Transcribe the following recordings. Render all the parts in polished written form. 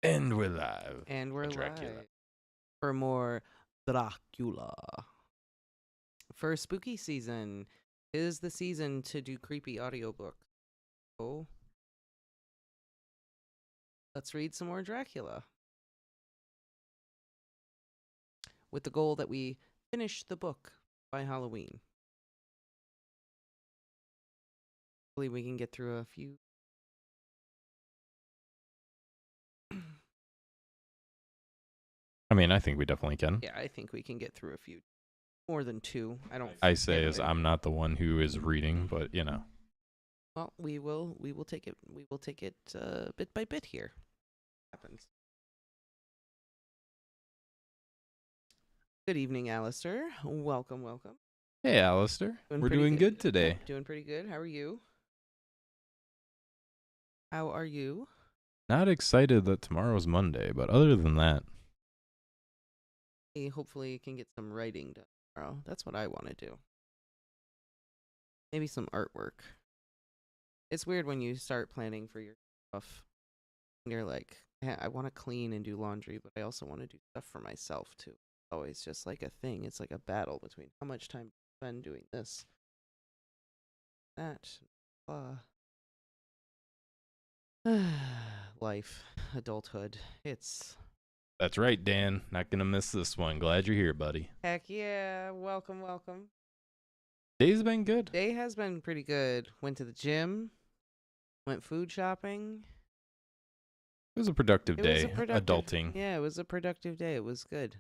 And we're live. And we're Dracula. live for more Dracula. For spooky season is the season to do creepy audiobooks. So let's read some more Dracula. With the goal that we finish the book by Halloween. Hopefully we can get through a few. I mean, I think we definitely can. Yeah, I think we can get through a few. More than two. I say as I'm not the one who is reading, but you know. Well, we will take it. We will take it bit by bit here. Happens. Good evening, Alistair. Welcome, welcome. Hey, Alistair. We're doing good today. Doing pretty good. How are you? How are you? Not excited that tomorrow's Monday, but other than that. Hopefully, you can get some writing done tomorrow. That's what I want to do. Maybe some artwork. It's weird when you start planning for your stuff. And you're like, I want to clean and do laundry, but I also want to do stuff for myself, too. It's always just like a thing. It's like a battle between how much time you spend doing this, that, life, adulthood. That's right, Dan. Not gonna miss this one. Glad you're here, buddy. Heck yeah. Welcome, welcome. Day's been good. Day has been pretty good. Went to the gym. Went food shopping. It was a productive day. Adulting. Yeah, it was a productive day. It was good.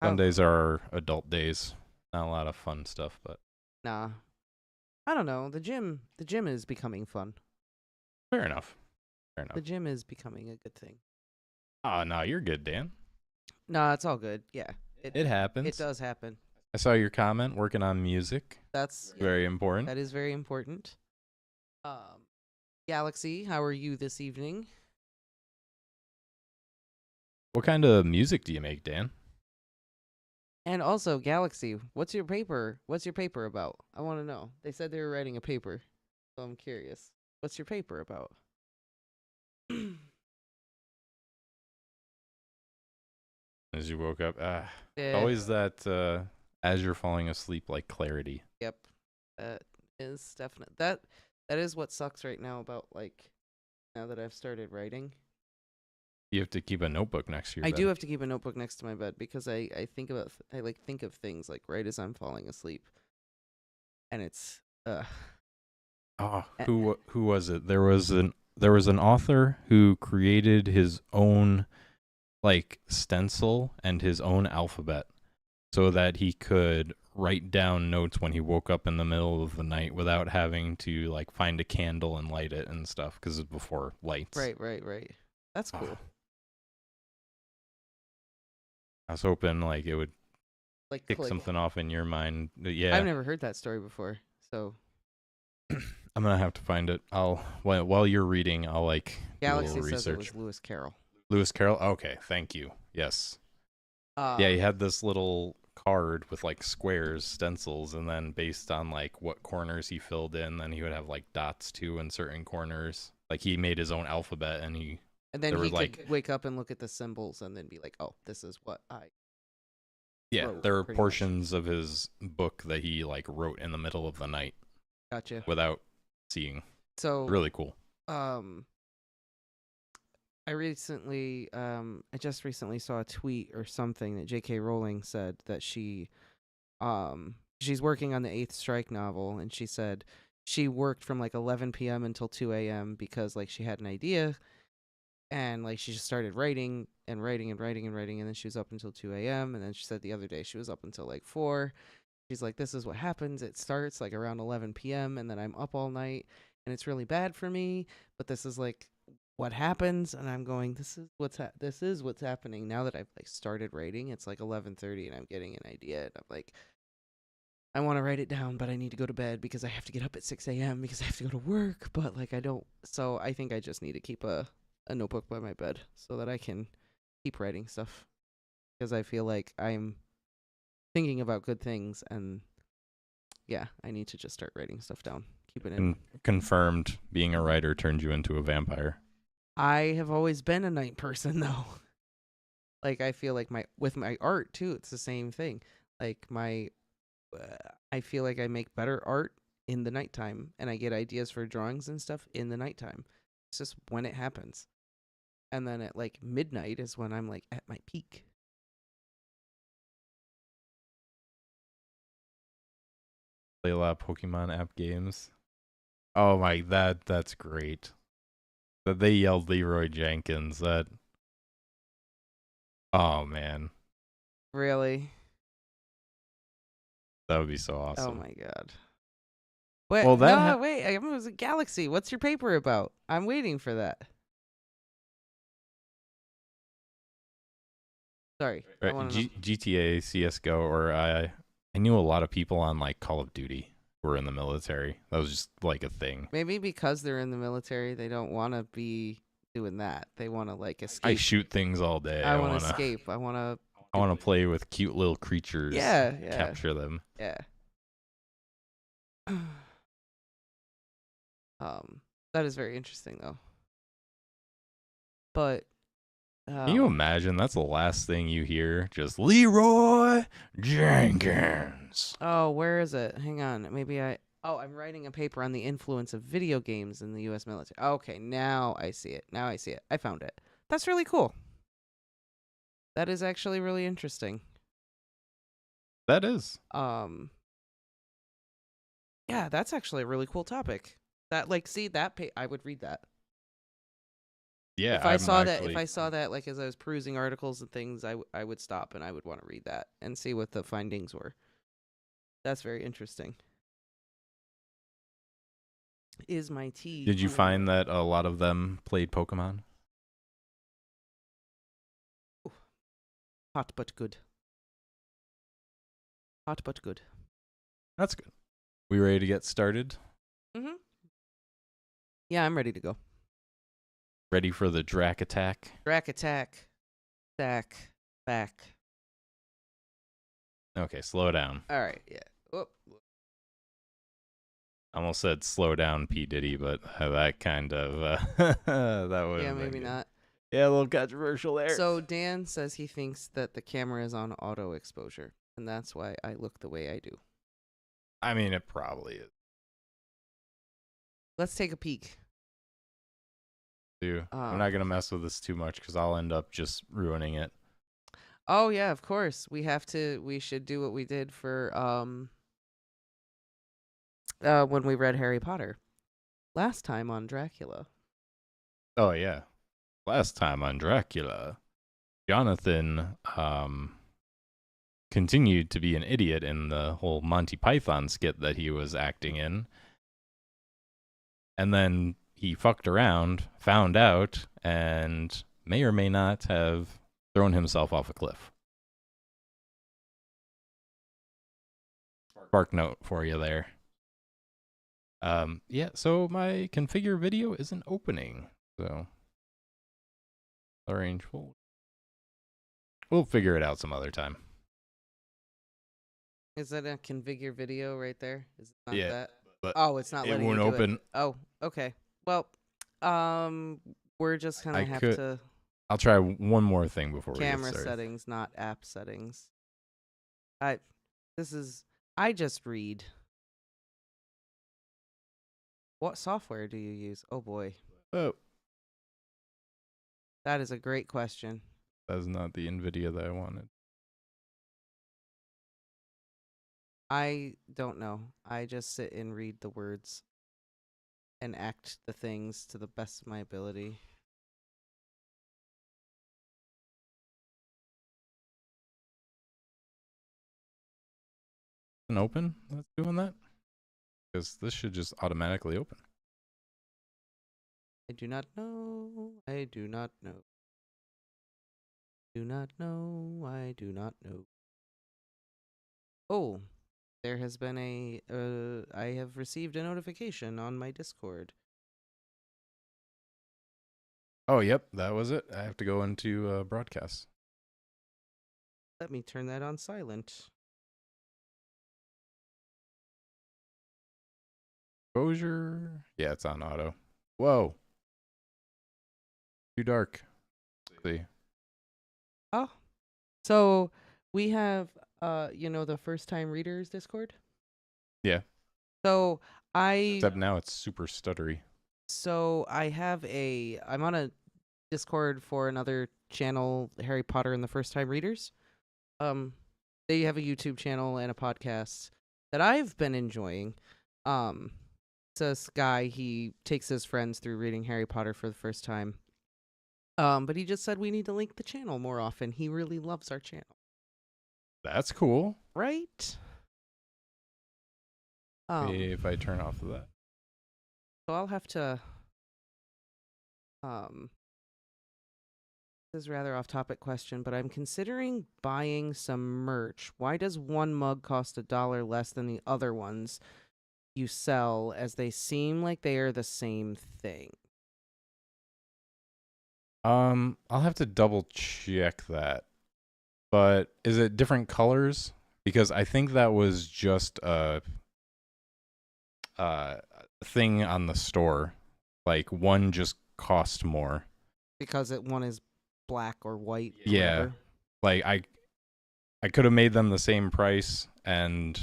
Sundays are adult days. Not a lot of fun stuff, but nah. I don't know. The gym is becoming fun. Fair enough. The gym is becoming a good thing. No, you're good, Dan. Nah, it's all good. Yeah. It happens. It does happen. I saw your comment working on music. That's very important. That is very important. Galaxy, how are you this evening? What kind of music do you make, Dan? And also, Galaxy, what's your paper about? I want to know. They said they were writing a paper, so I'm curious. What's your paper about? As you woke up, always that as you're falling asleep, like clarity. Yep, that is definite. That is what sucks right now about like now that I've started writing. You have to keep a notebook next to your bed. I do have to keep a notebook next to my bed because I think of things like right as I'm falling asleep, and it's who was it? There was an author who created his own like stencil and his own alphabet so that he could write down notes when he woke up in the middle of the night without having to like find a candle and light it and stuff because it's before lights. Right. That's cool. I was hoping like it would like kick something off in your mind. Yeah, I've never heard that story before, so I'm gonna have to find it. While you're reading, I'll like Galaxy do a little says research. it was Lewis Carroll. Lewis Carroll? Okay, thank you. Yes. Yeah, he had this little card with like squares, stencils, and then based on like what corners he filled in, then he would have like dots too in certain corners. Like he made his own alphabet and then he could wake up and look at the symbols and then be like, oh, this is what I wrote, there are portions of his book that he like wrote in the middle of the night. Gotcha. Without seeing. So really cool. I just recently saw a tweet or something that J.K. Rowling said that she's working on the 8th Strike novel, and she said she worked from like 11 p.m. until 2 a.m. because like she had an idea, and like she just started writing, and then she was up until 2 a.m. and then she said the other day she was up until like 4. She's like, this is what happens. It starts like around 11 p.m. and then I'm up all night, and it's really bad for me, but this is like what happens, and I'm going, this is what's happening now that I've like started writing. It's like 11:30 and I'm getting an idea, and I'm like, I want to write it down, but I need to go to bed because I have to get up at 6 a.m. because I have to go to work, but like I don't. So I think I just need to keep a notebook by my bed so that I can keep writing stuff, because I feel like I'm thinking about good things, and yeah, I need to just start writing stuff down. Keep it in. And confirmed, being a writer turned you into a vampire. I have always been a night person though. Like I feel like with my art too, it's the same thing. Like I feel like I make better art in the nighttime, and I get ideas for drawings and stuff in the nighttime. It's just when it happens. And then at like midnight is when I'm like at my peak. Play a lot of Pokemon app games. Oh my, that's great. That they yelled Leroy Jenkins. That. Oh man, Really? that would be so Oh awesome. my god. Wait, Well, no, wait. It was a Galaxy. What's your paper about? I'm waiting for that. Sorry. I right, want to know. GTA, CS:GO, or I knew a lot of people on like Call of Duty who were in the military. That was just like a thing. Maybe because they're in the military, they don't want to be doing that. They want to like escape. I shoot things all day. I want to escape. I want to. I want to play with cute little creatures. Yeah. Capture them. Yeah. That is very interesting though. But Can you imagine? That's the last thing you hear. Just Leroy Jenkins. Oh, where is it? Hang on. Maybe I'm writing a paper on the influence of video games in the U.S. military. Okay, now I see it. I found it. That's really cool. That is actually really interesting. That is. Yeah, that's actually a really cool topic. That I would read that. Yeah. If I saw that, like as I was perusing articles and things, I would stop and I would want to read that and see what the findings were. That's very interesting. Is my tea? Did you find that a lot of them played Pokemon? Hot but good. Hot but good. That's good. We ready to get started? Mm-hmm. Yeah, I'm ready to go. Ready for the Drac attack? Drac attack. Back. Okay, slow down. All right, yeah. Oh. I almost said slow down, P. Diddy, but that kind of that would. Yeah, maybe not. Yeah, a little controversial there. So Dan says he thinks that the camera is on auto exposure, and that's why I look the way I do. I mean, it probably is. Let's take a peek. I'm not gonna mess with this too much because I'll end up just ruining it. Oh yeah, of course. We should do what we did for when we read Harry Potter. Last time on Dracula. Oh yeah. Last time on Dracula, Jonathan continued to be an idiot in the whole Monty Python skit that he was acting in. And then he fucked around, found out, and may or may not have thrown himself off a cliff. Spark note for you there. Yeah, so my configure video isn't opening. So arrange folder. We'll figure it out some other time. Is that a configure video right there? Is it not that? But it's not letting it won't you do open. It. Oh, okay. Well, we're just gonna have to. I'll try one more thing before we get camera started. settings, not app settings. I just read. What software do you use? Oh boy. Oh, That is a great question. that's not the NVIDIA that I wanted. I don't know. I just sit and read the words and act the things to the best of my ability. An open that's doing that? Because this should just automatically open. I do not know. I do not know. Do not know. I do not know. Oh, there has been I have received a notification on my Discord. Oh, yep, that was it. I have to go into broadcast. Let me turn that on silent. Exposure. Yeah, it's on auto. Whoa. Too dark. See. Oh, so we have the first time readers Discord. Yeah. So Except now it's super stuttery. I'm on a Discord for another channel, Harry Potter and the First Time Readers. They have a YouTube channel and a podcast that I've been enjoying. It's this guy, he takes his friends through reading Harry Potter for the first time. But he just said we need to link the channel more often. He really loves our channel. That's cool. Right? If I turn off of that. So I'll have to this is a rather off-topic question, but I'm considering buying some merch. Why does one mug cost $1 less than the other ones you sell, as they seem like they are the same thing? I'll have to double check that. But is it different colors? Because I think that was just a thing on the store. Like one just cost more. Because one is black or white. Or Yeah. whatever. Like I could have made them the same price and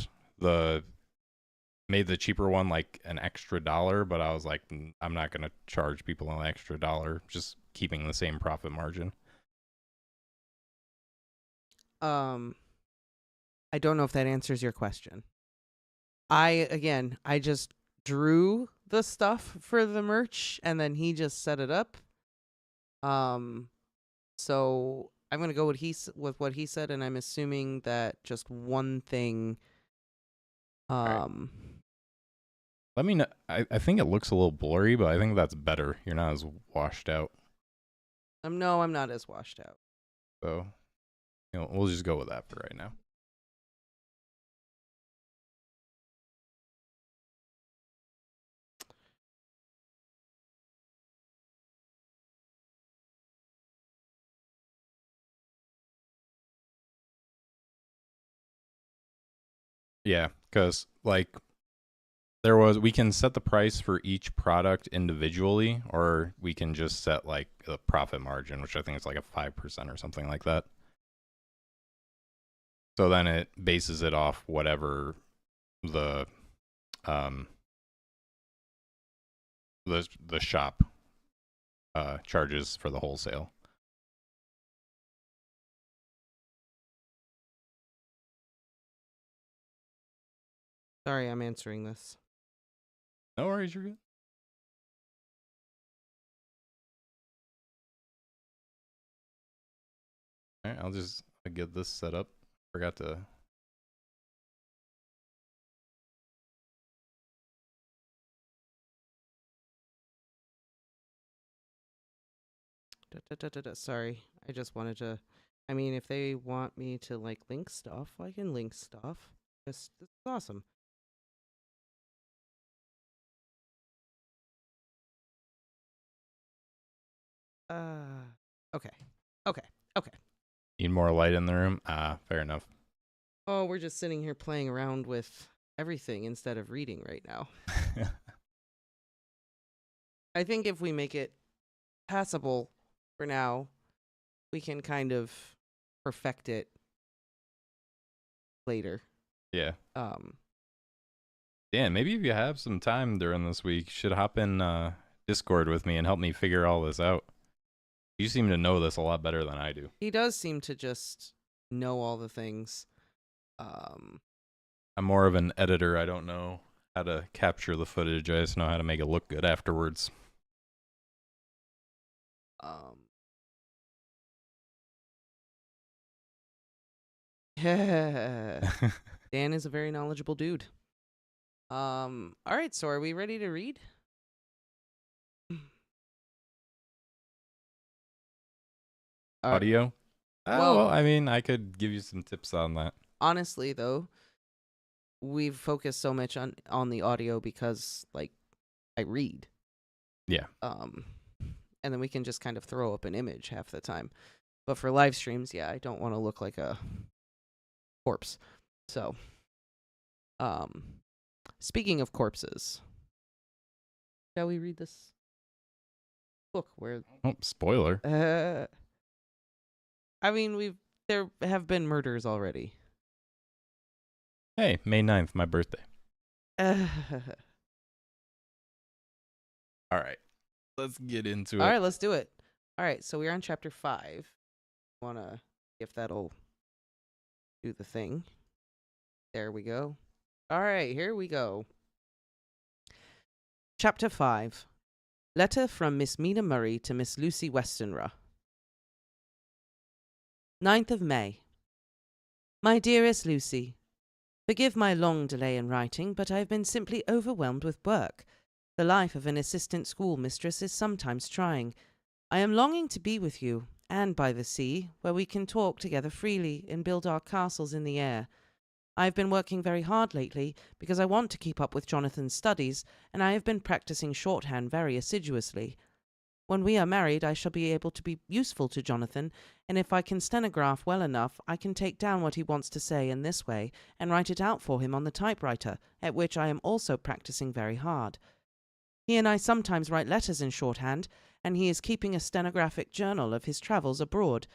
made the cheaper one like an extra $1, but I was like, I'm not gonna charge people an extra $1, just keeping the same profit margin. I don't know if that answers your question. I just drew the stuff for the merch and then he just set it up. So I'm gonna go with what he said, and I'm assuming that just one thing. Right. Let me know. I think it looks a little blurry, but I think that's better. You're not as washed out. No, I'm not as washed out. So, we'll just go with that for right now. Yeah, because like we can set the price for each product individually, or we can just set like a profit margin, which I think is like a 5% or something like that. So then it bases it off whatever the shop charges for the wholesale. Sorry, I'm answering this. No worries, you're good. All right, I'll just get this set up. Forgot to. Sorry, I just wanted to. I mean, if they want me to like link stuff, I can link stuff. This is awesome. Okay. Need more light in the room? Fair enough. Oh, we're just sitting here playing around with everything instead of reading right now. I think if we make it passable for now, we can kind of perfect it later. Yeah. Dan, maybe if you have some time during this week, you should hop in Discord with me and help me figure all this out. You seem to know this a lot better than I do. He does seem to just know all the things. I'm more of an editor. I don't know how to capture the footage. I just know how to make it look good afterwards. Dan is a very knowledgeable dude. All right, so are we ready to read? Audio? Well, I mean, I could give you some tips on that. Honestly, though, we've focused so much on the audio because, like, I read. Yeah. And then we can just kind of throw up an image half the time. But for live streams, yeah, I don't want to look like a corpse. So, speaking of corpses, shall we read this book where Oh, spoiler. I mean, there have been murders already. Hey, May 9th, my birthday. All right. Let's get into All it. right, let's do it. All right, so we're on chapter 5. Wanna if that'll do the thing. There we go. All right, here we go. Chapter 5. Letter from Miss Mina Murray to Miss Lucy Westenra. 9th of May. My dearest Lucy, forgive my long delay in writing, but I have been simply overwhelmed with work. The life of an assistant school mistress is sometimes trying. I am longing to be with you, and by the sea, where we can talk together freely and build our castles in the air. I have been working very hard lately because I want to keep up with Jonathan's studies, and I have been practicing shorthand very assiduously. When we are married, I shall be able to be useful to Jonathan, and if I can stenograph well enough, I can take down what he wants to say in this way and write it out for him on the typewriter, at which I am also practicing very hard. He and I sometimes write letters in shorthand, and he is keeping a stenographic journal of his travels abroad.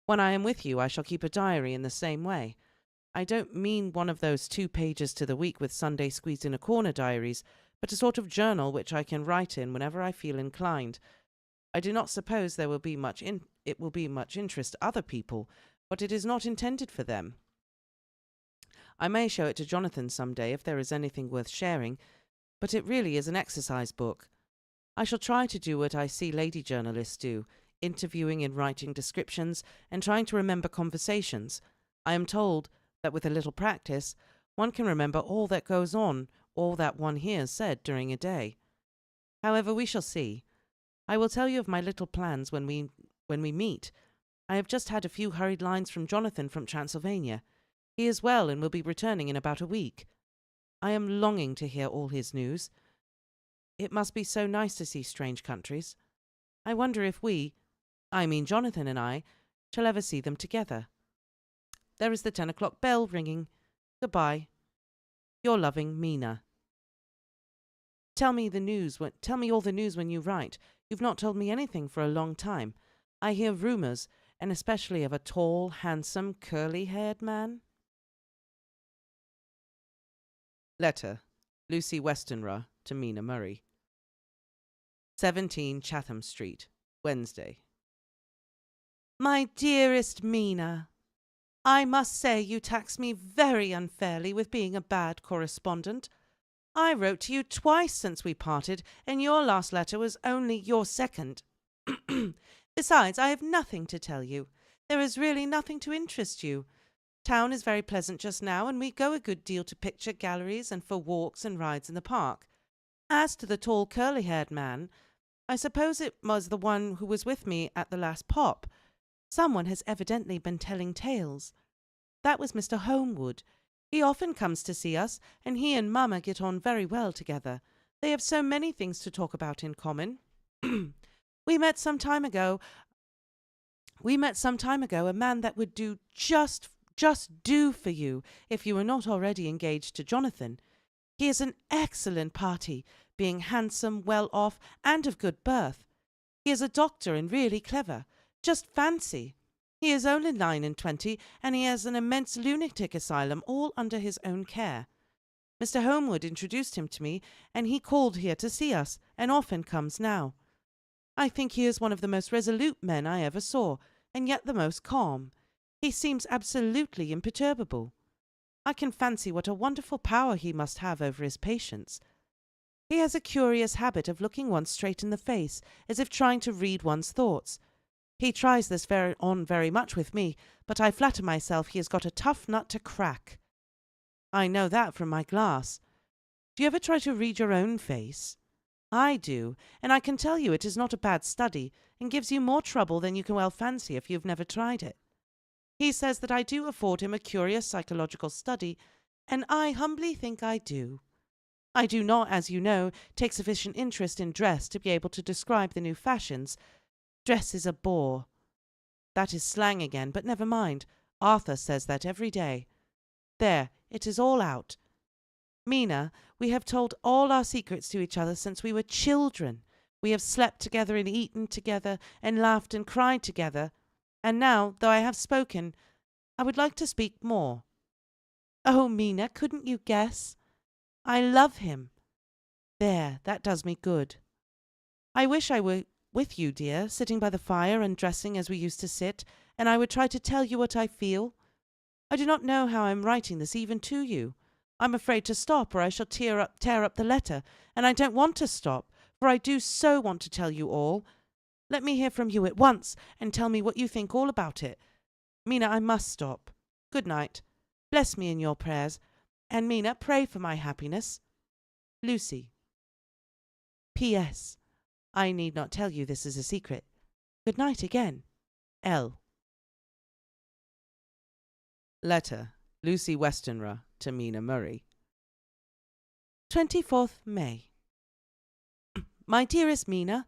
When I am with you, I shall keep a diary in the same way. I don't mean one of those 2 pages to the week with Sunday squeezed in a corner diaries, but a sort of journal which I can write in whenever I feel inclined. I do not suppose it will be much interest to other people, but it is not intended for them. I may show it to Jonathan some day if there is anything worth sharing, but it really is an exercise book. I shall try to do what I see lady journalists do, interviewing and writing descriptions and trying to remember conversations. I am told that with a little practice, one can remember all that goes on, all that one hears said during a day. However, we shall see. I will tell you of my little plans when we meet. I have just had a few hurried lines from Jonathan from Transylvania. He is well and will be returning in about a week. I am longing to hear all his news. It must be so nice to see strange countries. I wonder if I mean Jonathan and I, shall ever see them together. There is the 10 o'clock bell ringing. Goodbye. Your loving Mina. Tell me all the news when you write. You've not told me anything for a long time. I hear rumours, and especially of a tall, handsome, curly-haired man. Letter. Lucy Westenra to Mina Murray. 17 Chatham Street, Wednesday. My dearest Mina, I must say you tax me very unfairly with being a bad correspondent. I wrote to you twice since we parted, and your last letter was only your second. Besides, I have nothing to tell you. There is really nothing to interest you. Town is very pleasant just now, and we go a good deal to picture galleries and for walks and rides in the park. As to the tall curly-haired man, I suppose it was the one who was with me at the last pop. Someone has evidently been telling tales. That was Mr. Homewood. He often comes to see us, and he and Mamma get on very well together. They have so many things to talk about in common. We met some time ago a man that would do just do for you if you were not already engaged to Jonathan. He is an excellent party, being handsome, well off, and of good birth. He is a doctor and really clever. Just fancy. He is only 29, and he has an immense lunatic asylum all under his own care. Mr. Homewood introduced him to me, and he called here to see us, and often comes now. I think he is one of the most resolute men I ever saw, and yet the most calm. He seems absolutely imperturbable. I can fancy what a wonderful power he must have over his patients. He has a curious habit of looking one straight in the face, as if trying to read one's thoughts. He tries this very much with me, but I flatter myself he has got a tough nut to crack. I know that from my glass. Do you ever try to read your own face? I do, and I can tell you it is not a bad study, and gives you more trouble than you can well fancy if you've never tried it. He says that I do afford him a curious psychological study, and I humbly think I do. I do not, as you know, take sufficient interest in dress to be able to describe the new fashions. Dress is a bore. That is slang again, but never mind. Arthur says that every day. There, it is all out. Mina, we have told all our secrets to each other since we were children. We have slept together and eaten together and laughed and cried together. And now, though I have spoken, I would like to speak more. Oh, Mina, couldn't you guess? I love him. There, that does me good. I wish I were with you, dear, sitting by the fire and dressing as we used to sit, and I would try to tell you what I feel. I do not know how I am writing this even to you. I'm afraid to stop, or I shall tear up the letter, and I don't want to stop, for I do so want to tell you all. Let me hear from you at once, and tell me what you think all about it. Mina, I must stop. Good night. Bless me in your prayers, and Mina, pray for my happiness. Lucy. P.S. I need not tell you this is a secret. Good night again. L. Letter. Lucy Westenra to Mina Murray. 24th May. My dearest Mina,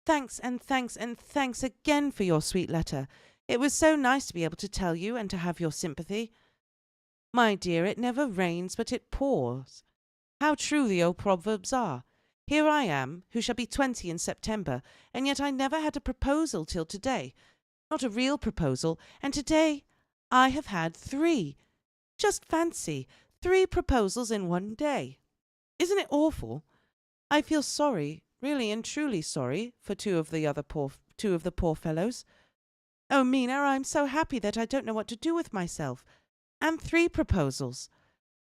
thanks and thanks and thanks again for your sweet letter. It was so nice to be able to tell you and to have your sympathy. My dear, it never rains but it pours. How true the old proverbs are. Here I am, who shall be 20 in September, and yet I never had a proposal till today. Not a real proposal, and today I have had 3. Just fancy, 3 proposals in one day. Isn't it awful? I feel sorry, really and truly sorry, for two of the poor fellows. Oh, Mina, I'm so happy that I don't know what to do with myself. And 3 proposals.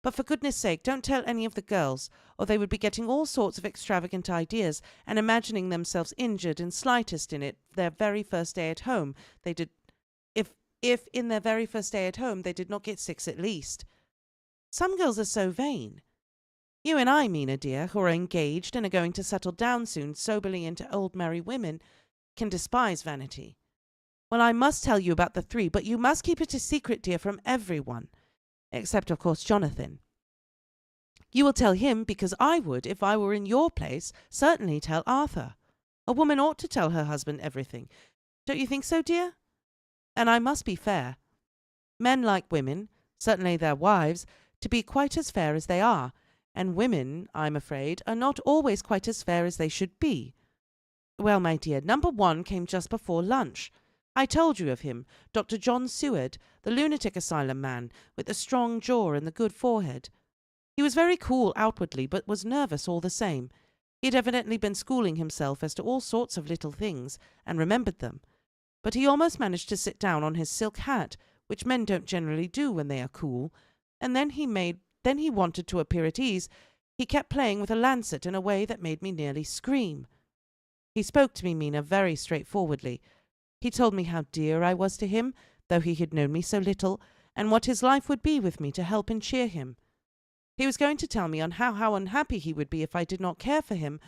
But for goodness sake, don't tell any of the girls, or they would be getting all sorts of extravagant ideas and imagining themselves injured and slightest in it their very first day at home. They did, if in their very first day at home they did not get 6 at least. Some girls are so vain. You and I, Mina dear, who are engaged and are going to settle down soon soberly into old merry women, can despise vanity. Well, I must tell you about the 3, but you must keep it a secret, dear, from everyone. Except, of course, Jonathan. You will tell him because I would, if I were in your place, certainly tell Arthur. A woman ought to tell her husband everything. Don't you think so, dear? And I must be fair. Men like women, certainly their wives, to be quite as fair as they are, and women, I'm afraid, are not always quite as fair as they should be. Well, my dear, number 1 came just before lunch. I told you of him, Dr. John Seward, the lunatic asylum man, with the strong jaw and the good forehead. He was very cool outwardly, but was nervous all the same. He had evidently been schooling himself as to all sorts of little things, and remembered them. But he almost managed to sit down on his silk hat, which men don't generally do when they are cool, and then he wanted to appear at ease. He kept playing with a lancet in a way that made me nearly scream. He spoke to me, Mina, very straightforwardly. He told me how dear I was to him, though he had known me so little, and what his life would be with me to help and cheer him. He was going to tell me on how unhappy he would be if I did not care for him,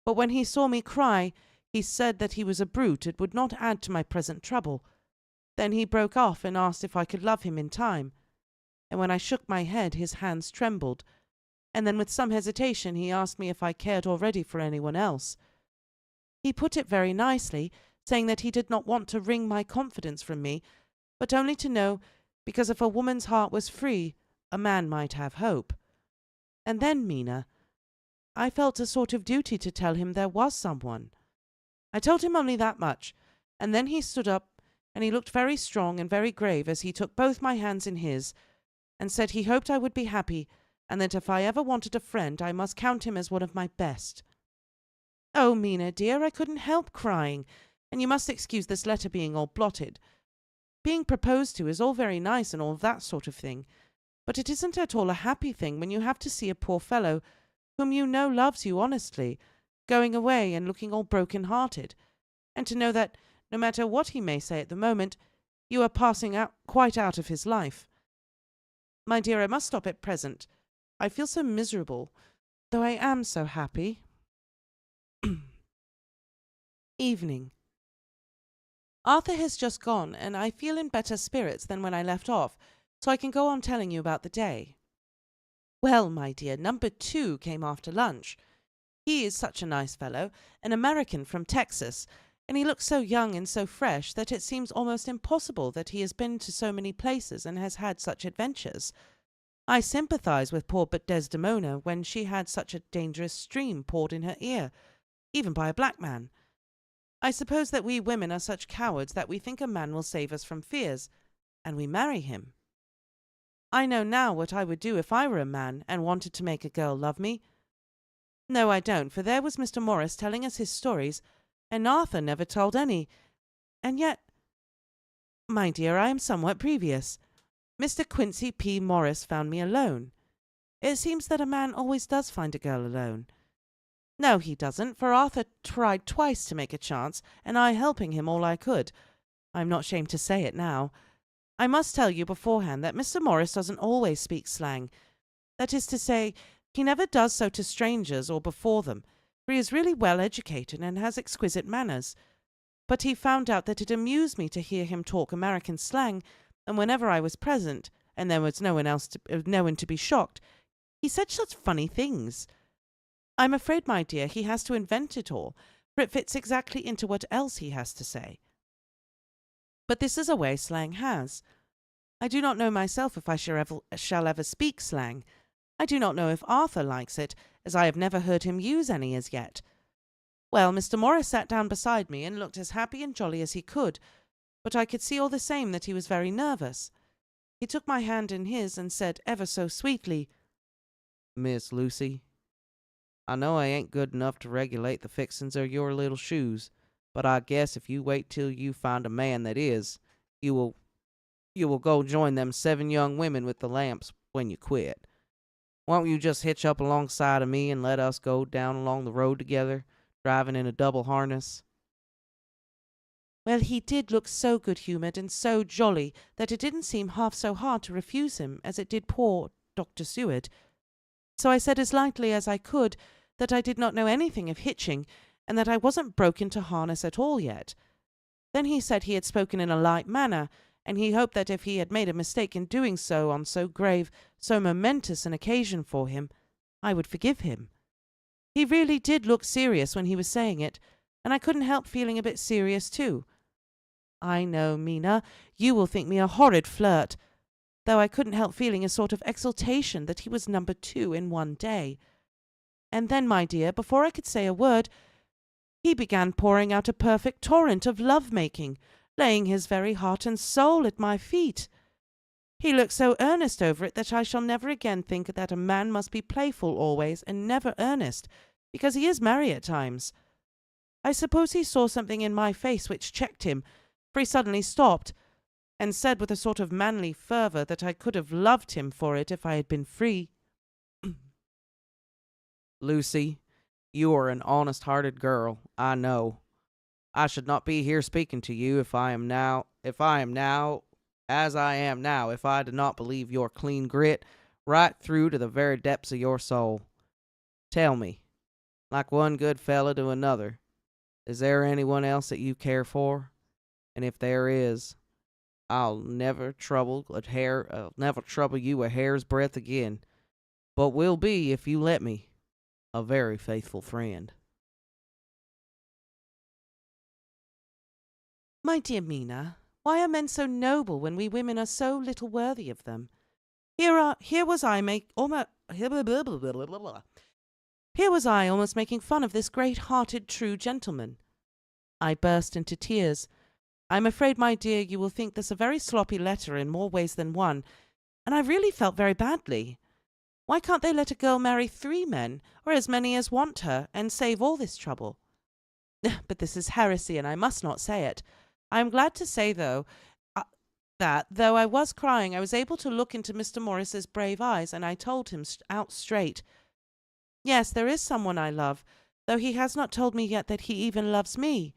but when he saw me cry, he said that he was a brute and would not add to my present trouble. Then he broke off and asked if I could love him in time, and when I shook my head his hands trembled, and then with some hesitation he asked me if I cared already for anyone else. He put it very nicely, saying that he did not want to wring my confidence from me, but only to know, because if a woman's heart was free, a man might have hope. And then, Mina, I felt a sort of duty to tell him there was someone. I told him only that much, and then he stood up, and he looked very strong and very grave as he took both my hands in his, and said he hoped I would be happy, and that if I ever wanted a friend I must count him as one of my best. Oh, Mina, dear, I couldn't help crying, and you must excuse this letter being all blotted. Being proposed to is all very nice and all that sort of thing, but it isn't at all a happy thing when you have to see a poor fellow, whom you know loves you honestly, going away and looking all broken-hearted, and to know that, no matter what he may say at the moment, you are passing quite out of his life. My dear, I must stop at present. I feel so miserable, though I am so happy. Evening. Arthur has just gone, and I feel in better spirits than when I left off, so I can go on telling you about the day. Well, my dear, number 2 came after lunch. He is such a nice fellow, an American from Texas, and he looks so young and so fresh that it seems almost impossible that he has been to so many places and has had such adventures. I sympathize with poor Desdemona when she had such a dangerous stream poured in her ear. even by a black man. I suppose that we women are such cowards that we think a man will save us from fears, and we marry him. I know now what I would do if I were a man and wanted to make a girl love me. No, I don't, for there was Mr. Morris telling us his stories, and Arthur never told any. And yet, my dear, I am somewhat previous. Mr. Quincy P. Morris found me alone. It seems that a man always does find a girl alone. No, he doesn't, for Arthur tried twice to make a chance, and I helping him all I could. I'm not ashamed to say it now. I must tell you beforehand that Mr. Morris doesn't always speak slang. That is to say, he never does so to strangers or before them, for he is really well educated and has exquisite manners. But he found out that it amused me to hear him talk American slang, and whenever I was present, and there was no one to be shocked, he said such funny things. I'm afraid, my dear, he has to invent it all, for it fits exactly into what else he has to say. But this is a way slang has. I do not know myself if I shall ever speak slang. I do not know if Arthur likes it, as I have never heard him use any as yet. Well, Mr. Morris sat down beside me and looked as happy and jolly as he could, but I could see all the same that he was very nervous. He took my hand in his and said ever so sweetly, "Miss Lucy, I know I ain't good enough to regulate the fixin's of your little shoes, but I guess if you wait till you find a man that is, you will go join them 7 young women with the lamps when you quit. Won't you just hitch up alongside of me and let us go down along the road together, driving in a double harness?" Well, he did look so good-humoured and so jolly that it didn't seem half so hard to refuse him as it did poor Dr. Seward. So I said as lightly as I could that I did not know anything of hitching, and that I wasn't broke into harness at all yet. Then he said he had spoken in a light manner, and he hoped that if he had made a mistake in doing so on so grave, so momentous an occasion for him, I would forgive him. He really did look serious when he was saying it, and I couldn't help feeling a bit serious too. I know, Mina, you will think me a horrid flirt, though I couldn't help feeling a sort of exultation that he was number 2 in one day. And then, my dear, before I could say a word, he began pouring out a perfect torrent of love-making, laying his very heart and soul at my feet. He looked so earnest over it that I shall never again think that a man must be playful always and never earnest, because he is merry at times. I suppose he saw something in my face which checked him, for he suddenly stopped, and said with a sort of manly fervour that I could have loved him for it if I had been free. "Lucy, you are an honest-hearted girl, I know. I should not be here speaking to you if I am now as I am now, if I did not believe your clean grit right through to the very depths of your soul. Tell me, like one good fellow to another, is there anyone else that you care for? And if there is, I'll never trouble you a hair's breadth again, but will be, if you let me, a very faithful friend." My dear Mina, why are men so noble when we women are so little worthy of them? Here was I almost making fun of this great-hearted true gentleman. I burst into tears. I'm afraid, my dear, you will think this a very sloppy letter in more ways than one, and I really felt very badly. Why can't they let a girl marry 3 men, or as many as want her, and save all this trouble? But this is heresy, and I must not say it. I am glad to say, though, that, though I was crying, I was able to look into Mr. Morris's brave eyes, and I told him out straight. Yes, there is someone I love, though he has not told me yet that he even loves me.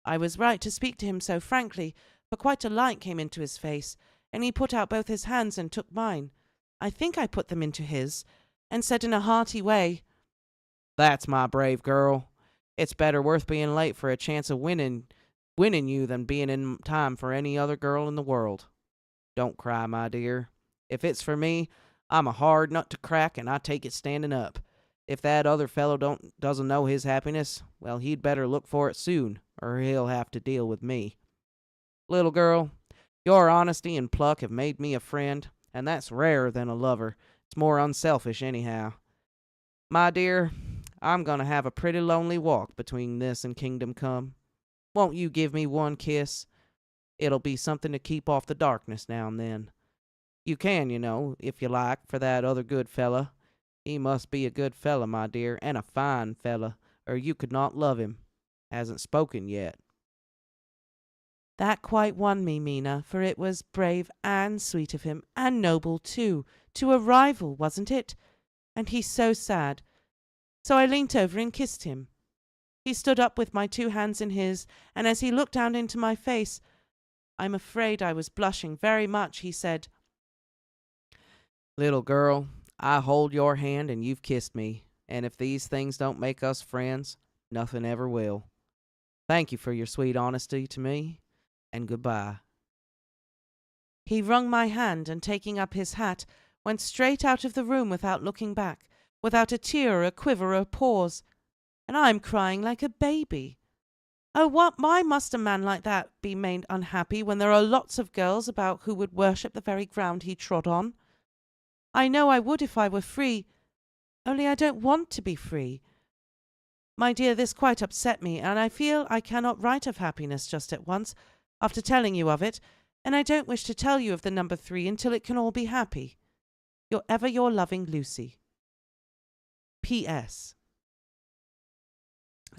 I was right to speak to him so frankly, for quite a light came into his face, and he put out both his hands and took mine. I think I put them into his, and said in a hearty way, "That's my brave girl. It's better worth being late for a chance of winning you than being in time for any other girl in the world. Don't cry, my dear. If it's for me, I'm a hard nut to crack, and I take it standing up. If that other fellow doesn't know his happiness, well, he'd better look for it soon, or he'll have to deal with me. Little girl, your honesty and pluck have made me a friend, and that's rarer than a lover. It's more unselfish anyhow. My dear, I'm gonna have a pretty lonely walk between this and Kingdom Come. Won't you give me one kiss? It'll be something to keep off the darkness now and then. You can, you know, if you like, for that other good fella. He must be a good fella, my dear, and a fine fella, or you could not love him. Hasn't spoken yet." That quite won me, Mina, for it was brave and sweet of him, and noble too, to a rival, wasn't it? And he's so sad. So I leant over and kissed him. He stood up with my 2 hands in his, and as he looked down into my face, I'm afraid I was blushing very much, he said, "Little girl, I hold your hand and you've kissed me, and if these things don't make us friends, nothing ever will. Thank you for your sweet honesty to me, and goodbye." He wrung my hand, and taking up his hat, went straight out of the room without looking back, without a tear or a quiver or a pause. And I'm crying like a baby. Oh, why must a man like that be made unhappy when there are lots of girls about who would worship the very ground he trod on? I know I would if I were free, only I don't want to be free. My dear, this quite upset me, and I feel I cannot write of happiness just at once, after telling you of it, and I don't wish to tell you of the number 3 until it can all be happy. Ever your loving Lucy. P.S.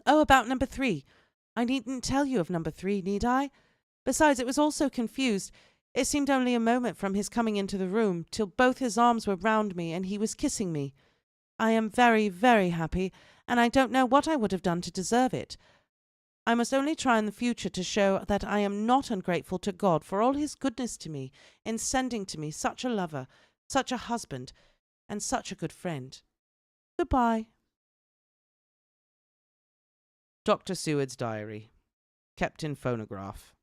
Oh, about number 3. I needn't tell you of number 3, need I? Besides, it was all so confused. It seemed only a moment from his coming into the room till both his arms were round me and he was kissing me. I am very, very happy, and I don't know what I would have done to deserve it. I must only try in the future to show that I am not ungrateful to God for all his goodness to me in sending to me such a lover, such a husband, and such a good friend. Goodbye. Dr. Seward's diary, kept in phonograph.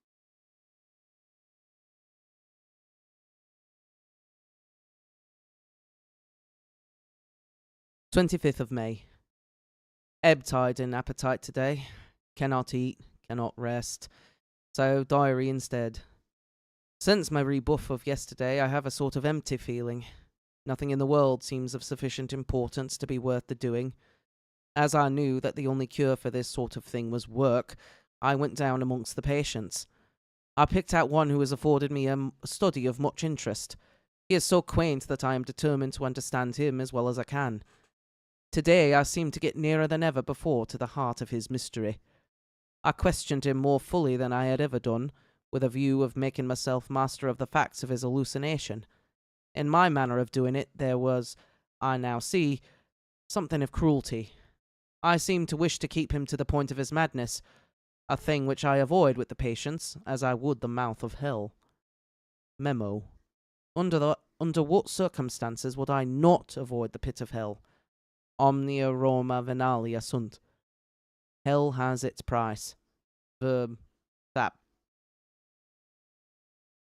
May 25th. Ebb tide in appetite today. Cannot eat, cannot rest. So diary instead. Since my rebuff of yesterday, I have a sort of empty feeling. Nothing in the world seems of sufficient importance to be worth the doing. As I knew that the only cure for this sort of thing was work, I went down amongst the patients. I picked out one who has afforded me a study of much interest. He is so quaint that I am determined to understand him as well as I can. Today I seem to get nearer than ever before to the heart of his mystery. I questioned him more fully than I had ever done, with a view of making myself master of the facts of his hallucination. In my manner of doing it there was, I now see, something of cruelty. I seemed to wish to keep him to the point of his madness, a thing which I avoid with the patients, as I would the mouth of hell. Memo. Under what circumstances would I not avoid the pit of hell? Omnia Roma venalia sunt. Hell has its price. Verb. That.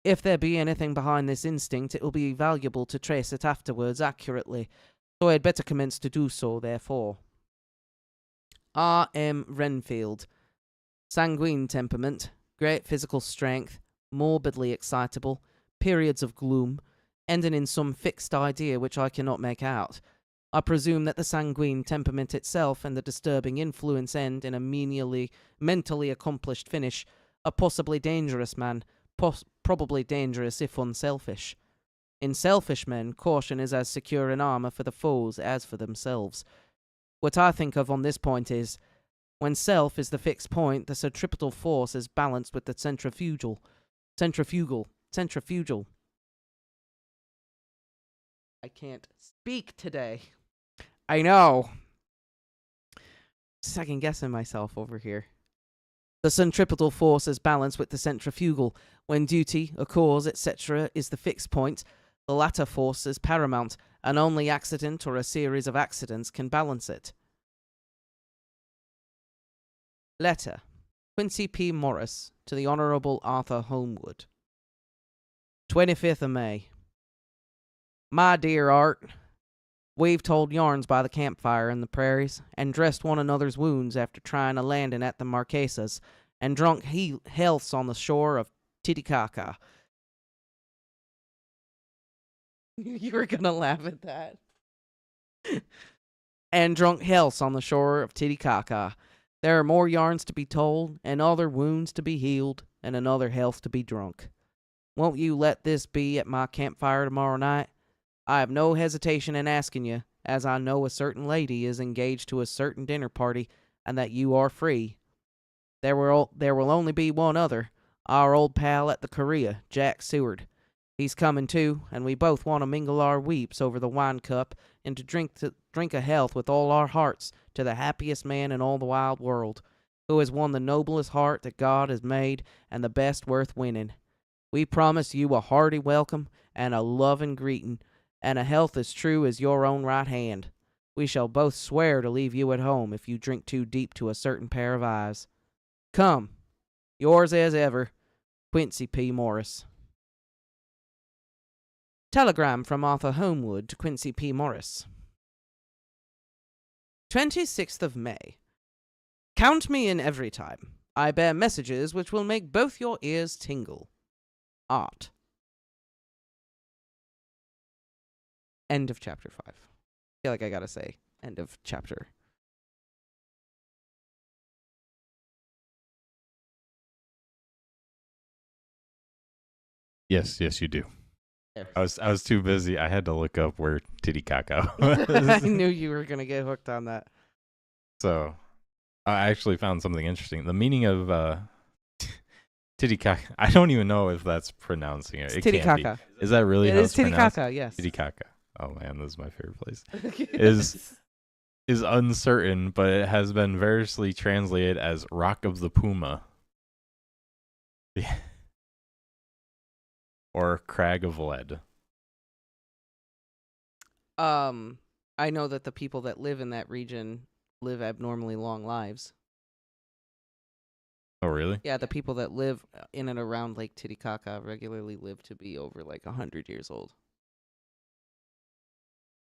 If there be anything behind this instinct, it will be valuable to trace it afterwards accurately, so I had better commence to do so, therefore. R. M. Renfield. Sanguine temperament, great physical strength, morbidly excitable, periods of gloom, ending in some fixed idea which I cannot make out. I presume that the sanguine temperament itself and the disturbing influence end in a mentally accomplished finish. A possibly dangerous man, probably dangerous if unselfish. In selfish men, caution is as secure an armor for the foes as for themselves. What I think of on this point is, when self is the fixed point, the centripetal force is balanced with the centrifugal. I can't speak today. I know. Second guessing myself over here. The centripetal force is balanced with the centrifugal. When duty, a cause, etc. is the fixed point, the latter force is paramount, and only accident or a series of accidents can balance it. Letter. Quincy P. Morris to the Honourable Arthur Holmwood. 25th of May. My dear Art, we've told yarns by the campfire in the prairies, and dressed one another's wounds after trying a landing at the Marquesas, and drunk healths on the shore of Titicaca. You were gonna laugh at that. and drunk healths on the shore of Titicaca. There are more yarns to be told, and other wounds to be healed, and another health to be drunk. Won't you let this be at my campfire tomorrow night? I have no hesitation in asking you, as I know a certain lady is engaged to a certain dinner party, and that you are free. There will only be one other, our old pal at the Korea, Jack Seward. He's coming too, and we both want to mingle our weeps over the wine cup and to drink a health with all our hearts to the happiest man in all the wild world, who has won the noblest heart that God has made and the best worth winning. We promise you a hearty welcome and a loving greeting, and a health as true as your own right hand. We shall both swear to leave you at home if you drink too deep to a certain pair of eyes. Come, yours as ever, Quincy P. Morris. Telegram from Arthur Homewood to Quincy P. Morris. 26th of May. Count me in every time. I bear messages which will make both your ears tingle. Art. End of chapter 5. I feel like I gotta say, end of chapter. Yes, you do. There. I was too busy. I had to look up where Titicaca I was. knew you were gonna get hooked on that. So, I actually found something interesting. The meaning of Titicaca. I don't even know if that's pronouncing it. It's It can't be. Titicaca. Is that really It how is it's pronounced? Titicaca, yes. Titicaca. Oh man, this is my favorite place. Is uncertain, but it has been variously translated as Rock of the Puma. Yeah. Or Crag of Lead. I know that the people that live in that region live abnormally long lives. Oh really? Yeah, the people that live in and around Lake Titicaca regularly live to be over like 100 years old.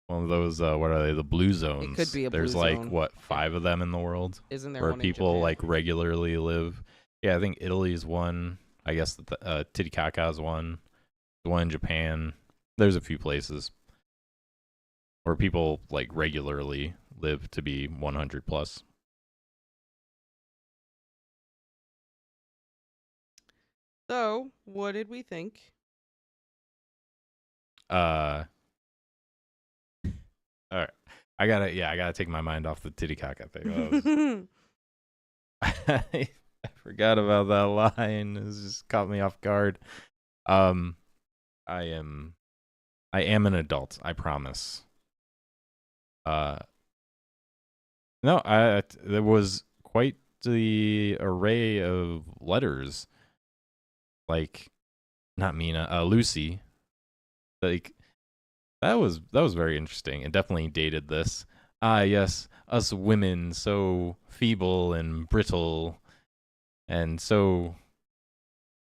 One of those, what are they? The blue zones. could be a blue There's like zone. what, 5 of them in the world Isn't there where one in people Japan? like regularly live. Yeah, I think Italy's one. I guess Titicaca's one. The one in Japan. There's a few places where people like regularly live to be 100 plus. So, what did we think? All right. I gotta take my mind off the Titicaca thing. I forgot about that line. It just caught me off guard. I am an adult, I promise. No, there was quite the array of letters. Like, not Mina, Lucy. Like, that was very interesting. It definitely dated this. Ah, yes, us women, so feeble and brittle, and so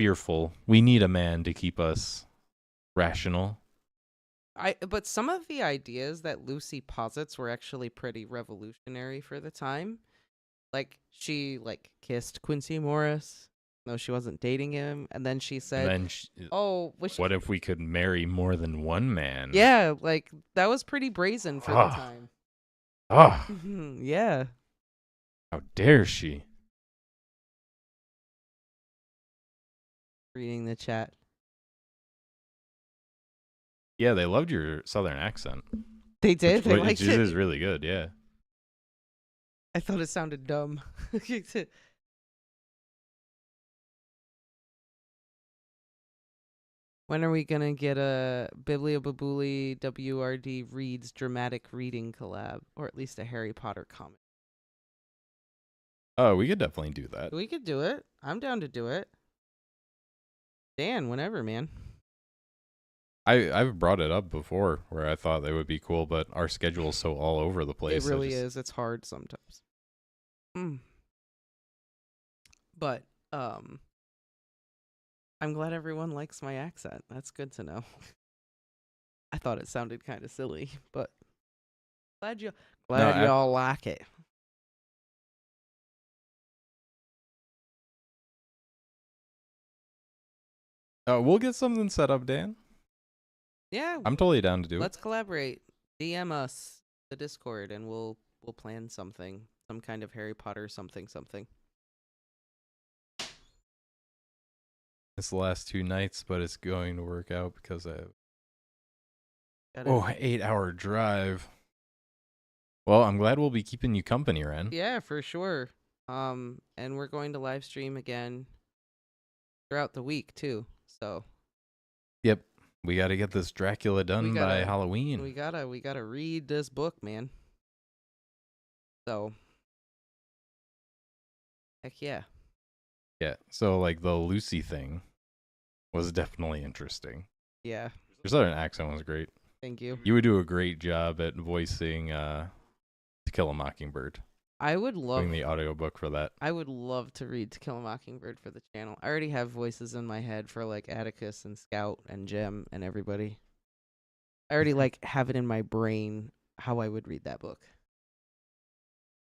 fearful. We need a man to keep us rational. But some of the ideas that Lucy posits were actually pretty revolutionary for the time. Like, she kissed Quincy Morris. No, she wasn't dating him, and then she said, And then what if we could marry more than one man? Yeah, like, that was pretty brazen for the Ah. time. Oh, Yeah. how dare she? Reading the chat. Yeah, they loved your southern accent. They did? They liked It it? is really good, yeah. I thought it sounded dumb. When are we gonna get a BIBLIOBIBULI WRD reads dramatic reading collab, or at least a Harry Potter comic? Oh, we could definitely do that. We could do it. I'm down to do it. Dan, whenever, man. I've brought it up before where I thought they would be cool, but our schedule is so all over the place. It really is. It's hard sometimes. But I'm glad everyone likes my accent. That's good to know. I thought it sounded kind of silly, but glad y'all like it. We'll get something set up, Dan. Yeah, I'm totally down to do let's collaborate. DM us. the Discord and we'll plan something, some kind of Harry Potter something. It's the last 2 nights, but it's going to work out because I have 8-hour drive. Well, I'm glad we'll be keeping you company, Ren. Yeah, for sure. And we're going to live stream again throughout the week too. So Yep. We got to get this Dracula done by Halloween. we gotta read this book, man. So heck yeah. Yeah. So like the Lucy thing was definitely interesting. Yeah. Your southern accent was great. Thank you. You would do a great job at voicing To Kill a Mockingbird. I would love Doing the audiobook for that. I would love to read To Kill a Mockingbird for the channel. I already have voices in my head for like Atticus and Scout and Jem and everybody. I already like have it in my brain how I would read that book.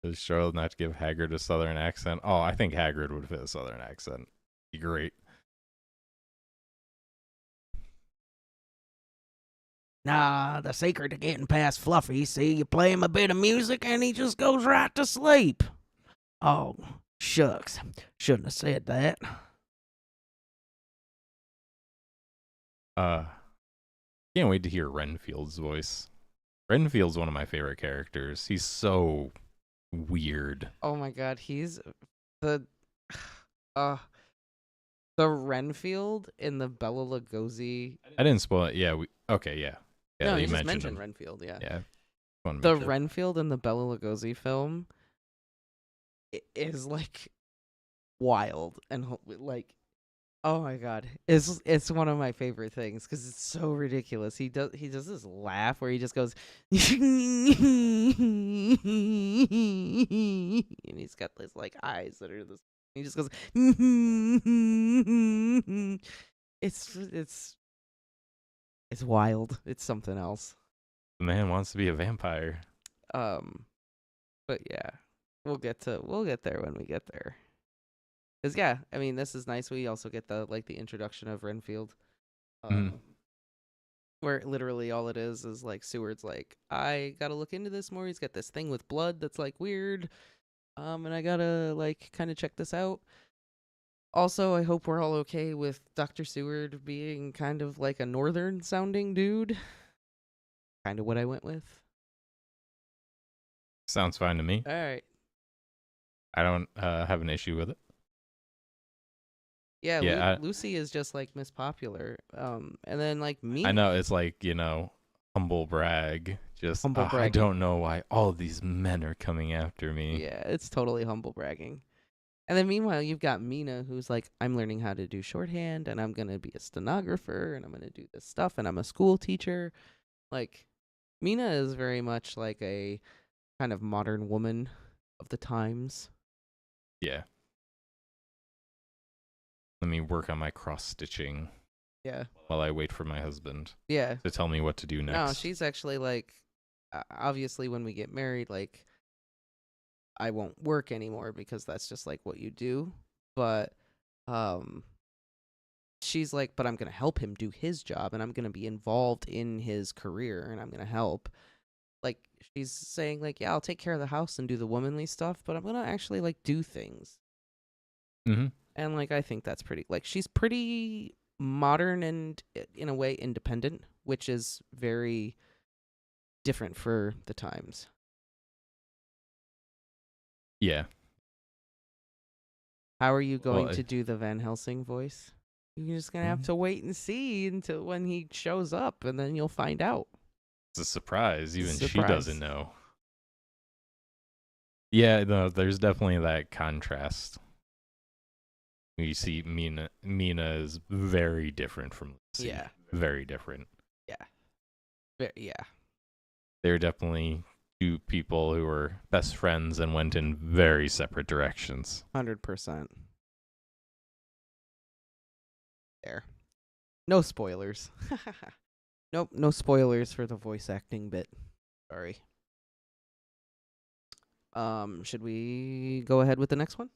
Is Charlotte not to give Hagrid a southern accent? Oh, I think Hagrid would fit a southern accent. Be great. Nah, the secret to getting past Fluffy, see, you play him a bit of music and he just goes right to sleep. Oh, shucks. Shouldn't have said that. Can't wait to hear Renfield's voice. Renfield's one of my favorite characters. He's so weird. Oh my god, he's the Renfield in the Bela Lugosi. I didn't spoil it. Yeah, yeah. No, you you just mentioned him. Renfield, yeah. Yeah. Wanted to The mention it. Renfield in the Bela Lugosi film is like wild and like, oh my god, it's one of my favorite things because it's so ridiculous. He does this laugh where he just goes, and he's got these like eyes that are this. He just goes, it's wild. It's something else. The man wants to be a vampire. But yeah, we'll get there when we get there. 'Cause yeah, I mean, this is nice. We also get the introduction of Renfield, where literally all it is like Seward's like, I gotta look into this more. He's got this thing with blood that's like weird, and I gotta like kind of check this out. Also, I hope we're all okay with Dr. Seward being kind of like a northern sounding dude. Kind of what I went with. Sounds fine to me. All right. I don't have an issue with it. Yeah, Lucy is just like Miss Popular. And then like me. I know it's like, humble brag. Just Humble I bragging. don't know why all these men are coming after me. Yeah, it's totally humble bragging. And then meanwhile, you've got Mina, who's like, I'm learning how to do shorthand, and I'm gonna be a stenographer, and I'm gonna do this stuff, and I'm a school teacher. Like, Mina is very much like a kind of modern woman of the times. Yeah. Let me work on my cross stitching Yeah. while I wait for my husband Yeah. to tell me what to do next. No, she's actually like, obviously when we get married, like, I won't work anymore because that's just like what you do. But, she's like, but I'm going to help him do his job and I'm going to be involved in his career and I'm going to help. Like, she's saying like, yeah, I'll take care of the house and do the womanly stuff, but I'm going to actually like do things. Mm-hmm. And like, I think that's pretty, like, she's pretty modern and in a way independent, which is very different for the times. Yeah. How are you going Well, to do the Van Helsing voice? You're just going to have to wait and see until when he shows up, and then you'll find out. It's a surprise. Even she Surprise. doesn't know. Yeah, no, there's definitely that contrast. You see Mina is very different from Lucy. Yeah. Very different. Yeah. They're definitely two people who were best friends and went in very separate directions. 100%. There. No spoilers. Nope, no spoilers for the voice acting bit. Sorry. Should we go ahead with the next one?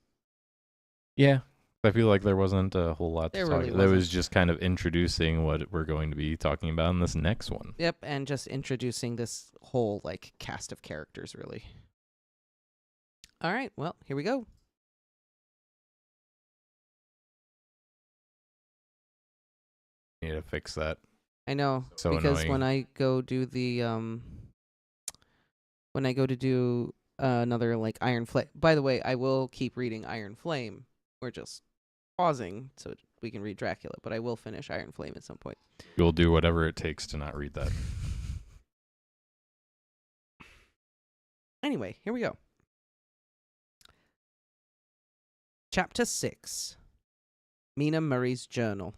Yeah. I feel like there wasn't a whole lot to There talk really about. That was wasn't. just kind of introducing what we're going to be talking about in this next one. Yep, and just introducing this whole like cast of characters, really. All right, well, here we go. Need to fix that. I know, So because annoying. when I go do the when I go to do another like Iron Flame. By the way, I will keep reading Iron Flame. We're just pausing so we can read Dracula, but I will finish Iron Flame at some point. You'll do whatever it takes to not read that. Anyway, here we go. Chapter 6. Mina Murray's Journal.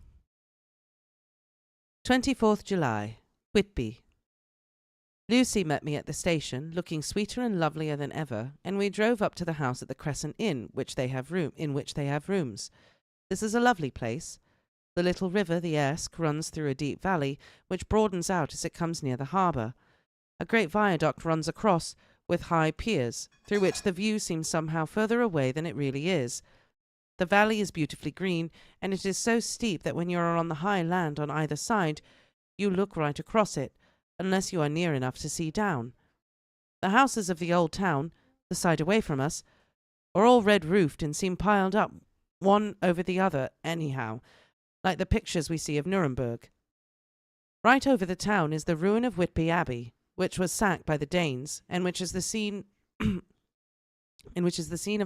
24th July, Whitby. Lucy met me at the station, looking sweeter and lovelier than ever, and we drove up to the house at the Crescent Inn, in which they have rooms. This is a lovely place. The little river, the Esk, runs through a deep valley, which broadens out as it comes near the harbour. A great viaduct runs across, with high piers, through which the view seems somehow further away than it really is. The valley is beautifully green, and it is so steep that when you are on the high land on either side, you look right across it, unless you are near enough to see down. The houses of the old town, the side away from us, are all red-roofed and seem piled up one over the other anyhow, like the pictures we see of Nuremberg. Right over the town is the ruin of Whitby Abbey, which was sacked by the Danes, and which is the scene of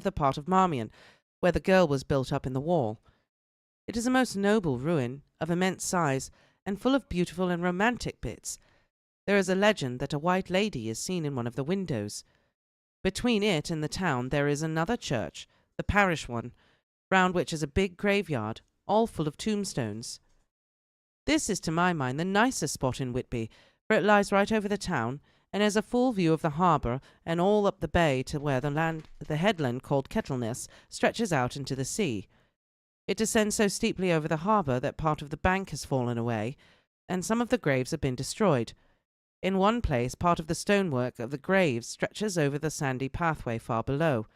the part of Marmion, where the girl was built up in the wall. It is a most noble ruin, of immense size, and full of beautiful and romantic bits. There is a legend that a white lady is seen in one of the windows. Between it and the town there is another church, the parish one, round which is a big graveyard, all full of tombstones. This is to my mind the nicest spot in Whitby, for it lies right over the town, and has a full view of the harbour and all up the bay to where the headland called Kettleness stretches out into the sea. It descends so steeply over the harbour that part of the bank has fallen away, and some of the graves have been destroyed. In one place, part of the stonework of the graves stretches over the sandy pathway far below.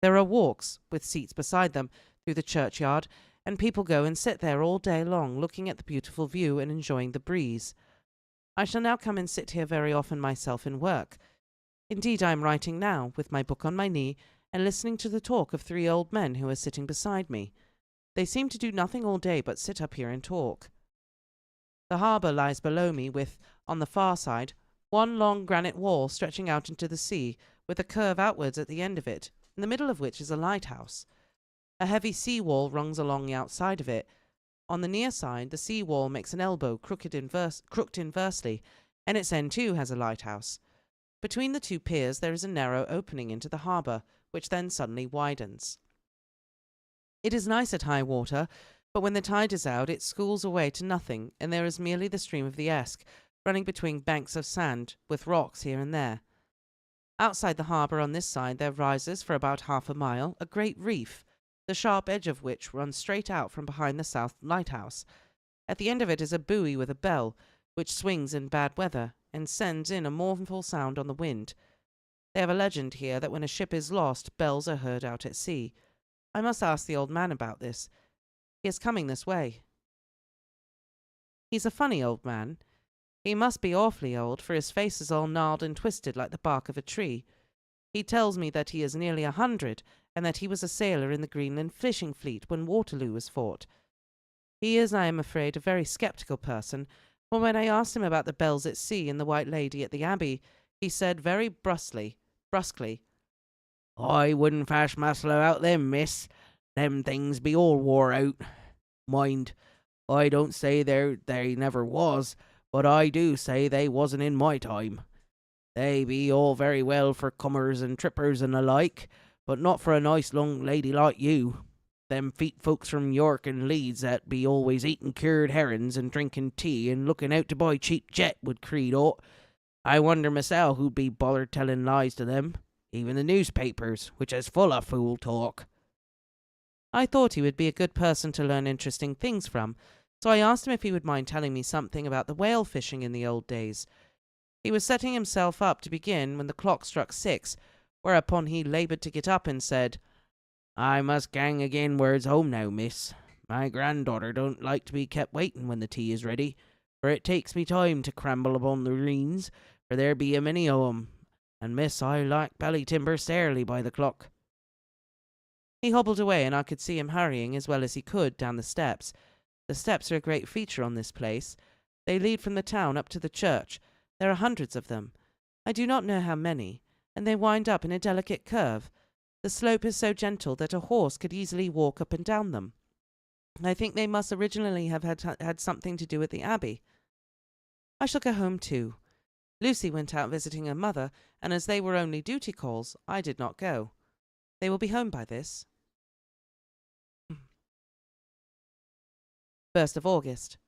There are walks, with seats beside them, through the churchyard, and people go and sit there all day long, looking at the beautiful view and enjoying the breeze. I shall now come and sit here very often myself and work. Indeed, I am writing now, with my book on my knee, and listening to the talk of 3 old men who are sitting beside me. They seem to do nothing all day but sit up here and talk. The harbour lies below me with, on the far side, one long granite wall stretching out into the sea, with a curve outwards at the end of it, in the middle of which is a lighthouse. A heavy sea wall runs along the outside of it. On the near side, the sea wall makes an elbow crooked inversely, and its end too has a lighthouse. Between the 2 piers there is a narrow opening into the harbour, which then suddenly widens. It is nice at high water, but when the tide is out it schools away to nothing, and there is merely the stream of the Esk, running between banks of sand, with rocks here and there. Outside the harbour on this side there rises, for about half a mile, a great reef, the sharp edge of which runs straight out from behind the south lighthouse. At the end of it is a buoy with a bell, which swings in bad weather, and sends in a mournful sound on the wind. They have a legend here that when a ship is lost, bells are heard out at sea. I must ask the old man about this. He is coming this way. He's a funny old man. He must be awfully old, for his face is all gnarled and twisted like the bark of a tree. He tells me that he is nearly 100, and that he was a sailor in the Greenland fishing fleet when Waterloo was fought. He is, I am afraid, a very sceptical person, for when I asked him about the bells at sea and the White Lady at the Abbey, he said very brusquely, "I wouldn't fash maslow out them, miss. Them things be all wore out. Mind, I don't say they never was, but I do say they wasn't in my time. They be all very well for comers and trippers and the like, but not for a nice long lady like you. Them feet folks from York and Leeds that be always eating cured herrings and drinking tea and looking out to buy cheap jet would creed aught. I wonder myself who'd be bothered telling lies to them. Even the newspapers, which is full of fool talk." I thought he would be a good person to learn interesting things from, so I asked him if he would mind telling me something about the whale fishing in the old days. He was setting himself up to begin when the clock struck 6, whereupon he laboured to get up and said, I must gang again words home now, miss. My granddaughter don't like to be kept waiting when the tea is ready, for it takes me time to cramble upon the greens, for there be a many o' 'em, and miss, I like belly timber sairly by the clock." He hobbled away, and I could see him hurrying as well as he could down the steps. The steps are a great feature on this place. They lead from the town up to the church. There are hundreds of them. I do not know how many, and they wind up in a delicate curve. The slope is so gentle that a horse could easily walk up and down them. I think they must originally have had something to do with the abbey. I shall go home too. Lucy went out visiting her mother, and as they were only duty calls, I did not go. They will be home by this. 1st of August.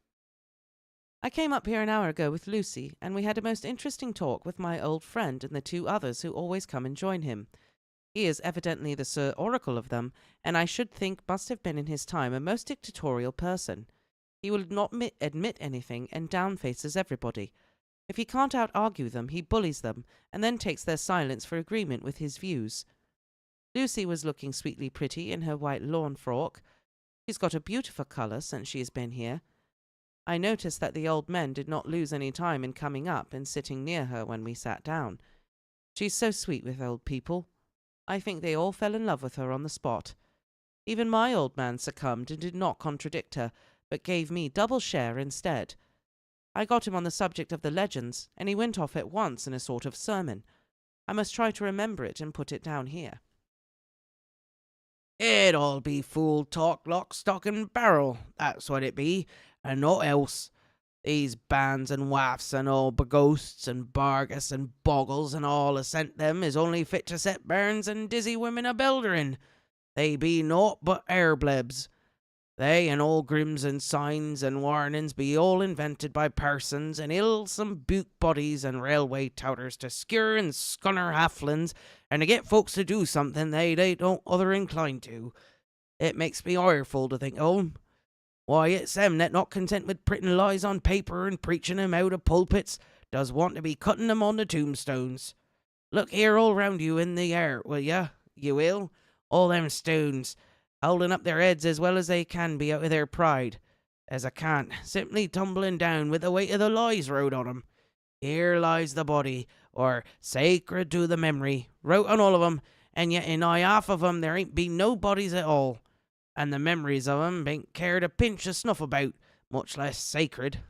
I came up here an hour ago with Lucy, and we had a most interesting talk with my old friend and the 2 others who always come and join him. He is evidently the Sir Oracle of them, and I should think must have been in his time a most dictatorial person. He will not admit anything and downfaces everybody. If he can't out-argue them, he bullies them, and then takes their silence for agreement with his views. Lucy was looking sweetly pretty in her white lawn frock. She's got a beautiful colour since she has been here. I noticed that the old men did not lose any time in coming up and sitting near her when we sat down. She's so sweet with old people. I think they all fell in love with her on the spot. Even my old man succumbed and did not contradict her, but gave me double share instead. I got him on the subject of the legends, and he went off at once in a sort of sermon. I must try to remember it and put it down here. "It all be fool talk, lock, stock, and barrel. That's what it be, and naught else. These bands and wafts and all beghosts and bargus and boggles and all ascent them is only fit to set bairns and dizzy women a beltering. They be naught but airblebs. They and all grims and signs and warnings be all invented by parsons and some buke bodies and railway touters to skewer and scunner halflins and to get folks to do something they don't other incline to. It makes me ireful to think of 'em. Why, it's them that, not content with printing lies on paper and preaching 'em out of pulpits, does want to be cutting 'em on the tombstones. Look here all round you in the air, will ya? You will? All them stones, holding up their heads as well as they can be out of their pride. As I can't, simply tumbling down with the weight of the lies wrote on 'em. Here lies the body, or sacred to the memory, wrote on all of 'em, and yet in nigh half of 'em there ain't been no bodies at all. And the memories of 'em ain't cared a pinch of snuff about, much less sacred.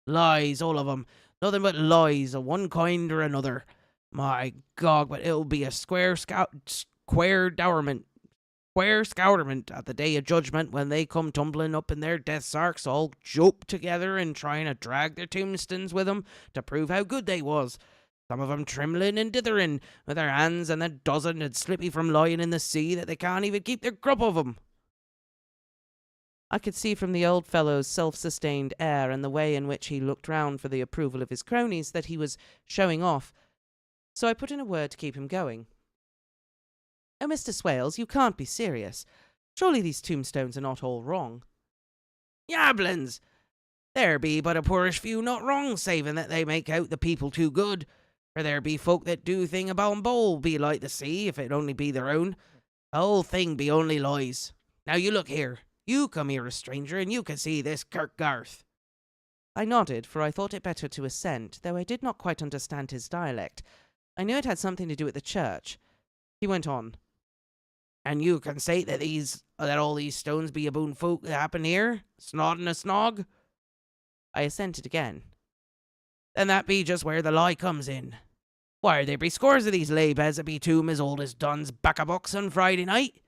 Lies, all of 'em, nothing but lies of one kind or another. My God, but it'll be a square scouderment at the day of judgment when they come tumbling up in their death sarks all joped together and trying to drag their tombstones with 'em to prove how good they was. Some of 'em trembling and dithering with their hands, and a dozen and slippy from lying in the sea that they can't even keep their grip of 'em." I could see from the old fellow's self-sustained air and the way in which he looked round for the approval of his cronies that he was showing off, so I put in a word to keep him going. "Oh, Mr. Swales, you can't be serious. Surely these tombstones are not all wrong." "Yablins! There be but a poorish few not wrong, saving that they make out the people too good. For there be folk that do thing about bowl be like the sea, if it only be their own. The whole thing be only lies. Now you look here. You come here a stranger, and you can see this Kirkgarth." I nodded, for I thought it better to assent, though I did not quite understand his dialect. I knew it had something to do with the church. He went on. "And you can say that all these stones be aboon folk that happen here, snod and a snog?" I assented again. "Then that be just where the lie comes in. Why, there be scores of these lay beds that be tomb as old as Dunn's back-a-box on Friday night."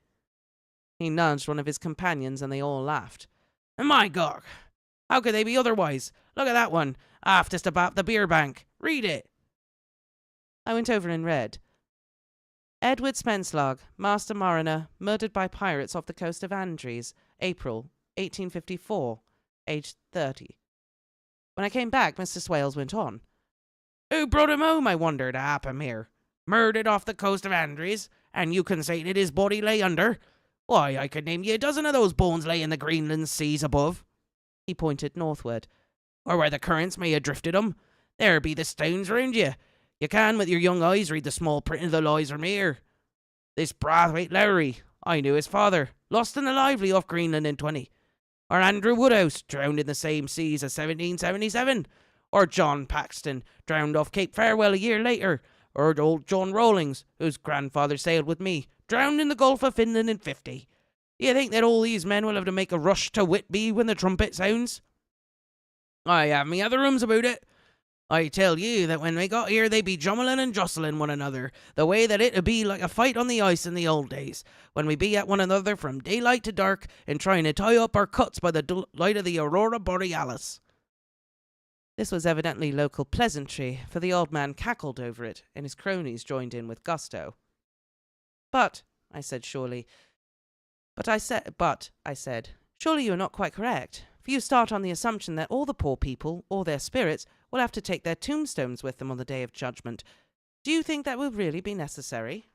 He nudged one of his companions, and they all laughed. "And my God, how could they be otherwise? Look at that one, aftest about the beer bank. Read it." I went over and read. "Edward Spenslag, master mariner, murdered by pirates off the coast of Andries, April, 1854, aged 30. When I came back, Mr. Swales went on. "Who brought him home, I wonder, to happen here? Murdered off the coast of Andries, and you can say that his body lay under? Why, I could name you a dozen of those bones lay in the Greenland seas above." He pointed northward. "Or where the currents may have drifted 'em. There be the stones round you. You can with your young eyes read the small print of the lies from here. This Brathwaite Lowry, I knew his father, lost in the lively off Greenland in 20. Or Andrew Woodhouse, drowned in the same seas as 1777. Or John Paxton, drowned off Cape Farewell a year later. Or old John Rawlings, whose grandfather sailed with me, drowned in the Gulf of Finland in 50. Do you think that all these men will have to make a rush to Whitby when the trumpet sounds? I have me other rooms about it. I tell you that when they got here they be jummeling and jostling one another, the way that it'd be like a fight on the ice in the old days, when we be at one another from daylight to dark and trying to tie up our cuts by the light of the aurora borealis. This was evidently local pleasantry, for the old man cackled over it, and his cronies joined in with gusto. But, I said, surely you're not quite correct, for you start on the assumption that all the poor people, or their spirits, will have to take their tombstones with them on the day of judgment. Do you think that will really be necessary?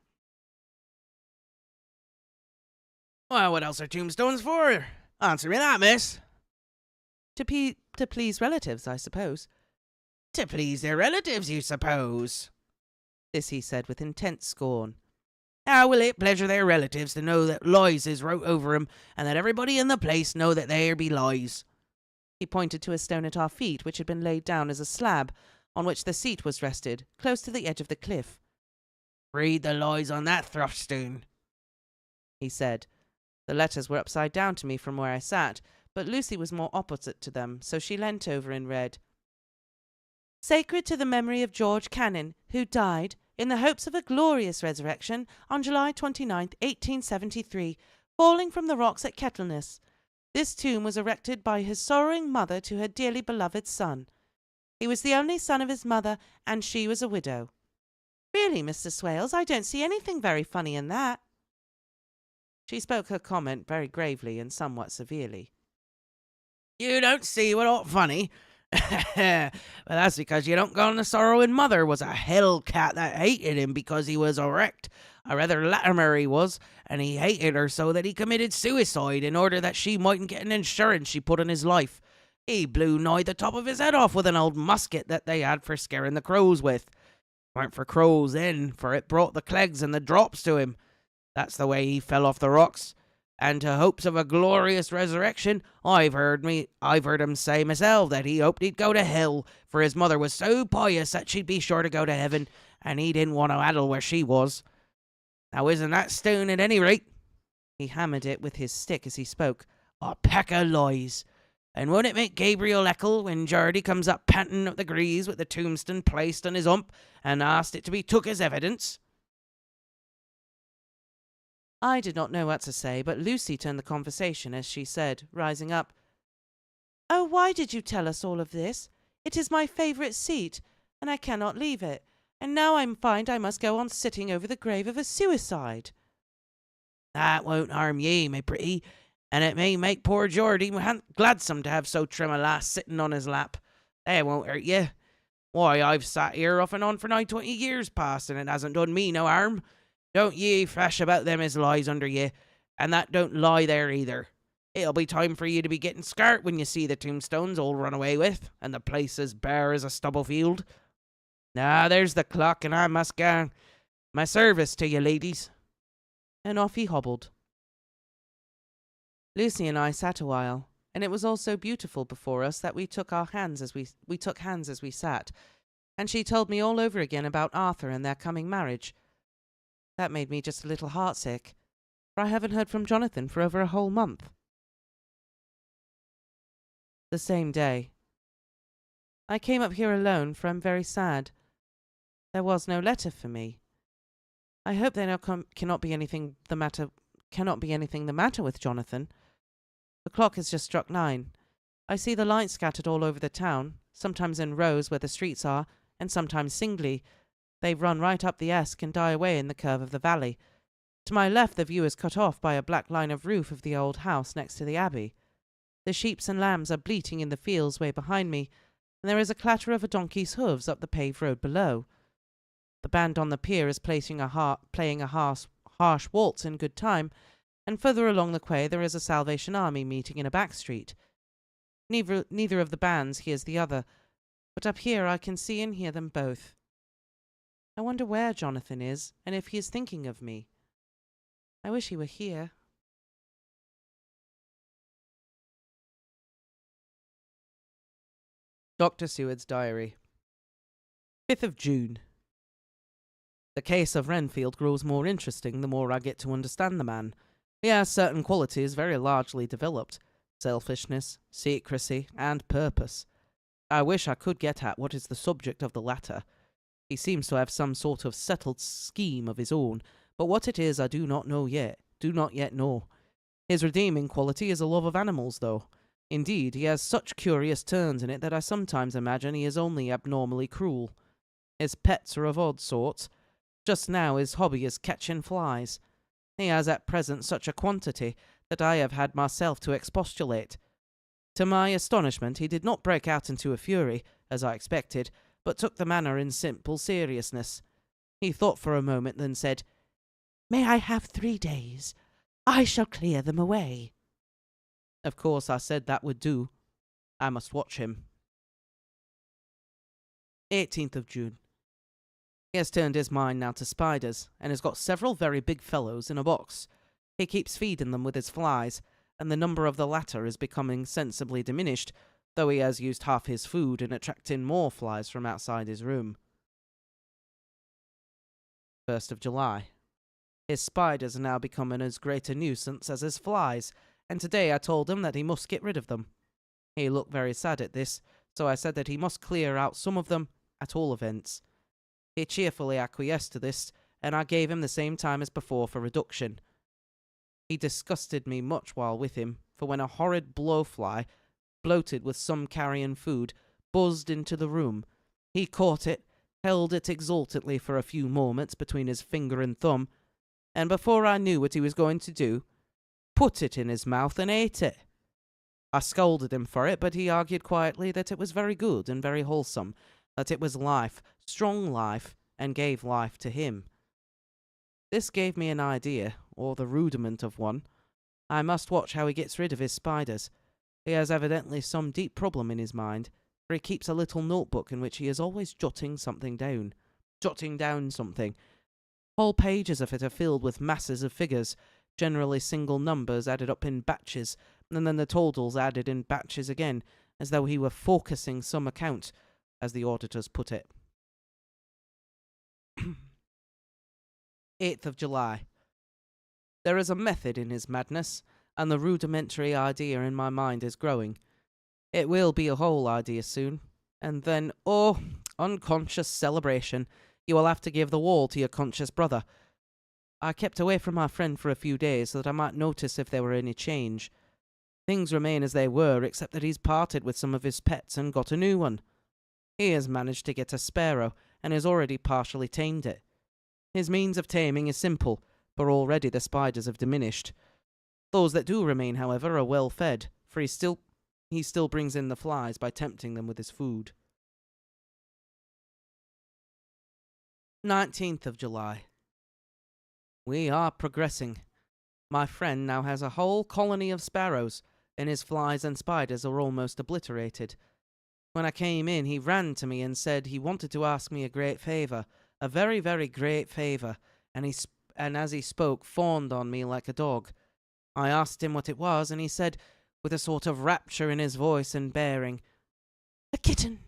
Well, what else are tombstones for? Answer me that, miss. To please relatives, I suppose. To please their relatives, you suppose? This he said with intense scorn. How will it pleasure their relatives to know that lies is wrote over 'em, and that everybody in the place know that there be lies? He pointed to a stone at our feet, which had been laid down as a slab, on which the seat was rested, close to the edge of the cliff. Read the lies on that thruststone, he said. The letters were upside down to me from where I sat, but Lucy was more opposite to them, so she leant over and read, Sacred to the memory of George Cannon, who died, in the hopes of a glorious resurrection, on July 29th, 1873, falling from the rocks at Kettleness. This tomb was erected by his sorrowing mother to her dearly beloved son. He was the only son of his mother, and she was a widow. Really, Mr. Swales, I don't see anything very funny in that. She spoke her comment very gravely and somewhat severely. You don't see what ought funny? Well, that's because you don't go on. The sorrowing mother was a hell cat that hated him because he was erect. A rather Latimer he was, and he hated her so that he committed suicide in order that she mightn't get an insurance she put on his life. He blew nigh the top of his head off with an old musket that they had for scaring the crows with. Weren't for crows then, for it brought the clegs and the drops to him. That's the way he fell off the rocks. And to hopes of a glorious resurrection, I've heard him say myself that he hoped he'd go to hell, for his mother was so pious that she'd be sure to go to heaven, and he didn't want to addle where she was. Now isn't that stone at any rate, he hammered it with his stick as he spoke, a pack of lies? And won't it make Gabriel echo when Geordie comes up panting up the grease with the tombstone placed on his hump, and asked it to be took as evidence? I did not know what to say, but Lucy turned the conversation as she said, rising up, Oh, why did you tell us all of this? It is my favourite seat, and I cannot leave it, and now I find I must go on sitting over the grave of a suicide. That won't harm ye, my pretty, and it may make poor Geordie gladsome to have so trim a lass sitting on his lap. They won't hurt ye. Why, I've sat here off and on for nigh 20 years past, and it hasn't done me no harm. Don't ye thrash about them as lies under ye, and that don't lie there either. It'll be time for you to be getting scart when you see the tombstones all run away with, and the place as bare as a stubble field. Now there's the clock, and I must go. My service to you, ladies. And off he hobbled. Lucy and I sat a while, and it was all so beautiful before us that we took hands as we sat, and she told me all over again about Arthur and their coming marriage. That made me just a little heartsick, for I haven't heard from Jonathan for over a whole month. The same day. I came up here alone, for I'm very sad. There was no letter for me. I hope there cannot be anything the matter with Jonathan. The clock has just struck 9. I see the lights scattered all over the town, sometimes in rows where the streets are, and sometimes singly. They run right up the Esk and die away in the curve of the valley. To my left the view is cut off by a black line of roof of the old house next to the abbey. The sheep and lambs are bleating in the fields way behind me, and there is a clatter of a donkey's hoofs up the paved road below. The band on the pier is playing a harsh waltz in good time, and further along the quay there is a Salvation Army meeting in a back street. Neither of the bands hears the other, but up here I can see and hear them both. I wonder where Jonathan is, and if he is thinking of me. I wish he were here. Dr. Seward's diary. 5th of June. The case of Renfield grows more interesting the more I get to understand the man. He has certain qualities very largely developed: selfishness, secrecy, and purpose. I wish I could get at what is the subject of the latter. He seems to have some sort of settled scheme of his own, but what it is I do not yet know. His redeeming quality is a love of animals, though. Indeed, he has such curious turns in it that I sometimes imagine he is only abnormally cruel. His pets are of odd sorts. Just now his hobby is catching flies. He has at present such a quantity that I have had myself to expostulate. To my astonishment, he did not break out into a fury, as I expected, but took the matter in simple seriousness. He thought for a moment, then said, "May I have 3 days? I shall clear them away." Of course, I said that would do. I must watch him. 18th of June. He has turned his mind now to spiders, and has got several very big fellows in a box. He keeps feeding them with his flies, and the number of the latter is becoming sensibly diminished, though he has used half his food in attracting more flies from outside his room. 1st of July. His spiders are now becoming as great a nuisance as his flies, and today I told him that he must get rid of them. He looked very sad at this, so I said that he must clear out some of them, at all events. He cheerfully acquiesced to this, and I gave him the same time as before for reduction. He disgusted me much while with him, for when a horrid blowfly, bloated with some carrion food, buzzed into the room, he caught it, held it exultantly for a few moments between his finger and thumb, and before I knew what he was going to do, put it in his mouth and ate it. I scolded him for it, but he argued quietly that it was very good and very wholesome, that it was life, strong life, and gave life to him. This gave me an idea, or the rudiment of one. I must watch how he gets rid of his spiders. He has evidently some deep problem in his mind, for he keeps a little notebook in which he is always jotting down something. Whole pages of it are filled with masses of figures, generally single numbers added up in batches, and then the totals added in batches again, as though he were focusing some account, as the auditors put it. 8th of July. There is a method in his madness, and the rudimentary idea in my mind is growing. It will be a whole idea soon, and then, oh, unconscious celebration, you will have to give the wall to your conscious brother. I kept away from my friend for a few days so that I might notice if there were any change. Things remain as they were, except that he's parted with some of his pets and got a new one. He has managed to get a sparrow, and has already partially tamed it. His means of taming is simple, for already the spiders have diminished. Those that do remain, however, are well fed, for he still brings in the flies by tempting them with his food. 19th of July. We are progressing. My friend now has a whole colony of sparrows, and his flies and spiders are almost obliterated. When I came in, he ran to me and said he wanted to ask me a great favour, a very, very great favour, and as he spoke, fawned on me like a dog. I asked him what it was, and he said, with a sort of rapture in his voice and bearing, "A kitten.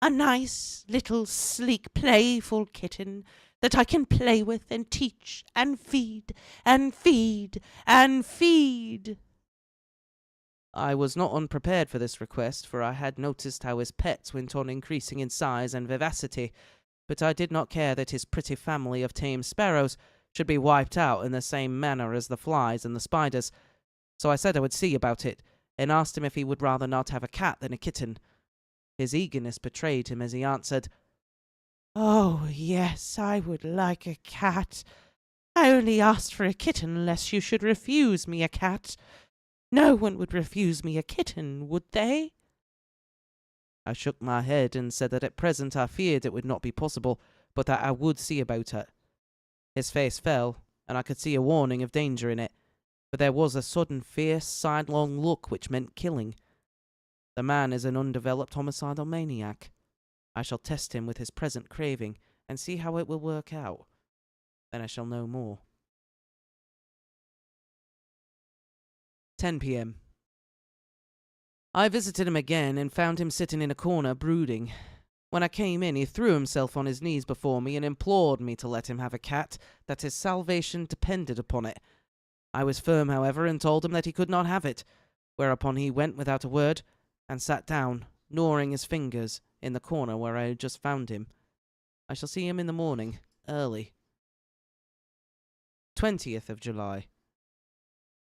A nice, little, sleek, playful kitten that I can play with and teach and feed and feed and feed." I was not unprepared for this request, for I had noticed how his pets went on increasing in size and vivacity, but I did not care that his pretty family of tame sparrows should be wiped out in the same manner as the flies and the spiders, so I said I would see about it, and asked him if he would rather not have a cat than a kitten. His eagerness betrayed him as he answered, "Oh, yes, I would like a cat. I only asked for a kitten lest you should refuse me a cat. No one would refuse me a kitten, would they?" I shook my head and said that at present I feared it would not be possible, but that I would see about it. His face fell, and I could see a warning of danger in it, but there was a sudden fierce sidelong look which meant killing. The man is an undeveloped homicidal maniac. I shall test him with his present craving, and see how it will work out. Then I shall know more. 10 p.m. I visited him again and found him sitting in a corner brooding. When I came in, he threw himself on his knees before me and implored me to let him have a cat, that his salvation depended upon it. I was firm, however, and told him that he could not have it, whereupon he went without a word and sat down, gnawing his fingers, in the corner where I had just found him. I shall see him in the morning, early. 20th of July.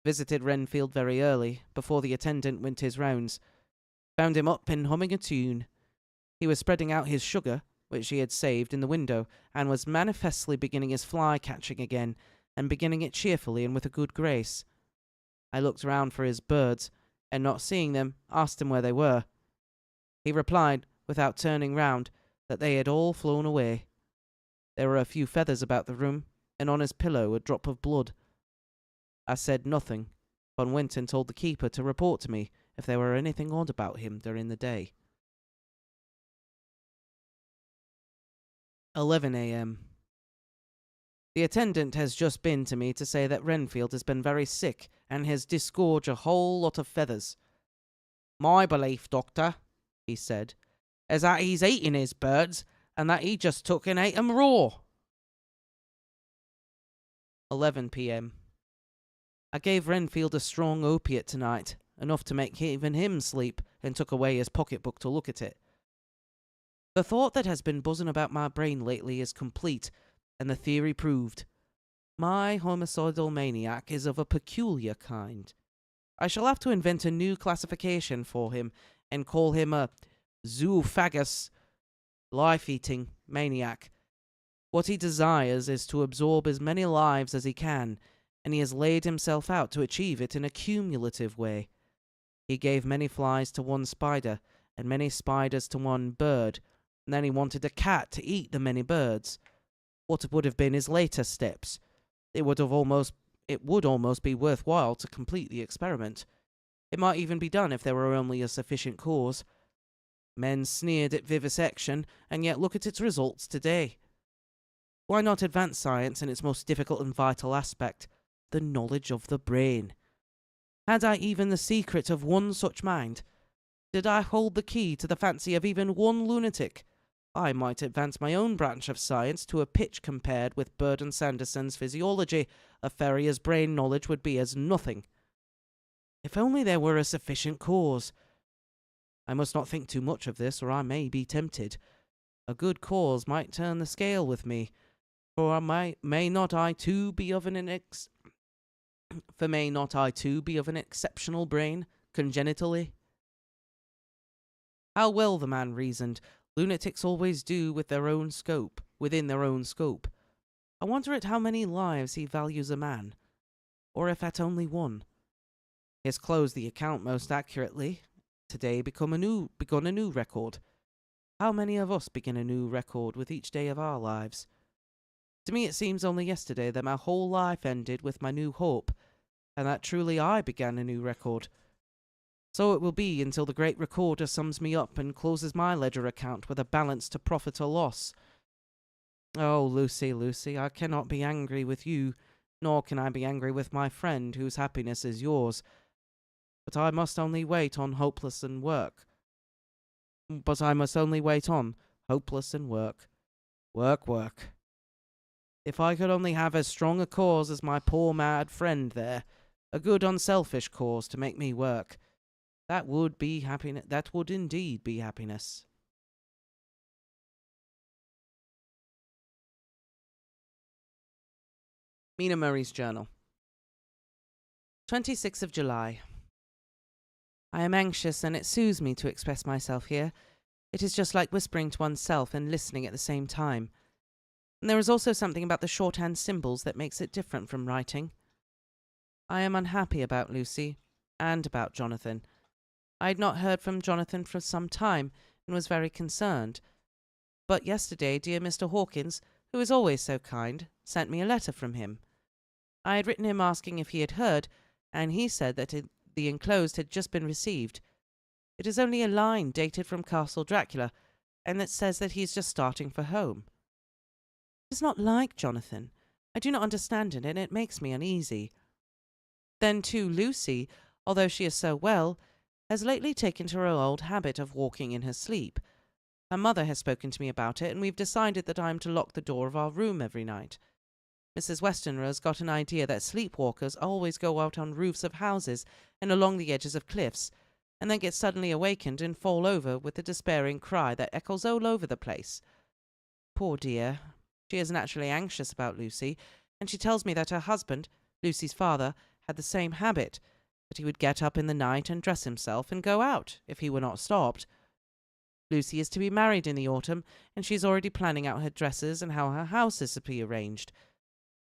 Visited Renfield very early, before the attendant went his rounds. Found him up and humming a tune. He was spreading out his sugar, which he had saved, in the window, and was manifestly beginning his fly-catching again, and beginning it cheerfully and with a good grace. I looked round for his birds, and not seeing them, asked him where they were. He replied, without turning round, that they had all flown away. There were a few feathers about the room, and on his pillow a drop of blood. I said nothing, but went and told the keeper to report to me if there were anything odd about him during the day. 11 a.m. The attendant has just been to me to say that Renfield has been very sick and has disgorged a whole lot of feathers. My belief, doctor, he said, is that he's eating his birds and that he just took and ate 'em raw. 11 p.m. I gave Renfield a strong opiate tonight, enough to make even him sleep, and took away his pocketbook to look at it. The thought that has been buzzing about my brain lately is complete, and the theory proved. My homicidal maniac is of a peculiar kind. I shall have to invent a new classification for him, and call him a zoophagous, life-eating maniac. What he desires is to absorb as many lives as he can, and he has laid himself out to achieve it in a cumulative way. He gave many flies to one spider, and many spiders to one bird, and then he wanted a cat to eat the many birds. What would have been his later steps? It would almost be worthwhile to complete the experiment. It might even be done if there were only a sufficient cause. Men sneered at vivisection, and yet look at its results today. Why not advance science in its most difficult and vital aspect, the knowledge of the brain? Had I even the secret of one such mind? Did I hold the key to the fancy of even one lunatic? I might advance my own branch of science to a pitch compared with Bird and Sanderson's physiology. A Ferrier's brain knowledge would be as nothing. If only there were a sufficient cause. I must not think too much of this, or I may be tempted. A good cause might turn the scale with me, for may not I too be of an exceptional brain, congenitally? How well the man reasoned. Lunatics always do within their own scope. I wonder at how many lives he values a man, or if at only one. He has closed the account most accurately. Today begun a new record. How many of us begin a new record with each day of our lives? To me it seems only yesterday that my whole life ended with my new hope, and that truly I began a new record. So it will be until the great recorder sums me up and closes my ledger account with a balance to profit or loss. Oh, Lucy, Lucy, I cannot be angry with you, nor can I be angry with my friend, whose happiness is yours. But I must only wait on hopeless and work. Work. If I could only have as strong a cause as my poor mad friend there, a good unselfish cause to make me work, that would be happiness. That would indeed be happiness. Mina Murray's journal. 26th of July. I am anxious, and it soothes me to express myself here. It is just like whispering to oneself and listening at the same time. And there is also something about the shorthand symbols that makes it different from writing. I am unhappy about Lucy, and about Jonathan. I had not heard from Jonathan for some time, and was very concerned. But yesterday dear Mr. Hawkins, who is always so kind, sent me a letter from him. I had written him asking if he had heard, and he said that the enclosed had just been received. It is only a line dated from Castle Dracula, and it says that he is just starting for home. It is not like Jonathan. I do not understand it, and it makes me uneasy. Then, too, Lucy, although she is so well, has lately taken to her old habit of walking in her sleep. Her mother has spoken to me about it, and we've decided that I am to lock the door of our room every night. Mrs. Westenra has got an idea that sleepwalkers always go out on roofs of houses and along the edges of cliffs, and then get suddenly awakened and fall over with a despairing cry that echoes all over the place. Poor dear, she is naturally anxious about Lucy, and she tells me that her husband, Lucy's father, had the same habit, that he would get up in the night and dress himself and go out if he were not stopped. Lucy is to be married in the autumn, and she is already planning out her dresses and how her house is to be arranged.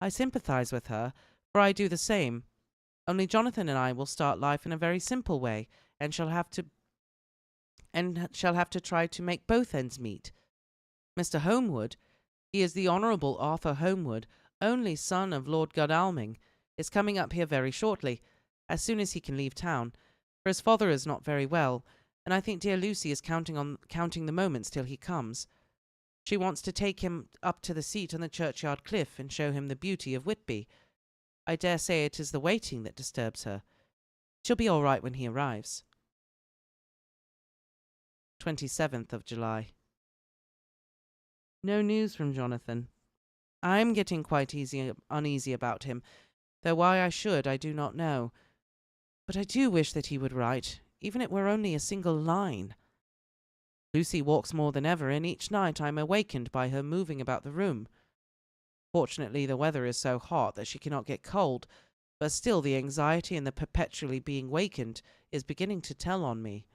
I sympathize with her, for I do the same. Only Jonathan and I will start life in a very simple way, and shall have to try to make both ends meet. Mr. Homewood, he is the Honourable Arthur Homewood, only son of Lord Godalming, is coming up here very shortly, as soon as he can leave town, for his father is not very well, and I think dear Lucy is counting the moments till he comes. She wants to take him up to the seat on the churchyard cliff and show him the beauty of Whitby. I dare say it is the waiting that disturbs her. She'll be all right when he arrives. 27th of July. No news from Jonathan. I am getting quite uneasy about him, though why I should I do not know. But I do wish that he would write, even if it were only a single line. Lucy walks more than ever, and each night I am awakened by her moving about the room. Fortunately, the weather is so hot that she cannot get cold, but still the anxiety and the perpetually being wakened is beginning to tell on me,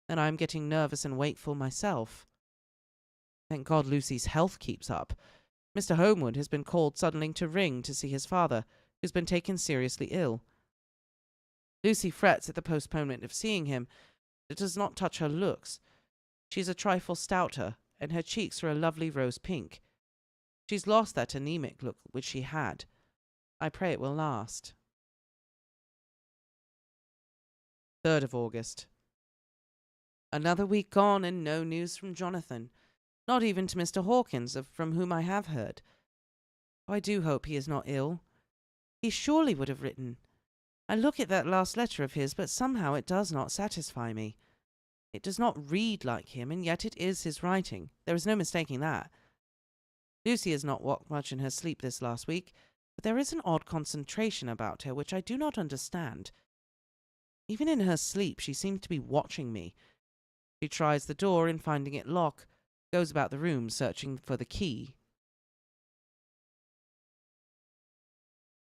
and I am getting nervous and wakeful myself. Thank God Lucy's health keeps up. Mr. Homewood has been called suddenly to ring to see his father, who's been taken seriously ill. Lucy frets at the postponement of seeing him. It does not touch her looks. She is a trifle stouter, and her cheeks are a lovely rose pink. She's lost that anemic look which she had. I pray it will last. 3rd of August. Another week gone, and no news from Jonathan. Not even to Mr. Hawkins, from whom I have heard. I do hope he is not ill. He surely would have written. I look at that last letter of his, but somehow it does not satisfy me. It does not read like him, and yet it is his writing. There is no mistaking that. Lucy has not walked much in her sleep this last week, but there is an odd concentration about her which I do not understand. Even in her sleep she seems to be watching me. She tries the door, and finding it locked, goes about the room searching for the key.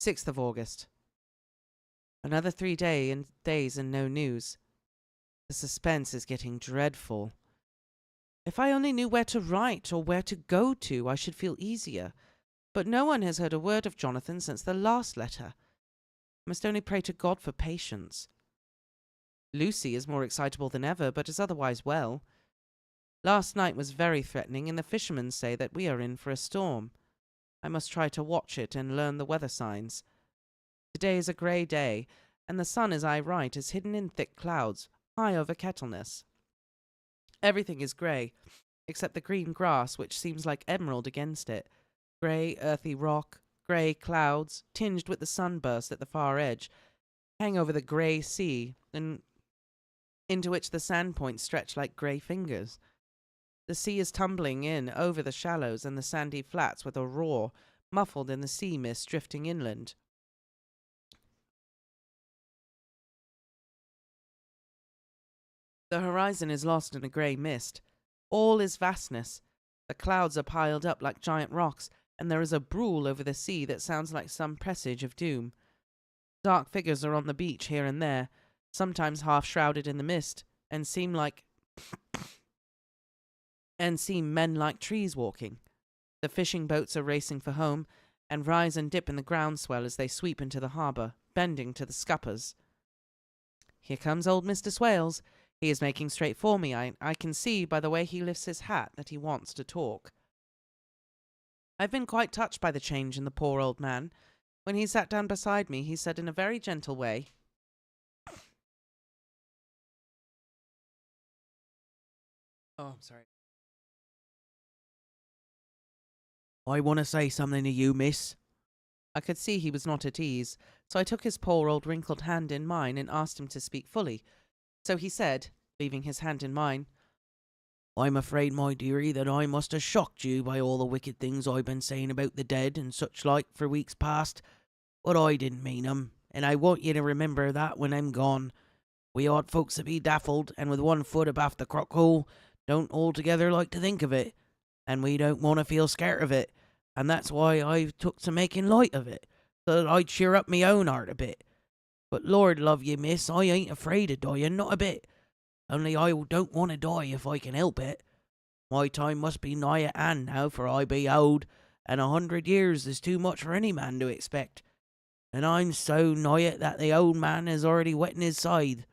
6th of August. Another 3 days and no news. The suspense is getting dreadful. If I only knew where to write or where to go to, I should feel easier. But no one has heard a word of Jonathan since the last letter. I must only pray to God for patience. Lucy is more excitable than ever, but is otherwise well. Last night was very threatening, and the fishermen say that we are in for a storm. I must try to watch it and learn the weather signs. Today is a grey day, and the sun, as I write, is hidden in thick clouds, high over Kettleness. Everything is grey, except the green grass, which seems like emerald against it. Grey, earthy rock, grey clouds, tinged with the sunburst at the far edge, hang over the grey sea, and into which the sand points stretch like grey fingers. The sea is tumbling in over the shallows and the sandy flats with a roar, muffled in the sea mist drifting inland. The horizon is lost in a grey mist. All is vastness. The clouds are piled up like giant rocks, and there is a brool over the sea that sounds like some presage of doom. Dark figures are on the beach here and there, sometimes half shrouded in the mist, and seem men like trees walking. The fishing boats are racing for home, and rise and dip in the groundswell as they sweep into the harbour, bending to the scuppers. Here comes old Mr. Swales. He is making straight for me. I can see by the way he lifts his hat that he wants to talk. I've been quite touched by the change in the poor old man. When he sat down beside me, he said in a very gentle way, "Oh, I'm sorry. I want to say something to you, miss." I could see he was not at ease, so I took his poor old wrinkled hand in mine and asked him to speak fully. So he said, leaving his hand in mine, I'm afraid, my dearie, that I must have shocked you by all the wicked things I've been saying about the dead and such like for weeks past. But I didn't mean 'em, and I want you to remember that when I'm gone. We odd folks that be daffled, and with one foot abaft the crock hole, don't altogether like to think of it, and we don't want to feel scared of it, and that's why I've took to making light of it, so that I'd cheer up me own heart a bit. But Lord love you, miss, I ain't afraid of dying, not a bit. Only I don't want to die if I can help it. My time must be nigh at hand now, for I be old, and 100 years is too much for any man to expect. And I'm so nigh it that the old man is already wetting his scythe.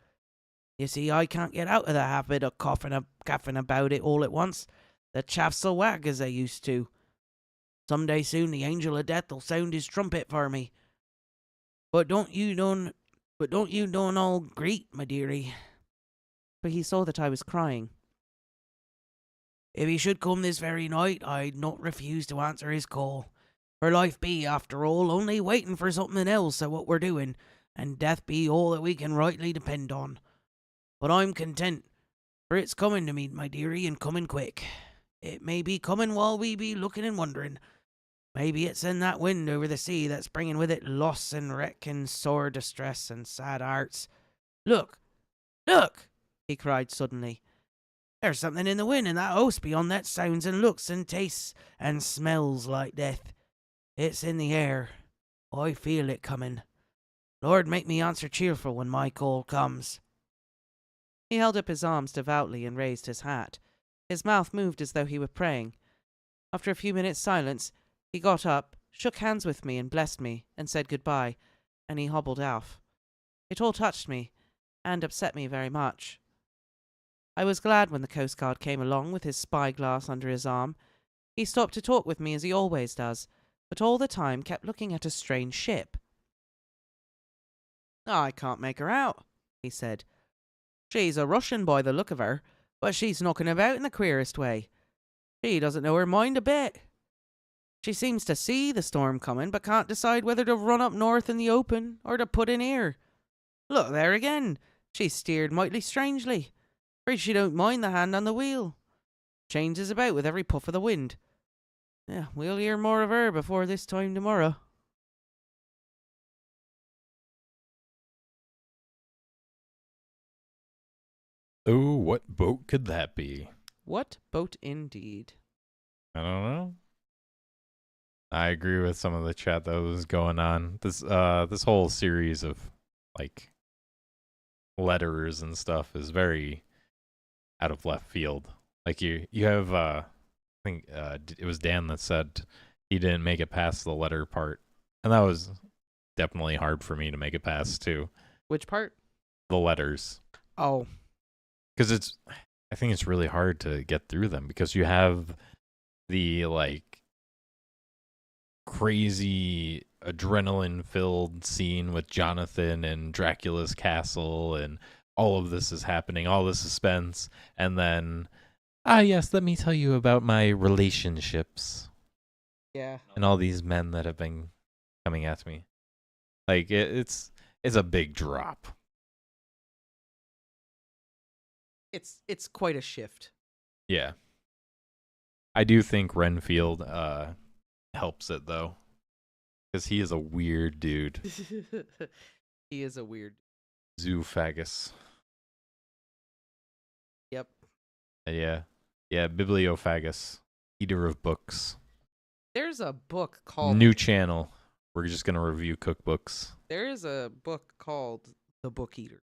You see, I can't get out of the habit of coughing about it all at once. The chaffs'll wag as they used to. Some day soon the angel of death'll sound his trumpet for me. But don't you don't all greet, my dearie. for he saw that I was crying. If he should come this very night, I'd not refuse to answer his call. For life be, after all, only waiting for something else of what we're doing, and death be all that we can rightly depend on. But I'm content, for it's coming to me, my dearie, and coming quick. It may be coming while we be looking and wondering. Maybe it's in that wind over the sea that's bringing with it loss and wreck and sore distress and sad hearts. Look! Look! He cried suddenly. There's something in the wind in that house beyond that sounds and looks and tastes and smells like death. It's in the air. I feel it coming. Lord, make me answer cheerful when my call comes. He held up his arms devoutly and raised his hat. His mouth moved as though he were praying. After a few minutes' silence, he got up, shook hands with me and blessed me, and said goodbye, and he hobbled off. It all touched me, and upset me very much. I was glad when the Coast Guard came along with his spyglass under his arm. He stopped to talk with me as he always does, but all the time kept looking at a strange ship. I can't make her out, he said. She's a Russian by the look of her, but she's knocking about in the queerest way. She doesn't know her mind a bit. She seems to see the storm coming, but can't decide whether to run up north in the open or to put in here. Look there again. She's steered mightily strangely. Afraid she don't mind the hand on the wheel. Changes about with every puff of the wind. Yeah, we'll hear more of her before this time tomorrow. Oh, what boat could that be? What boat indeed? I don't know. I agree with some of the chat that was going on. This whole series of like letters and stuff is very out of left field. Like you have I think it was Dan that said he didn't make it past the letter part, and that was definitely hard for me to make it past too. Which part? The letters. Oh, because I think it's really hard to get through them because you have the like crazy adrenaline filled scene with Jonathan and Dracula's castle, and all of this is happening, all the suspense, and then yes, let me tell you about my relationships. yeah. And all these men that have been coming at me. Like it's a big drop. It's quite a shift. Yeah. I do think Renfield helps it though. Because he is a weird dude. He is a weird. Zoophagous. Yep. Yeah. Yeah, bibliophagus. Eater of books. There's a book called New channel. We're just going to review cookbooks. There is a book called The Book Eater.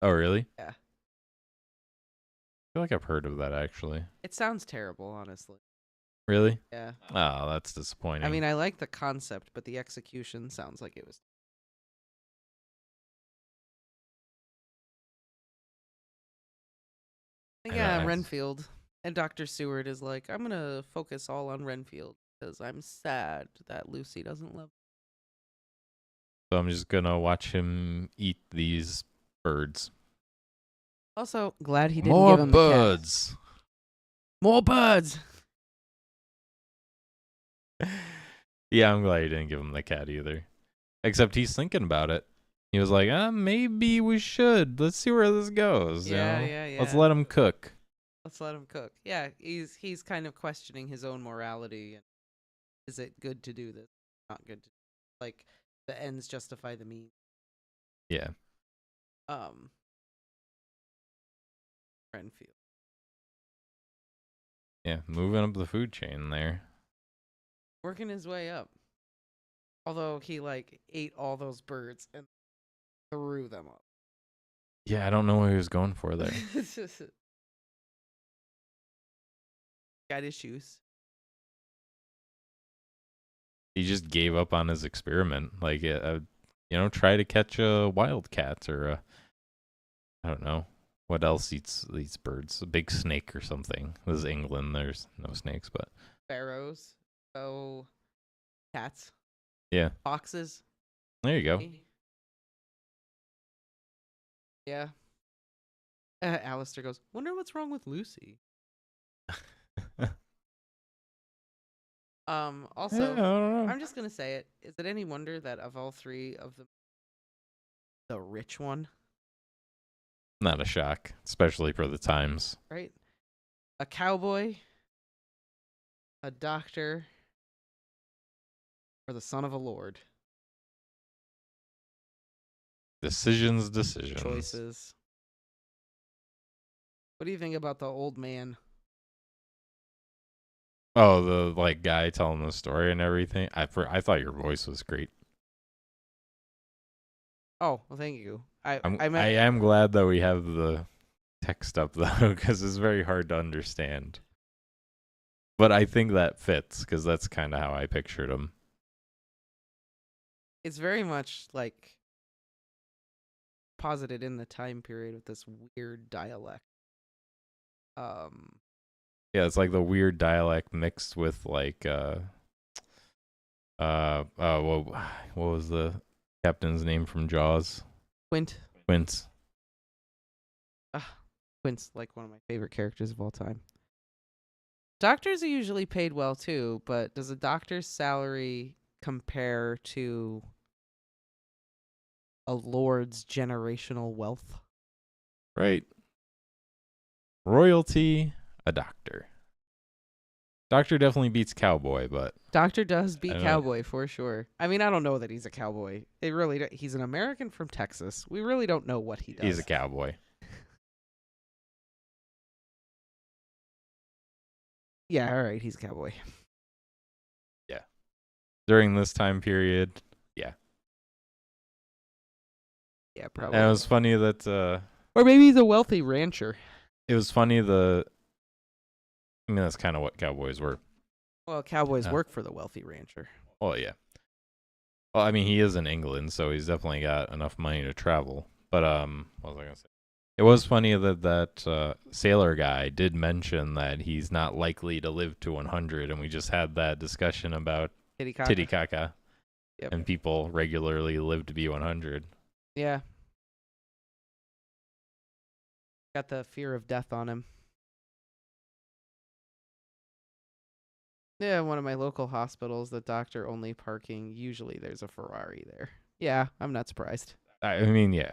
Oh, really? Yeah. I feel like I've heard of that actually. It sounds terrible, honestly. Really? Yeah. Oh, that's disappointing. I mean, I like the concept, but the execution sounds like it was. Yeah, Nice. Renfield. And Dr. Seward is like, I'm going to focus all on Renfield because I'm sad that Lucy doesn't love him. So I'm just going to watch him eat these birds. Also, glad he didn't More give him birds. the cat. More birds. Yeah, I'm glad he didn't give him the cat either. Except he's thinking about it. He was like, maybe we should. Let's see where this goes. Yeah, you know? yeah, Let's yeah. let him cook. Let's let him cook. Yeah, he's kind of questioning his own morality. And is it good to do this? Not good to like the ends justify the means. Yeah. Renfield. Yeah, moving up the food chain there. Working his way up. Although he like ate all those birds and threw them up. Yeah, I don't know what he was going for there. Got issues. He just gave up on his experiment. Like, try to catch a wildcat or I don't know. What else eats these birds? A big snake or something. This is England. There's no snakes, but Sparrows. Oh, cats. yeah. Foxes. There you go. Yeah. Alistair goes, wonder what's wrong with Lucy. Also, Yeah, I don't know. I'm just going to say it. Is it any wonder that of all three of them, the rich one, Not a shock, especially for the times. right? A cowboy, a doctor, or the son of a lord? Decisions. Choices. What do you think about the old man? Oh, the guy telling the story and everything. I thought your voice was great. Oh, well, thank you. I am glad that we have the text up though, because it's very hard to understand. But I think that fits because that's kind of how I pictured him. It's very much like posited in the time period with this weird dialect. Yeah, it's like the weird dialect mixed with like what was the captain's name from Jaws? Quint. Quince. Quint's like one of my favorite characters of all time. Doctors are usually paid well too, but does a doctor's salary compare to a lord's generational wealth? Right. Royalty, a doctor. Doctor definitely beats cowboy, but Doctor does beat I don't cowboy for sure. I mean, I don't know that he's a cowboy. He's an American from Texas. We really don't know what he does. he's a cowboy. Yeah, all right, he's a cowboy. Yeah. During this time period, yeah. Yeah, probably. And it was funny that Or maybe he's a wealthy rancher. it was funny I mean, that's kind of what cowboys were. Well, cowboys work for the wealthy rancher. Well, yeah. Well, I mean, he is in England, so he's definitely got enough money to travel. But what was I gonna say? It was funny that sailor guy did mention that he's not likely to live to 100, and we just had that discussion about Titicaca. Yep. And people regularly live to be 100. Yeah. Got the fear of death on him. Yeah, one of my local hospitals, the doctor only parking. Usually there's a Ferrari there. Yeah, I'm not surprised. I mean, yeah.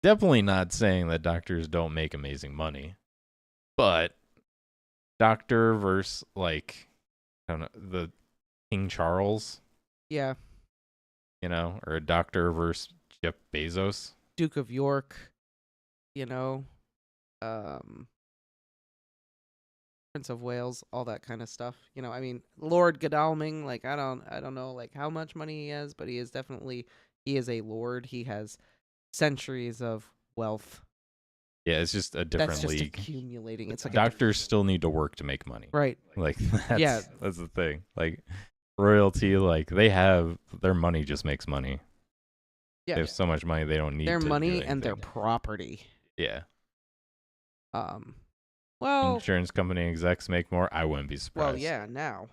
Definitely not saying that doctors don't make amazing money. But doctor versus, like, I don't know, the King Charles, Yeah. or a doctor versus Jeff Bezos. Duke of York, Prince of Wales, all that kind of stuff. I mean, Lord Godalming, like I don't know like how much money he has, but he is a lord. He has centuries of wealth. Yeah, it's just a different That's just league. accumulating. It's like Doctors still need to work to make money. right. Like Yeah. that's the thing. Like royalty, like they have their money just makes money. Yeah. They have so much money they don't need Their to money do and their anything. property. Yeah. Well, Insurance company execs make more. I wouldn't be surprised. well, yeah, now.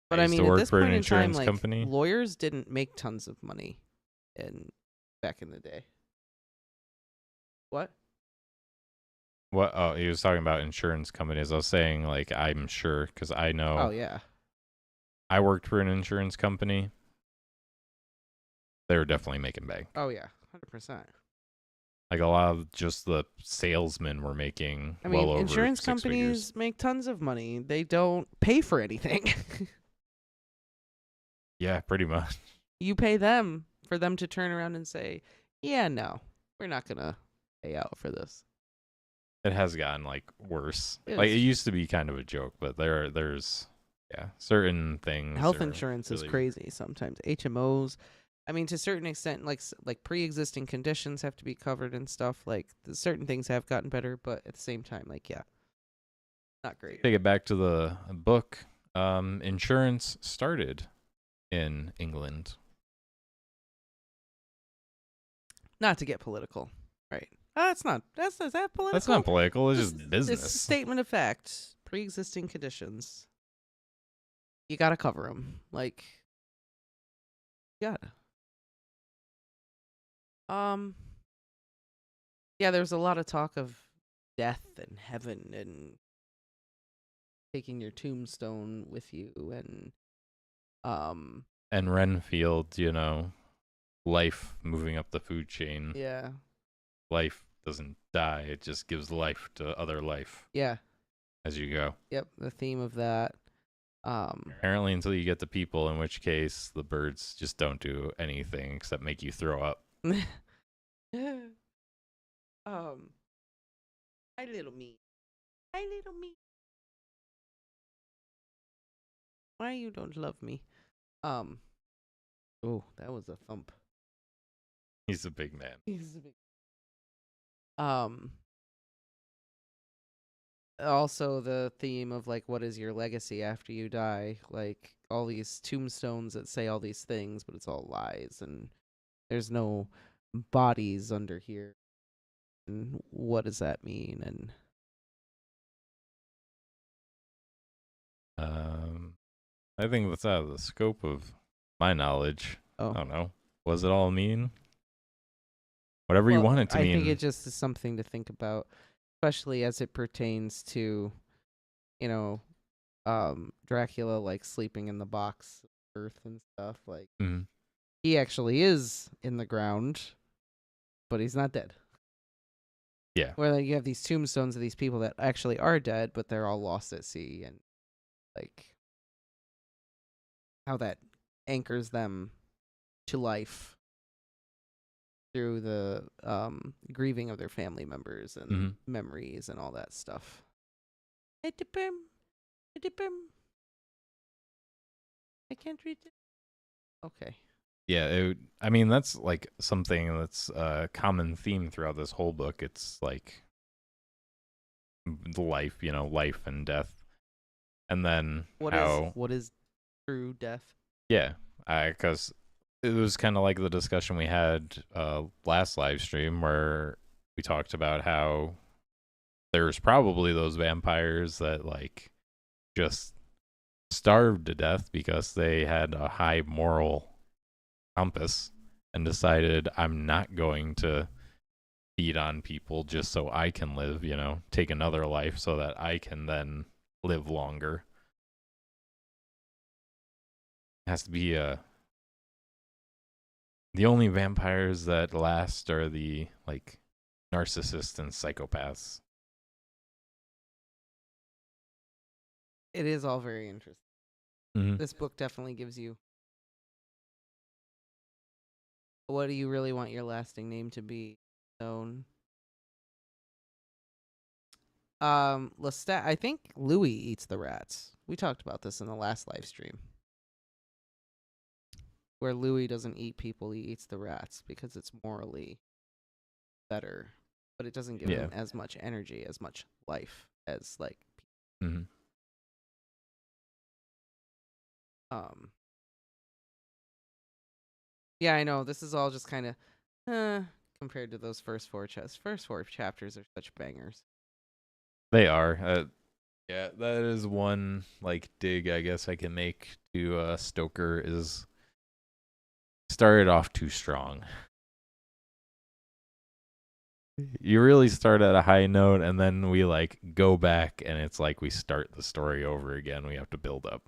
But I I used mean, to at work this for an point in time, insurance like company. lawyers didn't make tons of money back in the day. What? What? Oh, he was talking about insurance companies. I was saying, like, I'm sure because I know. Oh yeah. I worked for an insurance company, they were definitely making bank. Oh yeah, 100%. Like a lot of just the salesmen were making well over insurance 6 companies figures. make tons of money. They don't pay for anything. Yeah, pretty much. You pay them for them to turn around and say, "Yeah, no, we're not gonna pay out for this." It has gotten like worse. It Like is. it used to be kind of a joke, but there's certain things. Health are insurance is really- crazy sometimes. HMOs, I mean, to a certain extent, like pre-existing conditions have to be covered and stuff. Like certain things have gotten better, but at the same time, like not great. Take it back to the book. Insurance started in England. Not to get political, right? That's not. Is that political? That's not political. It's This- just business. It's a statement of fact. Pre-existing conditions. You gotta cover them. Like, you gotta. Yeah, there's a lot of talk of death and heaven and taking your tombstone with you and And Renfield, life moving up the food chain. yeah. Life doesn't die. It just gives life to other life Yeah. as you go. Yep, the theme of that. Apparently until you get to people, in which case the birds just don't do anything except make you throw up. My little me. My little me. Why you don't love me? Oh, that was a thump. He's a big man. He's a big. Also the theme of like, what is your legacy after you die? Like all these tombstones that say all these things, but it's all lies, and there's no bodies under here. And what does that mean? And I think that's out of the scope of my knowledge. oh, I don't know. What does it all mean? Whatever you well, want it to I mean. think it just is something to think about, especially as it pertains to, Dracula like sleeping in the box of earth and stuff. Like Mhm. he actually is in the ground, but he's not dead. Yeah. Where like, you have these tombstones of these people that actually are dead, but they're all lost at sea, and like how that anchors them to life through the grieving of their family members and Mhm. memories and all that stuff. I can't read it. Okay. Yeah, I mean, that's like something that's a common theme throughout this whole book. It's like the life, life and death. And then What is true death? yeah, because it was kind of like the discussion we had last live stream where we talked about how there's probably those vampires that like just starved to death because they had a high moral compass and decided, I'm not going to feed on people just so I can live, take another life so that I can then live longer. It has to be the only vampires that last are the like narcissists and psychopaths. It is all very interesting. Mm-hmm. This book definitely gives you. What do you really want your lasting name to be known? Lestat. I think Louis eats the rats. We talked about this in the last live stream, where Louis doesn't eat people; he eats the rats because it's morally better, but it doesn't give him as much energy, as much life as like. Mm-hmm. Yeah, I know. This is all just kind of compared to those first four chapters are such bangers. They are. Yeah, that is one like dig I guess I can make to Stoker is started off too strong. You really start at a high note and then we like go back and it's like we start the story over again. We have to build up.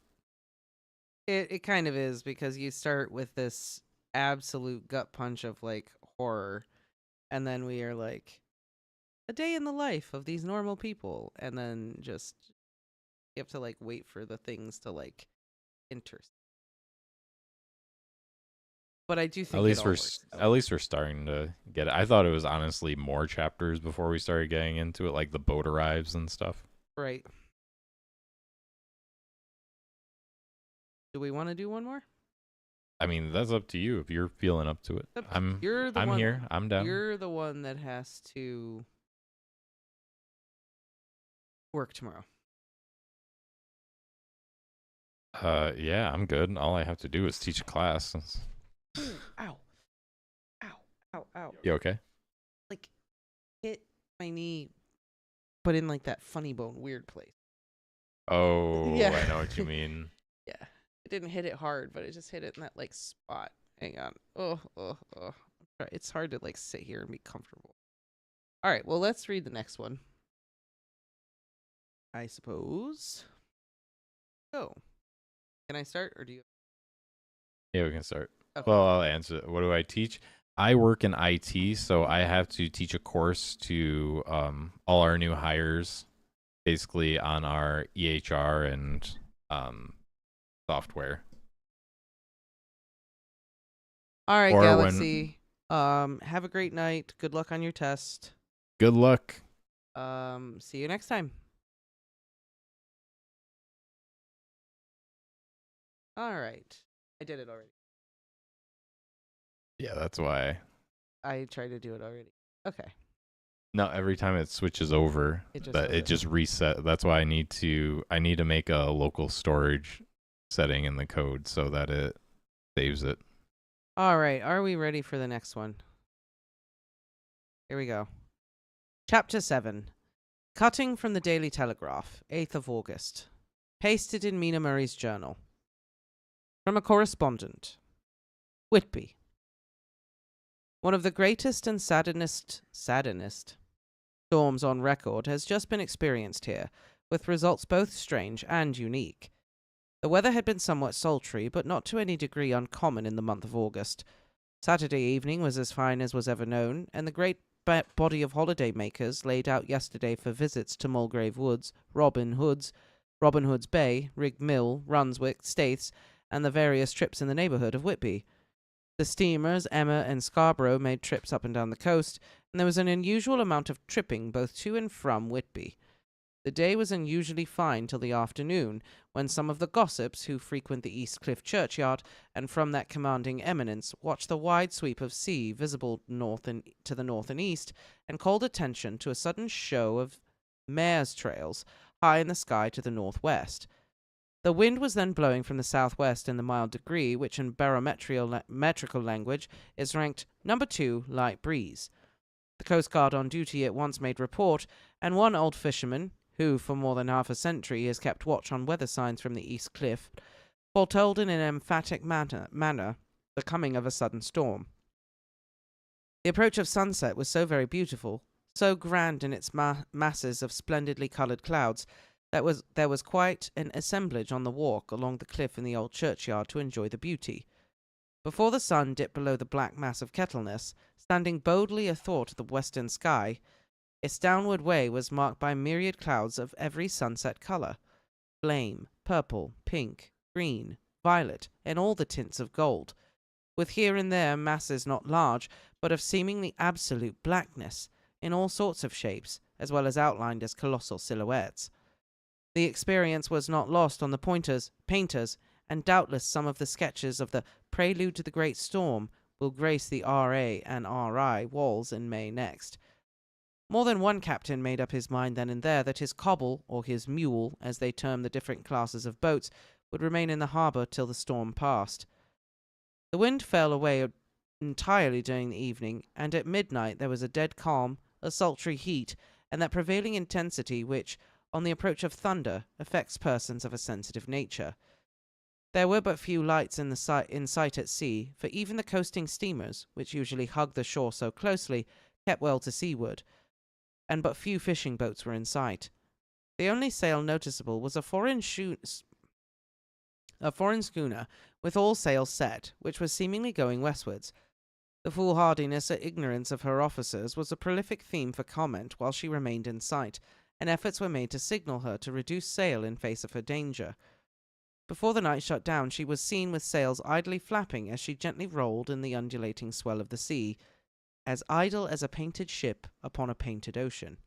It kind of is, because you start with this absolute gut punch of like horror, and then we are like a day in the life of these normal people, and then just you have to like wait for the things to like enter. But I do think At least it all we're works out. at least we're starting to get it. I thought it was honestly more chapters before we started getting into it, like the boat arrives and stuff. Right. Do we want to do one more? I mean, that's up to you if you're feeling up to it. I'm here. I'm down. You're the one that has to work tomorrow. Yeah, I'm good. All I have to do is teach a class. Ow. Ow. Ow. Ow. You okay? Like, hit my knee, but in like that funny bone weird place. Oh, Yeah. I know what you mean. Yeah. It didn't hit it hard, but it just hit it in that like spot. Hang on. Oh. It's hard to like sit here and be comfortable. All right. Well, let's read the next one. I suppose. Oh. Can I start or do you? Yeah, we can start. Okay. Well, I'll answer. What do I teach? I work in IT, so I have to teach a course to all our new hires, basically on our EHR and software. All right, Or Galaxy. Have a great night. Good luck on your test. Good luck. See you next time. All right. I did it already. Yeah, that's why. I tried to do it already. Okay. No, every time it switches over, It just that does it it. just reset. That's why I need to make a local storage setting in the code so that it saves it. All right. Are we ready for the next one? Here we go. Chapter 7. Cutting from the Daily Telegraph, 8th of August. Pasted in Mina Murray's journal. From a correspondent. Whitby. One of the greatest and saddest storms on record has just been experienced here, with results both strange and unique. The weather had been somewhat sultry, but not to any degree uncommon in the month of August. Saturday evening was as fine as was ever known, and the great body of holiday makers laid out yesterday for visits to Mulgrave Woods, Robin Hood's Bay, Rig Mill, Runswick, Staithes, and the various trips in the neighbourhood of Whitby. The steamers Emma and Scarborough made trips up and down the coast, and there was an unusual amount of tripping both to and from Whitby. The day was unusually fine till the afternoon, when some of the gossips who frequent the East Cliff churchyard and from that commanding eminence watched the wide sweep of sea visible to the north and east, and called attention to a sudden show of mares' trails high in the sky to the northwest. The wind was then blowing from the southwest in the mild degree, which in barometrical language is ranked number 2 light breeze. The Coast Guard on duty at once made report, and one old fisherman, who for more than half a century has kept watch on weather signs from the East Cliff, foretold in an emphatic manner the coming of a sudden storm. The approach of sunset was so very beautiful, so grand in its masses of splendidly coloured clouds, that there was quite an assemblage on the walk along the cliff in the old churchyard to enjoy the beauty. Before the sun dipped below the black mass of Kettleness, standing boldly athwart the western sky, its downward way was marked by myriad clouds of every sunset colour, flame, purple, pink, green, violet, and all the tints of gold, with here and there masses not large, but of seemingly absolute blackness, in all sorts of shapes, as well as outlined as colossal silhouettes. The experience was not lost on the painters, and doubtless some of the sketches of the Prelude to the Great Storm will grace the R.A. and R.I. walls in May next. More than one captain made up his mind then and there that his cobble, or his mule, as they term the different classes of boats, would remain in the harbour till the storm passed. The wind fell away entirely during the evening, and at midnight there was a dead calm, a sultry heat, and that prevailing intensity which, on the approach of thunder, affects persons of a sensitive nature. There were but few lights in sight at sea, for even the coasting steamers, which usually hug the shore so closely, kept well to seaward, and but few fishing boats were in sight. The only sail noticeable was a foreign schooner, with all sails set, which was seemingly going westwards. The foolhardiness or ignorance of her officers was a prolific theme for comment while she remained in sight, and efforts were made to signal her to reduce sail in face of her danger. Before the night shut down, she was seen with sails idly flapping as she gently rolled in the undulating swell of the sea, as idle as a painted ship upon a painted ocean.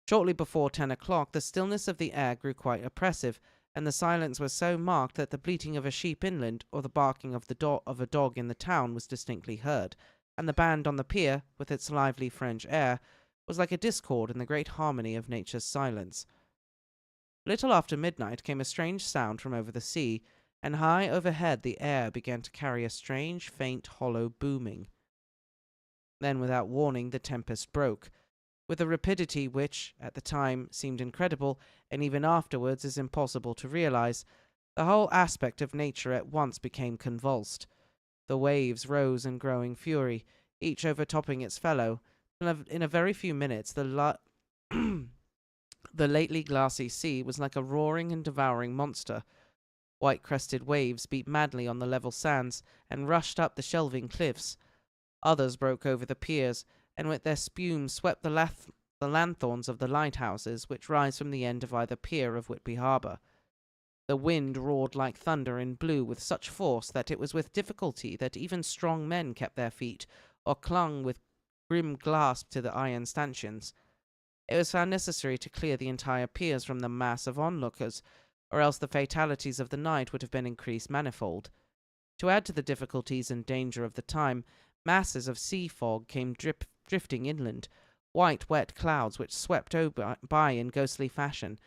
Shortly before 10 o'clock, the stillness of the air grew quite oppressive, and the silence was so marked that the bleating of a sheep inland or the barking of a dog in the town was distinctly heard, and the band on the pier, with its lively French air, was like a discord in the great harmony of nature's silence. A little after midnight came a strange sound from over the sea, and high overhead the air began to carry a strange, faint, hollow booming. Then, without warning, the tempest broke. With a rapidity which, at the time, seemed incredible, and even afterwards is impossible to realize, the whole aspect of nature at once became convulsed. The waves rose in growing fury, each overtopping its fellow. In a very few minutes, the lately glassy sea was like a roaring and devouring monster. White-crested waves beat madly on the level sands and rushed up the shelving cliffs. Others broke over the piers, and with their spume swept the lanthorns of the lighthouses which rise from the end of either pier of Whitby Harbour. The wind roared like thunder and blew with such force that it was with difficulty that even strong men kept their feet, or clung with grim grasp to the iron stanchions. It was found necessary to clear the entire piers from the mass of onlookers, or else the fatalities of the night would have been increased manifold. To add to the difficulties and danger of the time, masses of sea fog came drifting inland, white wet clouds which swept by in ghostly fashion,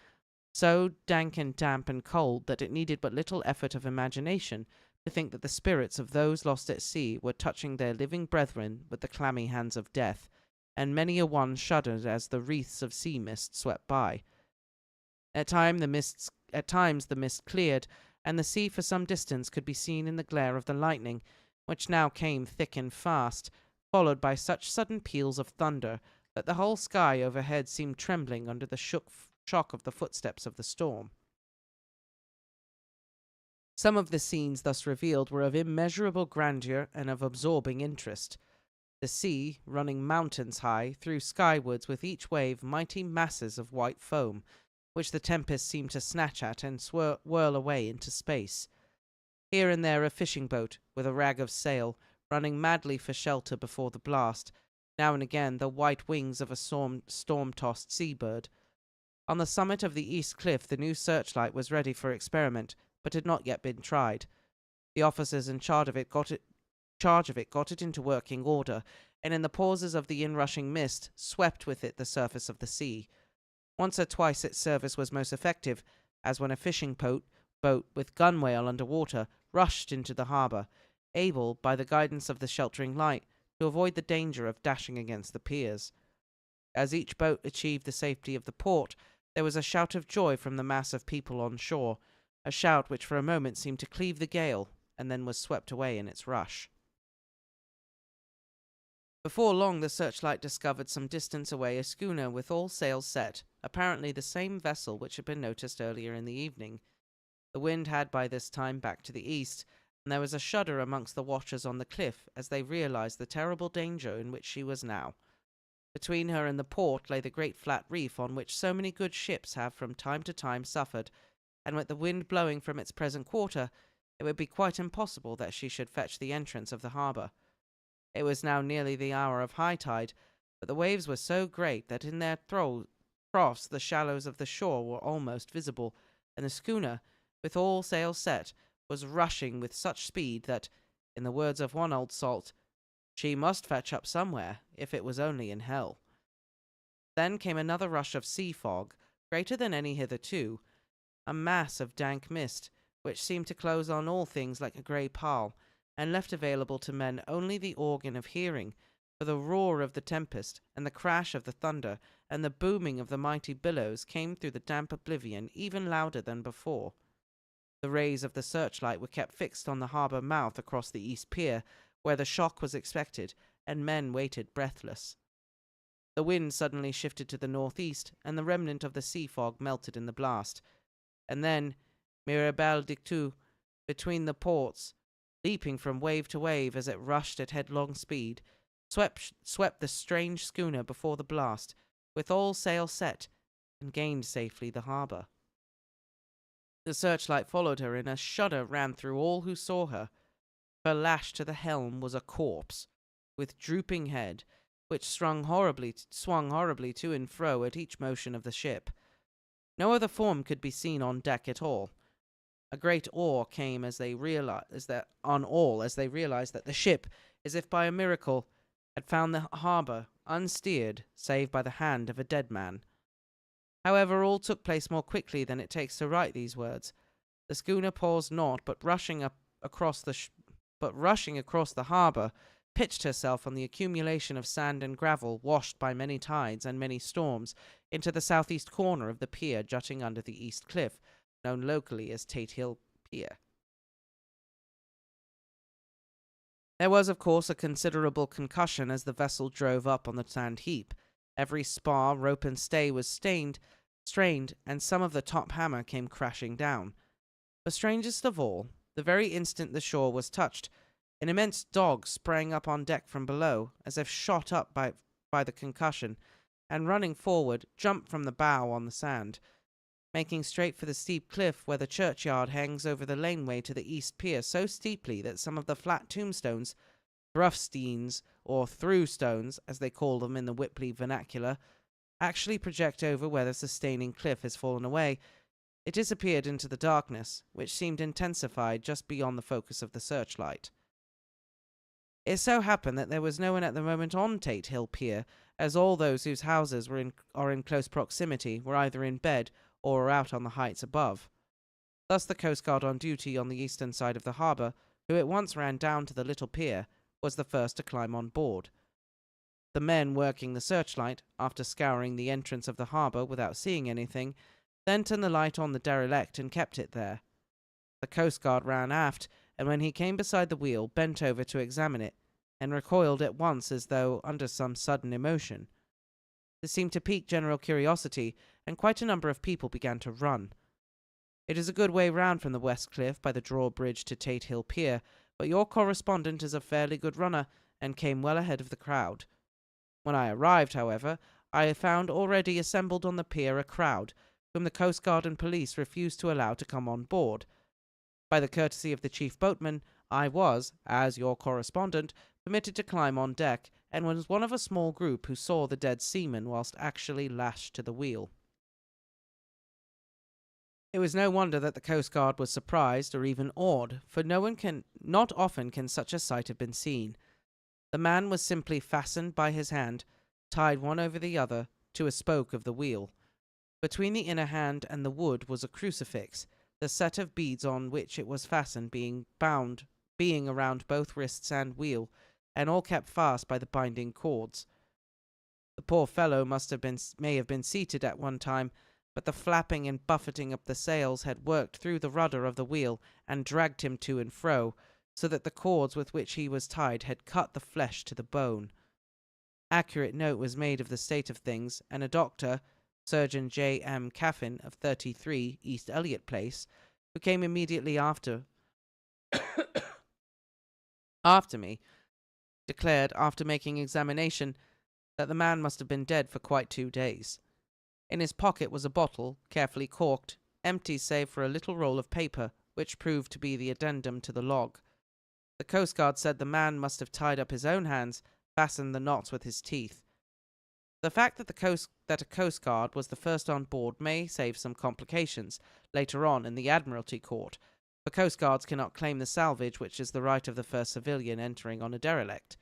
so dank and damp and cold that it needed but little effort of imagination to think that the spirits of those lost at sea were touching their living brethren with the clammy hands of death, and many a one shuddered as the wreaths of sea mist swept by. At times the mist cleared, and the sea for some distance could be seen in the glare of the lightning, which now came thick and fast, followed by such sudden peals of thunder that the whole sky overhead seemed trembling under the shock of the footsteps of the storm. Some of the scenes thus revealed were of immeasurable grandeur and of absorbing interest. The sea, running mountains high, threw skywards with each wave mighty masses of white foam, which the tempest seemed to snatch at and whirl away into space. Here and there a fishing boat, with a rag of sail, running madly for shelter before the blast, now and again the white wings of a storm-tossed sea-bird. On the summit of the east cliff the new searchlight was ready for experiment, but had not yet been tried. The officers in charge of it got it into working order, and in the pauses of the inrushing mist swept with it the surface of the sea. Once or twice its service was most effective, as when a fishing boat with gunwale under water rushed into the harbour, able, by the guidance of the sheltering light, to avoid the danger of dashing against the piers. As each boat achieved the safety of the port, there was a shout of joy from the mass of people on shore, a shout which for a moment seemed to cleave the gale, and then was swept away in its rush. Before long the searchlight discovered some distance away a schooner with all sails set, apparently the same vessel which had been noticed earlier in the evening. The wind had by this time backed to the east, and there was a shudder amongst the watchers on the cliff as they realized the terrible danger in which she was now. Between her and the port lay the great flat reef on which so many good ships have from time to time suffered, and with the wind blowing from its present quarter, it would be quite impossible that she should fetch the entrance of the harbour. It was now nearly the hour of high tide, but the waves were so great that in their troughs the shallows of the shore were almost visible, and the schooner, with all sails set, was rushing with such speed that, in the words of one old salt, she must fetch up somewhere, if it was only in hell. Then came another rush of sea fog, greater than any hitherto, a mass of dank mist, which seemed to close on all things like a grey pall, and left available to men only the organ of hearing, for the roar of the tempest, and the crash of the thunder, and the booming of the mighty billows came through the damp oblivion even louder than before. The rays of the searchlight were kept fixed on the harbour mouth across the east pier, where the shock was expected, and men waited breathless. The wind suddenly shifted to the northeast, and the remnant of the sea fog melted in the blast. And then, mirabile dictu, between the ports, leaping from wave to wave as it rushed at headlong speed, swept the strange schooner before the blast, with all sail set, and gained safely the harbour. The searchlight followed her, and a shudder ran through all who saw her. Her lash to the helm was a corpse, with drooping head, which swung horribly to and fro at each motion of the ship. No other form could be seen on deck at all. A great awe came as they realized that the ship, as if by a miracle, had found the harbour unsteered, save by the hand of a dead man. However, all took place more quickly than it takes to write these words. The schooner paused not, but rushing across the harbour, pitched herself on the accumulation of sand and gravel washed by many tides and many storms into the southeast corner of the pier jutting under the east cliff, known locally as Tate Hill Pier. There was, of course, a considerable concussion as the vessel drove up on the sand heap. Every spar, rope, and stay was strained, and some of the top hammer came crashing down. But strangest of all, the very instant the shore was touched, an immense dog sprang up on deck from below, as if shot up by the concussion, and running forward, jumped from the bow on the sand, making straight for the steep cliff where the churchyard hangs over the laneway to the east pier so steeply that some of the flat tombstones, thrusteens, or through-stones, as they call them in the Whipley vernacular, actually project over where the sustaining cliff has fallen away. It disappeared into the darkness, which seemed intensified just beyond the focus of the searchlight. It so happened that there was no one at the moment on Tate Hill Pier, as all those whose houses are in close proximity were either in bed or were out on the heights above. Thus the Coast Guard on duty on the eastern side of the harbour, who at once ran down to the little pier, was the first to climb on board. The men working the searchlight, after scouring the entrance of the harbour without seeing anything, then turned the light on the derelict and kept it there. The Coast Guard ran aft, and when he came beside the wheel, bent over to examine it, and recoiled at once as though under some sudden emotion. This seemed to pique general curiosity, and quite a number of people began to run. It is a good way round from the West Cliff by the drawbridge to Tate Hill Pier, but your correspondent is a fairly good runner, and came well ahead of the crowd. When I arrived, however, I found already assembled on the pier a crowd, whom the Coast Guard and police refused to allow to come on board. By the courtesy of the chief boatman, I was, as your correspondent, permitted to climb on deck, and was one of a small group who saw the dead seaman whilst actually lashed to the wheel. It was no wonder that the Coast Guard was surprised or even awed, for not often can such a sight have been seen. The man was simply fastened by his hand, tied one over the other, to a spoke of the wheel. Between the inner hand and the wood was a crucifix, the set of beads on which it was fastened being around both wrists and wheel, and all kept fast by the binding cords. The poor fellow may have been seated at one time, but the flapping and buffeting of the sails had worked through the rudder of the wheel and dragged him to and fro, so that the cords with which he was tied had cut the flesh to the bone. Accurate note was made of the state of things, and a doctor, Surgeon J. M. Caffin of 33 East Elliot Place, who came immediately after me, declared, after making examination, that the man must have been dead for quite 2 days. In his pocket was a bottle, carefully corked, empty save for a little roll of paper, which proved to be the addendum to the log. The Coast Guard said the man must have tied up his own hands, fastened the knots with his teeth. The fact that a Coast Guard was the first on board may save some complications later on in the Admiralty Court, for Coast Guards cannot claim the salvage which is the right of the first civilian entering on a derelict.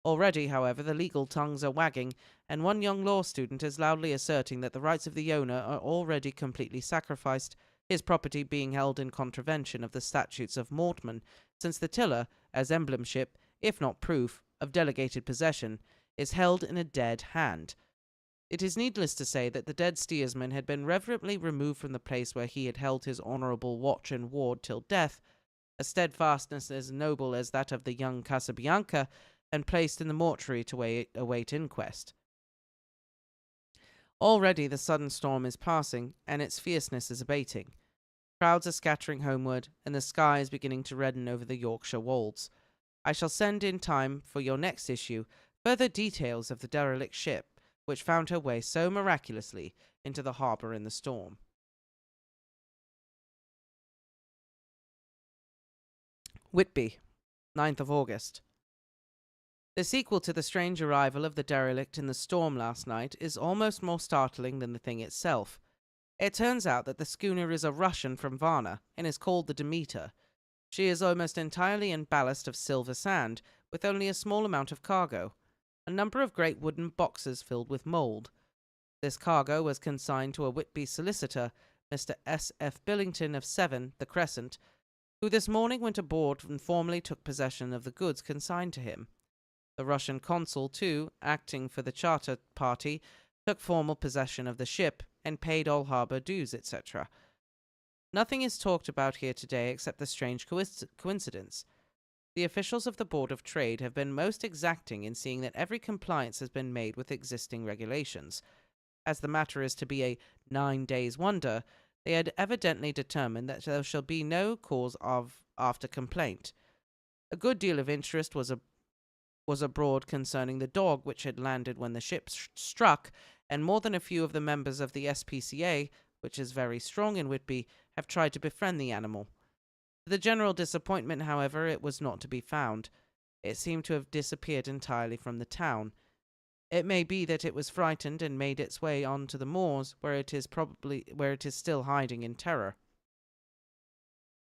Already, however, the legal tongues are wagging, and one young law student is loudly asserting that the rights of the owner are already completely sacrificed, his property being held in contravention of the statutes of Mortman, since the tiller, as emblemship, if not proof, of delegated possession, is held in a dead hand. It is needless to say that the dead steersman had been reverently removed from the place where he had held his honourable watch and ward till death, a steadfastness as noble as that of the young Casabianca, and placed in the mortuary to await inquest. Already the sudden storm is passing, and its fierceness is abating. Crowds are scattering homeward, and the sky is beginning to redden over the Yorkshire wolds. I shall send in time for your next issue further details of the derelict ship which found her way so miraculously into the harbour in the storm. Whitby, 9th of August. The sequel to the strange arrival of the derelict in the storm last night is almost more startling than the thing itself. It turns out that the schooner is a Russian from Varna and is called the Demeter. She is almost entirely in ballast of silver sand, with only a small amount of cargo, a number of great wooden boxes filled with mould. This cargo was consigned to a Whitby solicitor, Mr. S. F. Billington of 7, the Crescent, who this morning went aboard and formally took possession of the goods consigned to him. The Russian consul, too, acting for the charter party, took formal possession of the ship and paid all harbour dues, etc. Nothing is talked about here today except the strange coincidence. The officials of the Board of Trade have been most exacting in seeing that every compliance has been made with existing regulations. As the matter is to be a 9 days' wonder, they had evidently determined that there shall be no cause of after complaint. A good deal of interest was abroad concerning the dog which had landed when the ship struck, and more than a few of the members of the SPCA, which is very strong in Whitby, have tried to befriend the animal. To the general disappointment, however, it was not to be found. It seemed to have disappeared entirely from the town. It may be that it was frightened and made its way on to the moors, where it is still hiding in terror.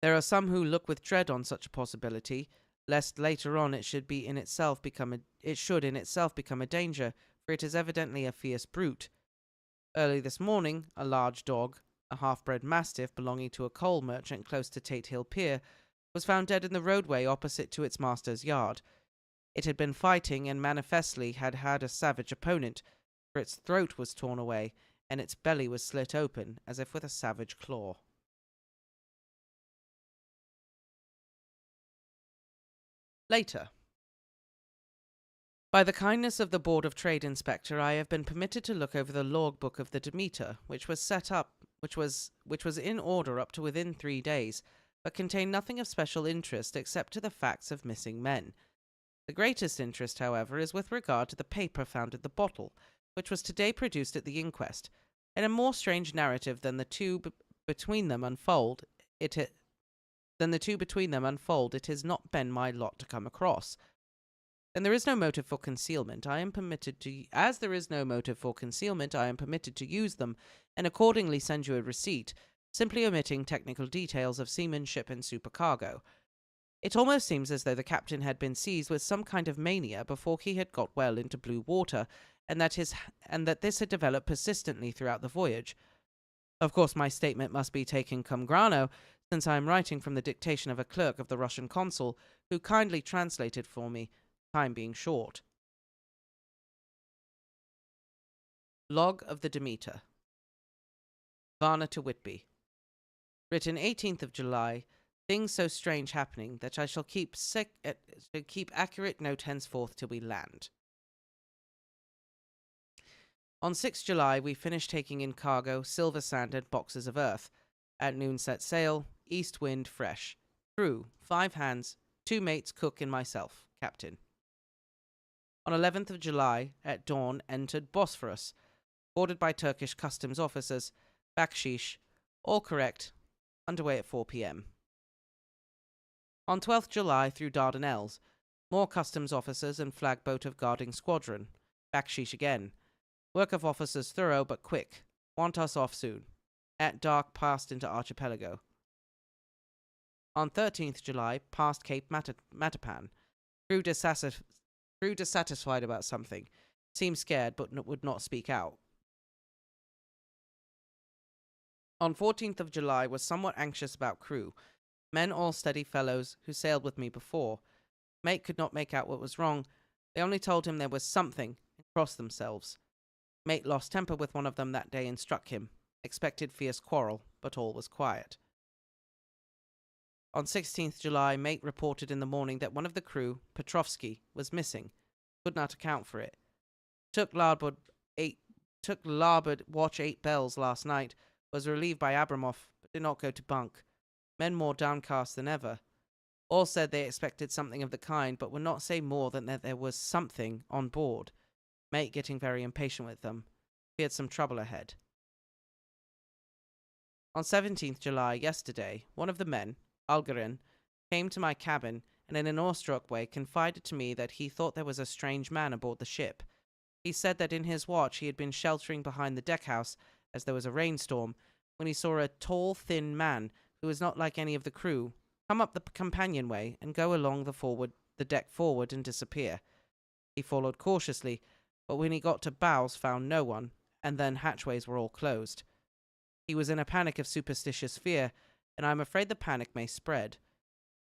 There are some who look with dread on such a possibility, lest later on it should in itself become a danger, for it is evidently a fierce brute. Early this morning, a large dog, a half-bred mastiff belonging to a coal merchant close to Tate Hill Pier, was found dead in the roadway opposite to its master's yard. It had been fighting and manifestly had had a savage opponent, for its throat was torn away and its belly was slit open as if with a savage claw. Later. By the kindness of the Board of Trade Inspector, I have been permitted to look over the log-book of the Demeter, which was in order up to within 3 days, but contained nothing of special interest except to the facts of missing men. The greatest interest, however, is with regard to the paper found in the bottle, which was today produced at the inquest, and a more strange narrative than the two between them unfold. It has not been my lot to come across. Then there is no motive for concealment. I am permitted to use them, and accordingly send you a receipt, simply omitting technical details of seamanship and supercargo. It almost seems as though the captain had been seized with some kind of mania before he had got well into blue water, and that this had developed persistently throughout the voyage. Of course, my statement must be taken cum grano, since I am writing from the dictation of a clerk of the Russian consul, who kindly translated for me, time being short. Log of the Demeter. Varna to Whitby. Written 18th of July. Things so strange happening that I shall keep accurate note henceforth till we land. On 6 July we finished taking in cargo, silver sand and boxes of earth. At noon set sail, east wind fresh. Crew, 5 hands, 2 mates, cook and myself, captain. On 11th of July, at dawn, entered Bosphorus, boarded by Turkish customs officers, bakshish, all correct, underway at 4 p.m. On 12th July, through Dardanelles, more customs officers and flagboat of guarding squadron, bakshish again. Work of officers thorough but quick, want us off soon. At dark, passed into archipelago. On 13th July, past Cape Matapan. Crew dissatisfied about something. Seemed scared, but would not speak out. On 14th of July, was somewhat anxious about crew. Men all steady fellows, who sailed with me before. Mate could not make out what was wrong. They only told him there was something, and crossed themselves. Mate lost temper with one of them that day and struck him. Expected fierce quarrel, but all was quiet. On 16th July, mate reported in the morning that one of the crew, Petrovsky, was missing. Could not account for it. Took larboard watch 8 bells last night. Was relieved by Abramov, but did not go to bunk, men more downcast than ever. All said they expected something of the kind, but would not say more than that there was something on board. Mate getting very impatient with them. Feared some trouble ahead. On 17th July, yesterday, one of the men, Algerin, came to my cabin and in an awestruck way confided to me that he thought there was a strange man aboard the ship. He said that in his watch he had been sheltering behind the deckhouse as there was a rainstorm, when he saw a tall, thin man, who was not like any of the crew, come up the companionway and go along the deck forward and disappear. He followed cautiously, but when he got to bows found no one, and then hatchways were all closed. He was in a panic of superstitious fear, and I am afraid the panic may spread.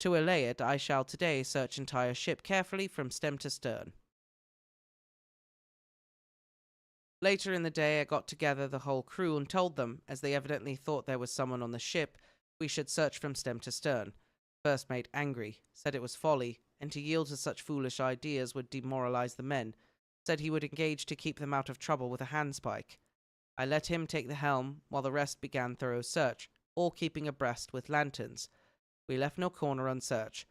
To allay it, I shall today search entire ship carefully from stem to stern. Later in the day I got together the whole crew and told them, as they evidently thought there was someone on the ship, we should search from stem to stern. First mate angry, said it was folly, and to yield to such foolish ideas would demoralize the men, said he would engage to keep them out of trouble with a handspike. I let him take the helm, while the rest began thorough search, all keeping abreast with lanterns. We left no corner unsearched.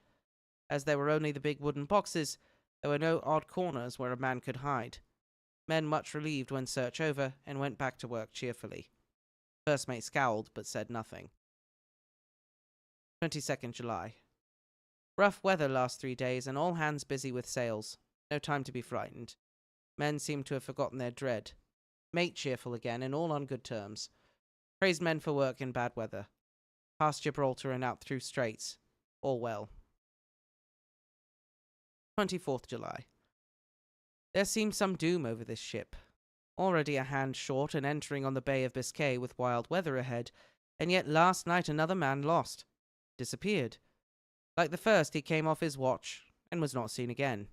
As there were only the big wooden boxes, there were no odd corners where a man could hide. Men much relieved when search over, and went back to work cheerfully. First mate scowled, but said nothing. 22nd July. Rough weather last 3 days, and all hands busy with sails. No time to be frightened. Men seem to have forgotten their dread. Mate cheerful again, and all on good terms. Praised men for work in bad weather. Past Gibraltar and out through straits. All well. 24th July. There seemed some doom over this ship. Already a hand short and entering on the Bay of Biscay with wild weather ahead, and yet last night another man lost. Disappeared. Like the first, he came off his watch and was not seen again.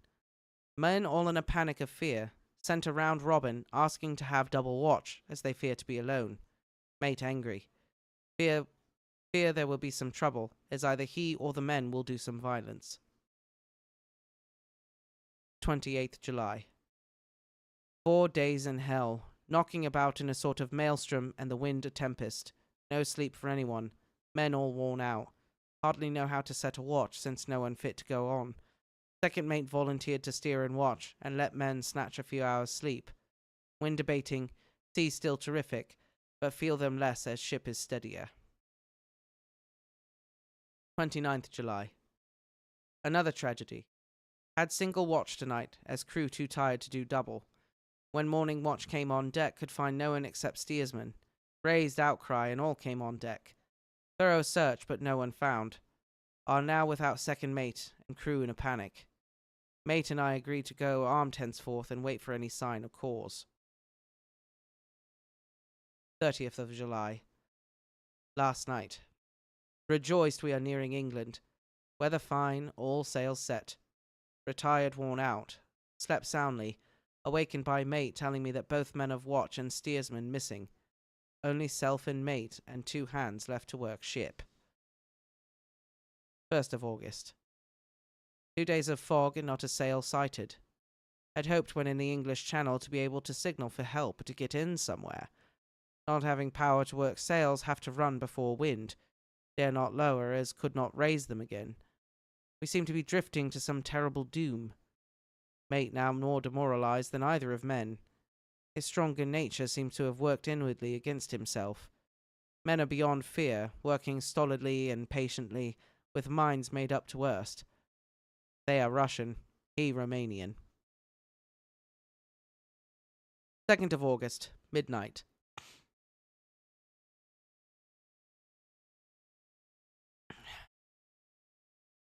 Men all in a panic of fear, sent a round robin asking to have double watch, as they fear to be alone. Mate angry. Fear there will be some trouble, as either he or the men will do some violence. 28th July. 4 days in hell, knocking about in a sort of maelstrom and the wind a tempest. No sleep for anyone. Men all worn out. Hardly know how to set a watch, since no one fit to go on. Second mate volunteered to steer and watch, and let men snatch a few hours' sleep. Wind abating, sea still terrific, but feel them less as ship is steadier. 29th July. Another tragedy. Had single watch tonight, as crew too tired to do double. When morning watch came on deck, could find no one except steersman. Raised outcry, and all came on deck. Thorough search, but no one found. Are now without second mate, and crew in a panic. Mate and I agreed to go armed henceforth and wait for any sign or cause. 30th of July. Last night. Rejoiced we are nearing England. Weather fine, all sails set. Retired, worn out. Slept soundly. Awakened by mate telling me that both men of watch and steersman missing. Only self and mate and 2 hands left to work ship. 1st of August. 2 days of fog and not a sail sighted. Had hoped when in the English Channel to be able to signal for help to get in somewhere. Not having power to work sails, have to run before wind. Dare not lower, as could not raise them again. We seem to be drifting to some terrible doom. Mate now more demoralized than either of men. His stronger nature seems to have worked inwardly against himself. Men are beyond fear, working stolidly and patiently, with minds made up to worst. They are Russian, he Romanian. 2nd of August, midnight.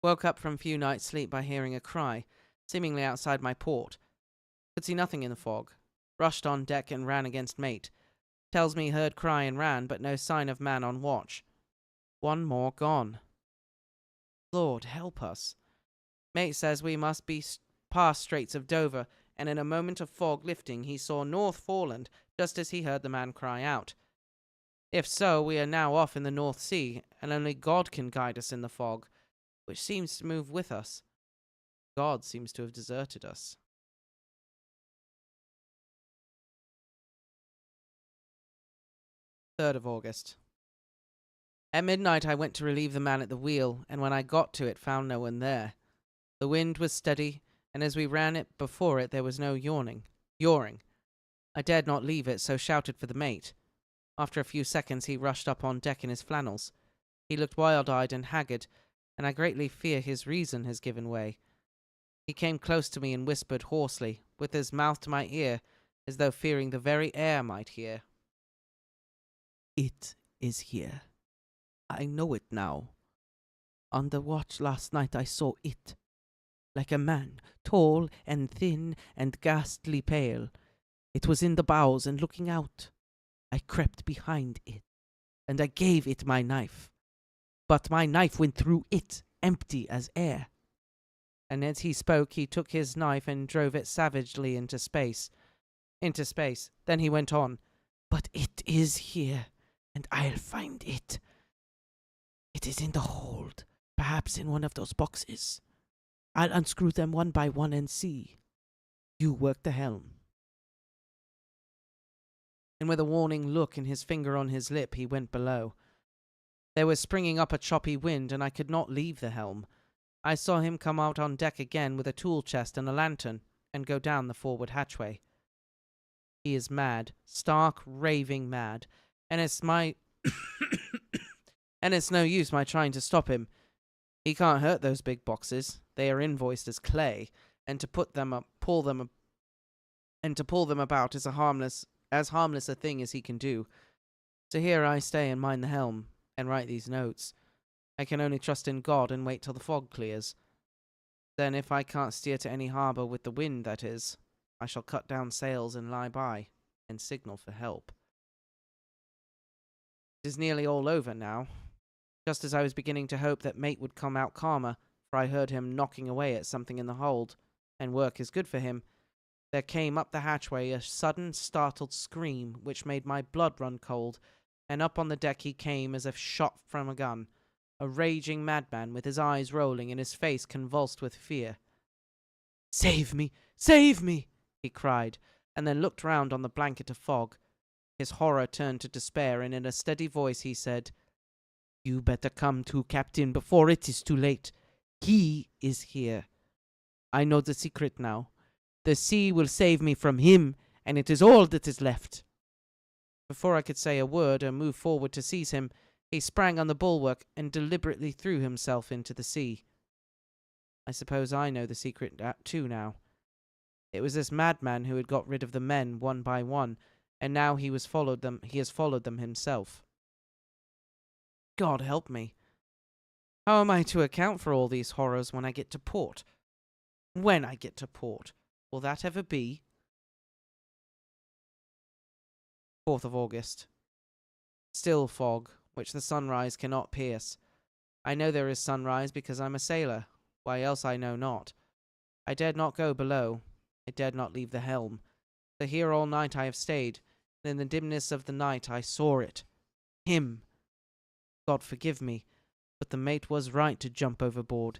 Woke up from few nights' sleep by hearing a cry, seemingly outside my port. Could see nothing in the fog. Rushed on deck and ran against mate. Tells me heard cry and ran, but no sign of man on watch. 1 more gone. Lord help us. Mate says we must be past Straits of Dover, and in a moment of fog lifting he saw North Foreland, just as he heard the man cry out. If so, we are now off in the North Sea, and only God can guide us in the fog, which seems to move with us. God seems to have deserted us. 3rd of August. At midnight I went to relieve the man at the wheel, and when I got to it found no one there. The wind was steady, and as we ran it before it there was no yawing. I dared not leave it, so shouted for the mate. After a few seconds he rushed up on deck in his flannels. He looked wild-eyed and haggard, and I greatly fear his reason has given way. He came close to me and whispered hoarsely, with his mouth to my ear, as though fearing the very air might hear. It is here. I know it now. On the watch last night I saw it. Like a man, tall and thin and ghastly pale. It was in the bows and looking out. I crept behind it, and I gave it my knife. But my knife went through it, empty as air. And as he spoke, he took his knife and drove it savagely into space. Then he went on. But it is here, and I'll find it. It is in the hold, perhaps in one of those boxes. I'll unscrew them one by one and see. You work the helm. And with a warning look and his finger on his lip, he went below. There was springing up a choppy wind, and I could not leave the helm. I saw him come out on deck again with a tool chest and a lantern, and go down the forward hatchway. He is mad, stark, raving mad, and it's no use my trying to stop him. He can't hurt those big boxes. They are invoiced as clay, and to pull them about is as harmless a thing as he can do. So here I stay and mind the helm, and write these notes. I can only trust in God and wait till the fog clears. Then, if I can't steer to any harbour with the wind, that is, I shall cut down sails and lie by, and signal for help. It is nearly all over now. Just as I was beginning to hope that mate would come out calmer, for I heard him knocking away at something in the hold, and work is good for him, there came up the hatchway a sudden startled scream which made my blood run cold, and up on the deck he came as if shot from a gun, a raging madman with his eyes rolling and his face convulsed with fear. "Save me! Save me!" he cried, and then looked round on the blanket of fog. His horror turned to despair, and in a steady voice he said, "You better come to, Captain, before it is too late. He is here. I know the secret now. The sea will save me from him, and it is all that is left." Before I could say a word or move forward to seize him, he sprang on the bulwark and deliberately threw himself into the sea. I suppose I know the secret too now. It was this madman who had got rid of the men one by one, and now he has followed them himself. God help me. How am I to account for all these horrors when I get to port? When I get to port? Will that ever be? 4th of August. Still fog, which the sunrise cannot pierce. I know there is sunrise because I'm a sailor. Why else I know not. I dared not go below. I dared not leave the helm. So here all night I have stayed, and in the dimness of the night I saw it. Him. God forgive me, but the mate was right to jump overboard.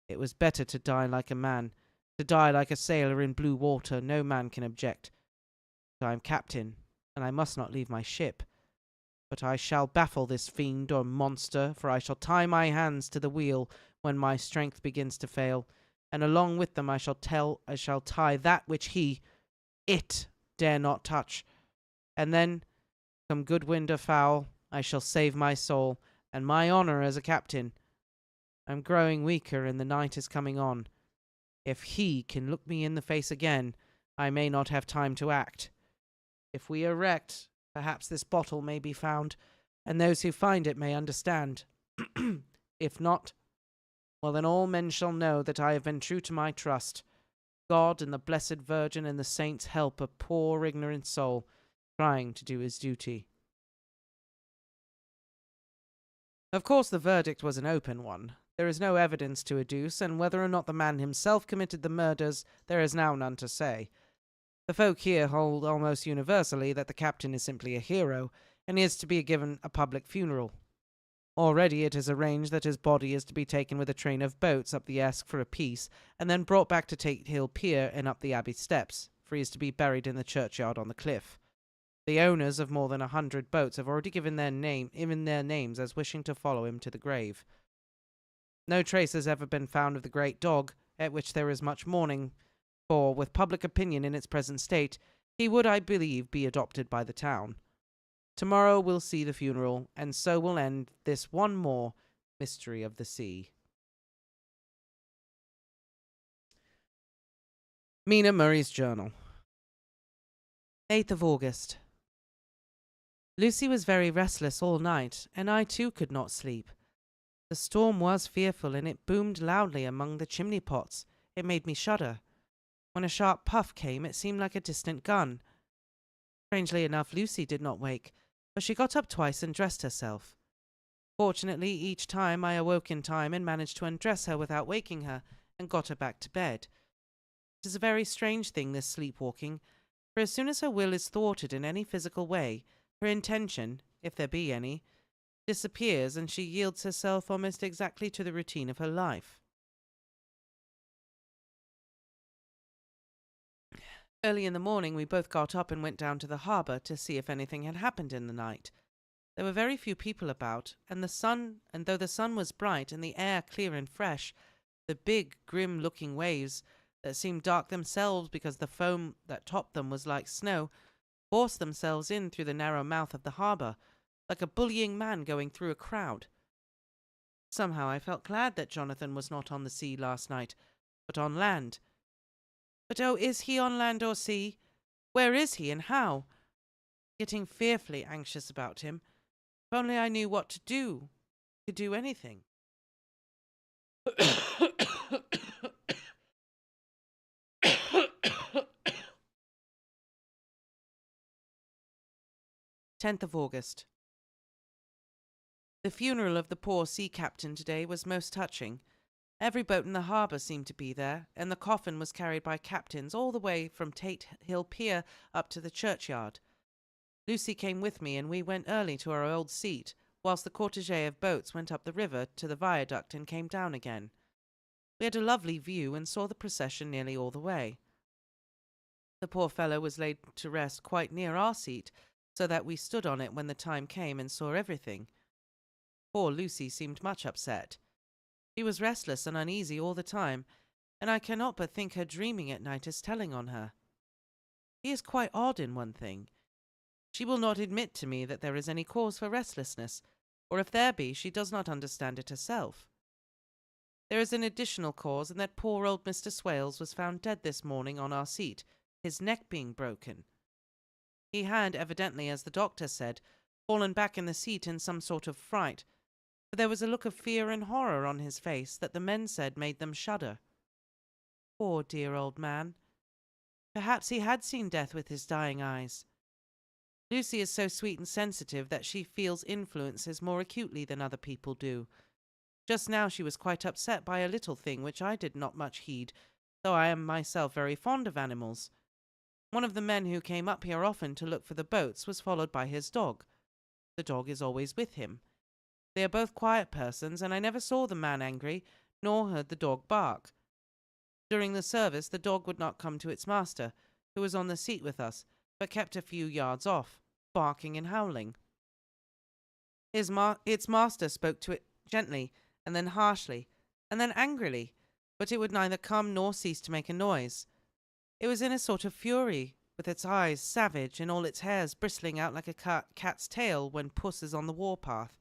It was better to die like a man, to die like a sailor in blue water. No man can object. But I am captain, and I must not leave my ship. But I shall baffle this fiend or monster, for I shall tie my hands to the wheel when my strength begins to fail, and along with them I shall tie that which it dare not touch. And then, come good wind or foul, I shall save my soul, and my honour as a captain. I'm growing weaker, and the night is coming on. If he can look me in the face again, I may not have time to act. If we are wrecked, perhaps this bottle may be found, and those who find it may understand. If not, well, then all men shall know that I have been true to my trust. God and the Blessed Virgin and the saints help a poor ignorant soul trying to do his duty. Of course, the verdict was an open one. There is no evidence to adduce, and whether or not the man himself committed the murders, there is now none to say. The folk here hold almost universally that the captain is simply a hero, and he is to be given a public funeral. Already it is arranged that his body is to be taken with a train of boats up the Esk for a piece, and then brought back to Tate Hill Pier and up the Abbey steps, for he is to be buried in the churchyard on the cliff. The owners of more than 100 boats have already given their names as wishing to follow him to the grave. No trace has ever been found of the great dog, at which there is much mourning, for, with public opinion in its present state, he would, I believe, be adopted by the town. Tomorrow we'll see the funeral, and so will end this one more mystery of the sea. Mina Murray's Journal. 8th of August. Lucy was very restless all night, and I too could not sleep. The storm was fearful, and it boomed loudly among the chimney pots. It made me shudder. When a sharp puff came, it seemed like a distant gun. Strangely enough, Lucy did not wake, but she got up twice and dressed herself. Fortunately, each time I awoke in time and managed to undress her without waking her, and got her back to bed. It is a very strange thing, this sleepwalking, for as soon as her will is thwarted in any physical way, her intention, if there be any, disappears, and she yields herself almost exactly to the routine of her life. Early in the morning we both got up and went down to the harbour to see if anything had happened in the night. There were very few people about, and though the sun was bright and the air clear and fresh, the big, grim-looking waves, that seemed dark themselves because the foam that topped them was like snow, forced themselves in through the narrow mouth of the harbour, like a bullying man going through a crowd. Somehow I felt glad that Jonathan was not on the sea last night, but on land. But oh, is he on land or sea? Where is he, and how? Getting fearfully anxious about him. If only I knew what to do. To do anything. 10th of August. The funeral of the poor sea captain today was most touching. Every boat in the harbour seemed to be there, and the coffin was carried by captains all the way from Tate Hill Pier up to the churchyard. Lucy came with me, and we went early to our old seat, whilst the cortege of boats went up the river to the viaduct and came down again. We had a lovely view, and saw the procession nearly all the way. The poor fellow was laid to rest quite near our seat, so that we stood on it when the time came and saw everything. Poor Lucy seemed much upset. She was restless and uneasy all the time, and I cannot but think her dreaming at night is telling on her. She is quite odd in one thing. She will not admit to me that there is any cause for restlessness, or if there be, she does not understand it herself. There is an additional cause, in that poor old Mr. Swales was found dead this morning on our seat, his neck being broken. He had, evidently, as the doctor said, fallen back in the seat in some sort of fright, for there was a look of fear and horror on his face that the men said made them shudder. Poor dear old man. Perhaps he had seen death with his dying eyes. Lucy is so sweet and sensitive that she feels influences more acutely than other people do. Just now she was quite upset by a little thing which I did not much heed, though I am myself very fond of animals. One of the men who came up here often to look for the boats was followed by his dog. The dog is always with him. They are both quiet persons, and I never saw the man angry, nor heard the dog bark. During the service the dog would not come to its master, who was on the seat with us, but kept a few yards off, barking and howling. Its master spoke to it gently, and then harshly, and then angrily, but it would neither come nor cease to make a noise. It was in a sort of fury, with its eyes savage and all its hairs bristling out like a cat's tail when puss is on the warpath.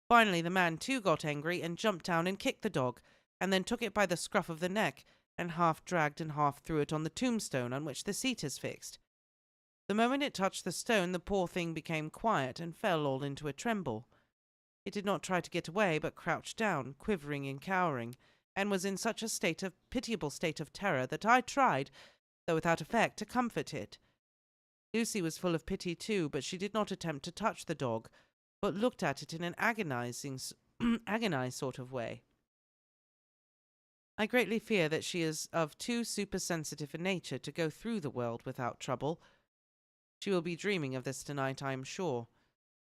Finally the man too got angry and jumped down and kicked the dog, and then took it by the scruff of the neck, and half dragged and half threw it on the tombstone on which the seat is fixed. The moment it touched the stone, the poor thing became quiet and fell all into a tremble. It did not try to get away, but crouched down, quivering and cowering, and was in such a pitiable state of terror that I tried, though without effect, to comfort it. Lucy was full of pity too, but she did not attempt to touch the dog, but looked at it in an agonized sort of way. I greatly fear that she is of too supersensitive a nature to go through the world without trouble. She will be dreaming of this tonight, I am sure.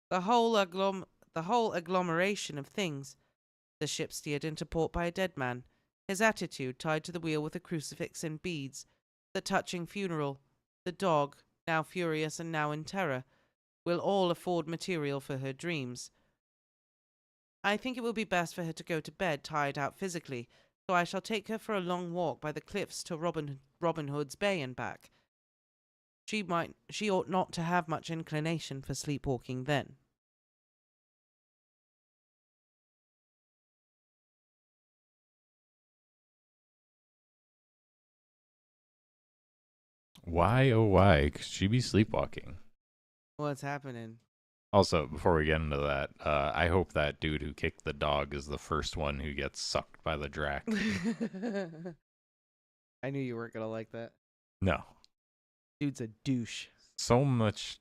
The whole agglomeration of things, the ship steered into port by a dead man, his attitude tied to the wheel with a crucifix and beads, the touching funeral, the dog, now furious and now in terror, will all afford material for her dreams. I think it will be best for her to go to bed tired out physically, so I shall take her for a long walk by the cliffs to Robin Hood's Bay and back. She ought not to have much inclination for sleepwalking then. Why, oh why, could she be sleepwalking? What's happening? Also, before we get into that, I hope that dude who kicked the dog is the first one who gets sucked by the drac. I knew you weren't gonna like that. No. Dude's a douche. So much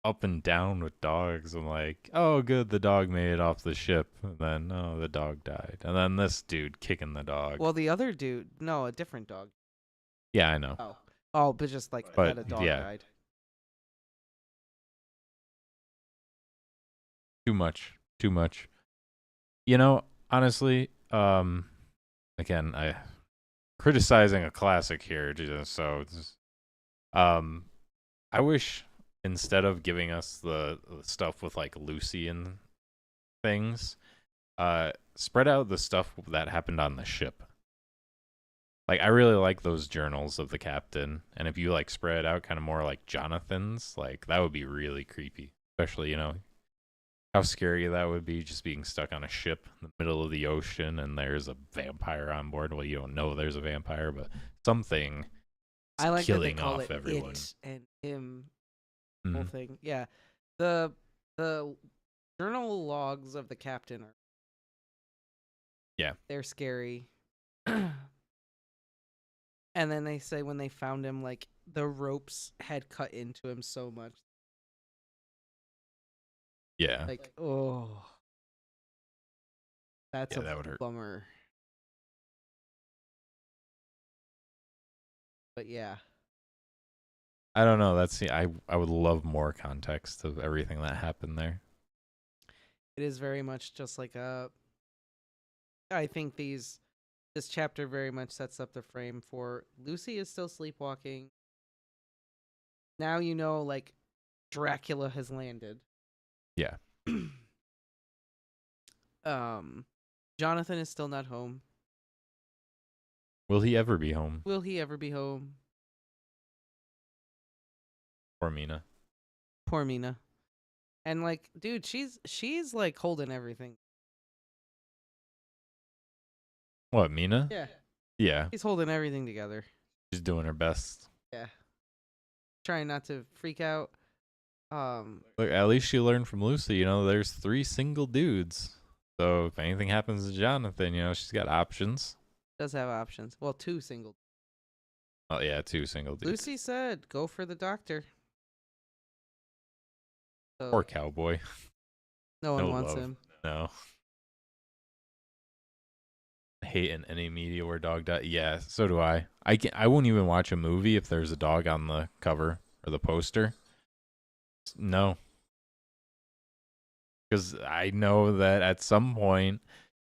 up and down with dogs. I'm like, oh, good, the dog made it off the ship. And then, oh, the dog died. And then this dude kicking the dog. Well, the other dude, no, a different dog. Yeah, I know. Oh, but just like But, that a dog yeah. died. Too much. Too much. You know, honestly, again, I criticizing a classic here, I wish instead of giving us the stuff with like Lucy and things, spread out the stuff that happened on the ship. Like, I really like those journals of the captain, and if you like spread it out kind of more like Jonathan's, like that would be really creepy. Especially, you know, how scary that would be, just being stuck on a ship in the middle of the ocean and there's a vampire on board. Well, you don't know there's a vampire, but something I like killing that they call off it everyone. it and him. Mhm. Whole thing. Yeah. The journal logs of the captain are. Yeah. They're scary. And then they say when they found him, like the ropes had cut into him so much. Yeah. Like, oh, that's Yeah, a that would hurt. bummer. But yeah, I don't know. I would love more context of everything that happened there. it is very much just like a. I think this chapter very much sets up the frame for Lucy is still sleepwalking. Now you know, like, Dracula has landed. Yeah. Jonathan is still not home. Will he ever be home? Will he ever be home? Poor Mina. Poor Mina. And like, dude, she's like holding everything. What, Mina? Yeah, Yeah. she's holding everything together. She's doing her best. Yeah, trying not to freak out. Look, at least she learned from Lucy. You know, there's 3 single dudes. So if anything happens to Jonathan, you know, she's got options. Does have options. Well, 2 single. Oh, yeah, 2 single dudes. Lucy said, "Go for the doctor." So Poor cowboy. no one no wants love. him. No. I hate in any media where dog died. Yeah, so do I. I won't even watch a movie if there's a dog on the cover or the poster. No. Because I know that at some point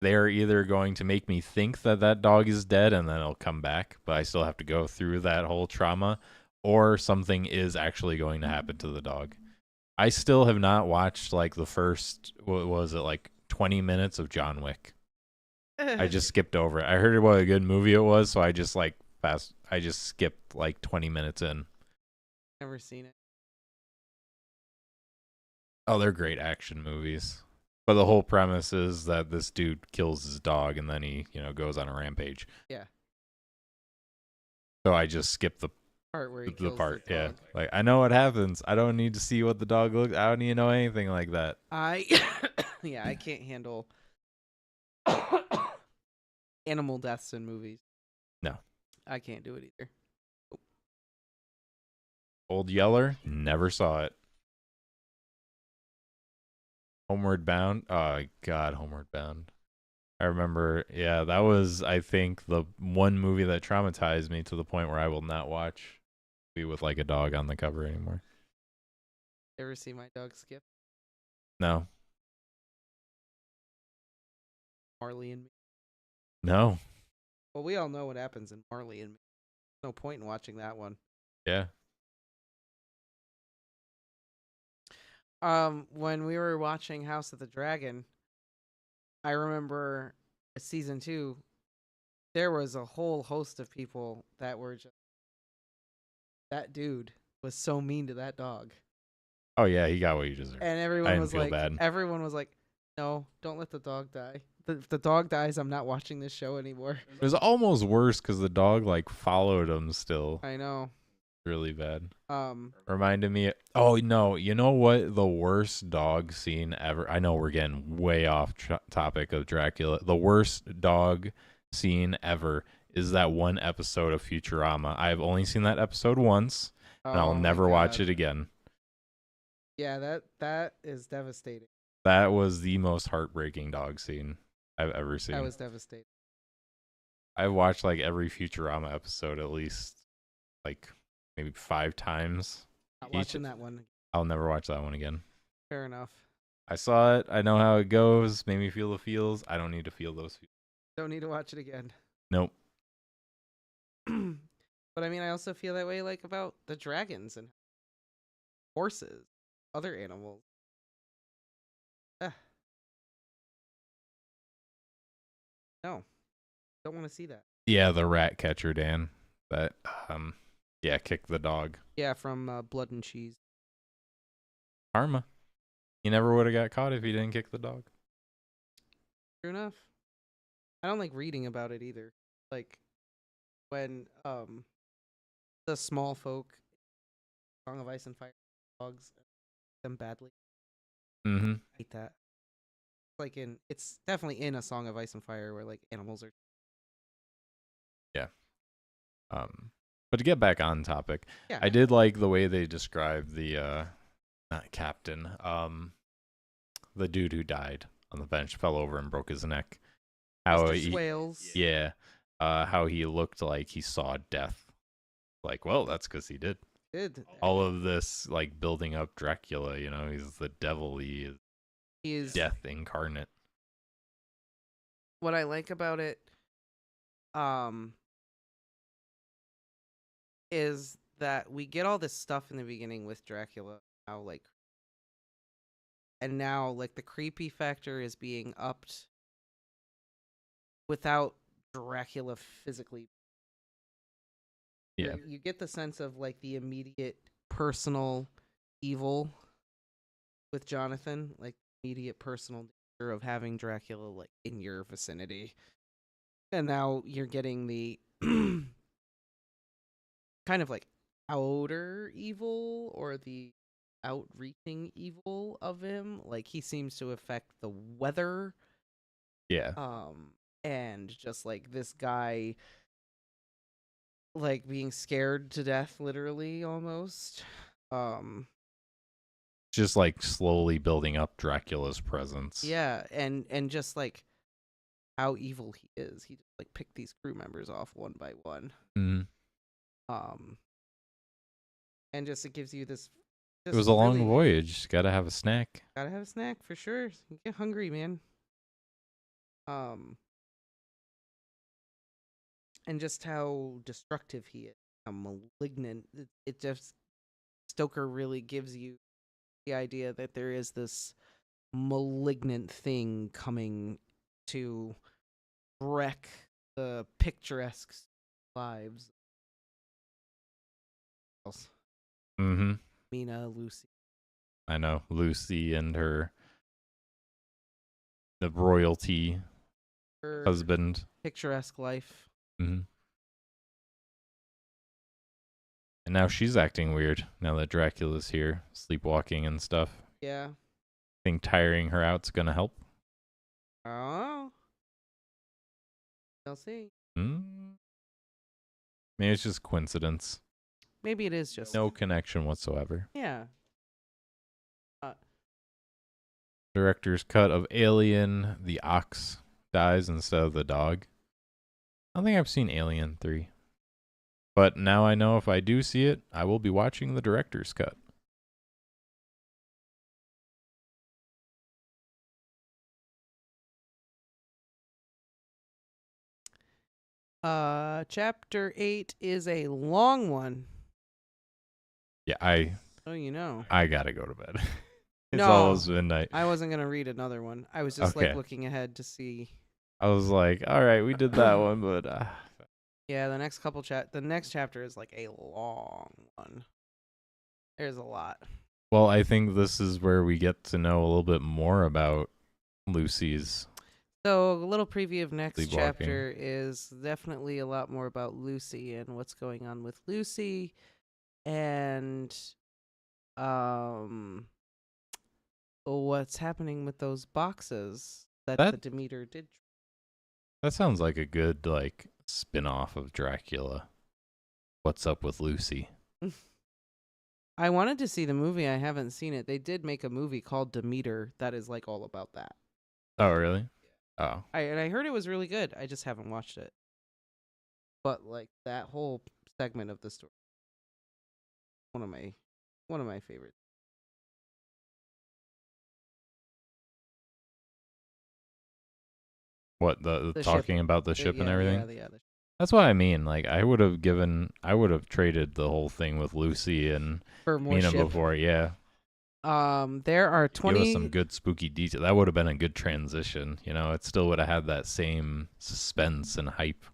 they're either going to make me think that that dog is dead and then it'll come back, but I still have to go through that whole trauma, or something is actually going to happen to the dog. I still have not watched like the first, what was it, like 20 minutes of John Wick. I just skipped over it. I heard what a good movie it was, so I just skipped like 20 minutes in. Never seen it. Oh, they're great action movies. But the whole premise is that this dude kills his dog and then he, you know, goes on a rampage. Yeah. So I just skipped the Part where he kills part, the yeah. dog. Like, I know what happens. I don't need to see what the dog looks. I don't need to know anything like that. Yeah, I can't handle animal deaths in movies. No. I can't do it either. Old Yeller, never saw it. Homeward Bound. Oh, God, Homeward Bound. I remember, yeah, that was, I think, the one movie that traumatized me to the point where I will not watch a movie with, like, a dog on the cover anymore. Ever see my dog Skip? No. Marley and Me. No. Well, we all know what happens in Marley and Me. No point in watching that one. Yeah. When we were watching House of the Dragon, I remember season 2, there was a whole host of people that were just, that dude was so mean to that dog. Oh yeah, he got what he deserved. And I everyone didn't was feel like, bad. no, don't let the dog die. If the dog dies, I'm not watching this show anymore. It was almost worse because the dog like followed him still. I know. Really bad. Um, Reminded me. Oh no, you know what? The worst dog scene ever. I know we're getting way off topic of Dracula. The worst dog scene ever is that one episode of Futurama. I've only seen that episode once, and I'll my never watch God. it again. Yeah, that is devastating. That was the most heartbreaking dog scene I've ever seen. That was devastating. I've watched like every Futurama episode at least like maybe 5 times. Not watching that one. I'll never watch that one again. Fair enough. I saw it. I know how it goes. Made me feel the feels. I don't need to feel those feels. Don't need to watch it again. Nope. But I mean, I also feel that way like about the dragons and horses, other animals. No, don't want to see that. Yeah, the rat catcher, Dan. That, yeah, kick the dog. Yeah, from Blood and Cheese. Karma. He never would have got caught if he didn't kick the dog. True enough. I don't like reading about it either. Like when the small folk, Song of Ice and Fire, dogs them badly. Mm-hmm. I hate that. Like it's definitely in A Song of Ice and Fire where like animals are. Yeah. But to get back on topic, Yeah. I did like the way they described the not captain, the dude who died on the bench, fell over and broke his neck. How Mr. he, Swales. yeah, how he looked like he saw death. Like, well, that's because he did. All of this, like, building up Dracula, you know, he's the devil, he is death incarnate. What I like about it is that we get all this stuff in the beginning with Dracula, how like, and now like the creepy factor is being upped without Dracula physically. Yeah. You get the sense of like the immediate personal evil with Jonathan, like immediate personal danger of having Dracula like in your vicinity. And now you're getting the kind of like outer evil or the outreaching evil of him. Like he seems to affect the weather. Yeah. And just like this guy like being scared to death literally almost. Just like slowly building up Dracula's presence. Yeah, and just like how evil he is. He just like picked these crew members off one by one. Mm-hmm. And just it gives you this. It was a long voyage. Gotta have a snack. Gotta have a snack for sure. You get hungry, man. And just how destructive he is, how malignant. It just Stoker really gives you the idea that there is this malignant thing coming to wreck the picturesque lives. Mm-hmm. Mina, Lucy. I know. Lucy and the royalty Her husband. picturesque life. Mm-hmm. And now she's acting weird now that Dracula's here, sleepwalking and stuff. Yeah. Think tiring her out's gonna help? Oh. We'll see. Maybe it's just coincidence. Maybe it is just No connection whatsoever. Yeah. Director's cut of Alien, the ox dies instead of the dog. I don't think I've seen Alien 3. But now I know if I do see it, I will be watching the director's cut. Chapter 8 is a long one. Yeah, Oh, you know. I gotta go to bed. It's No. almost midnight. I wasn't gonna read another one. I was just like Okay. looking ahead to see. I was like, all right, we did that one, but Yeah, the next couple the next chapter is like a long one. There's a lot. well, I think this is where we get to know a little bit more about Lucy's. So a little preview of next Sleepwalking. chapter is definitely a lot more about Lucy and what's going on with Lucy, and what's happening with those boxes that That- the Demeter did. That sounds like a good like spin-off of Dracula. What's up with Lucy? I wanted to see the movie. I haven't seen it. They did make a movie called Demeter that is like all about that. Oh, really? Oh. I heard it was really good. I just haven't watched it. But like that whole segment of the story, one of my favorites. What the The ship. talking about the ship and everything? Yeah, That's what I mean. Like I would have traded the whole thing with Lucy and for more Mina ship. before, yeah. There are Give us 20. some good spooky detail. That would have been a good transition. You know, it still would have had that same suspense and hype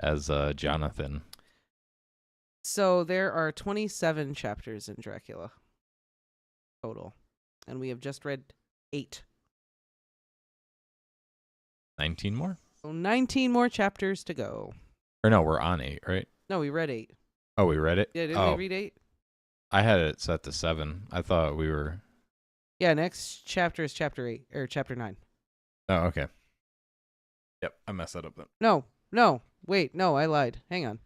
as Jonathan. So there are 27 chapters in Dracula total, and we have just read 8. 19 more? So 19 more chapters to go. Or no, we're on 8, right? No, we read 8. Oh, we read it? Yeah, didn't Oh, we read 8? I had it set to 7. I thought we were... Yeah, next chapter is chapter 8 or chapter 9. Oh, okay. Yep, I messed that up then. No, wait, no, I lied. Hang on.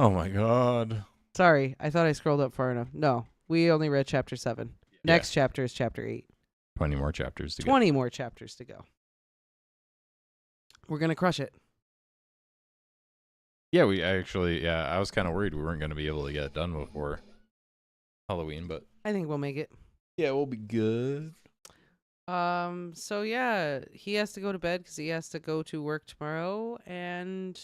Oh my god. Sorry, I thought I scrolled up far enough. No, we only read chapter 7. Next chapter is chapter 8. 20 more chapters to go. 20 more chapters to go. We're gonna crush it. Yeah, I was kind of worried we weren't going to be able to get it done before Halloween, but I think we'll make it. yeah, we'll be good. So yeah, he has to go to bed because he has to go to work tomorrow, and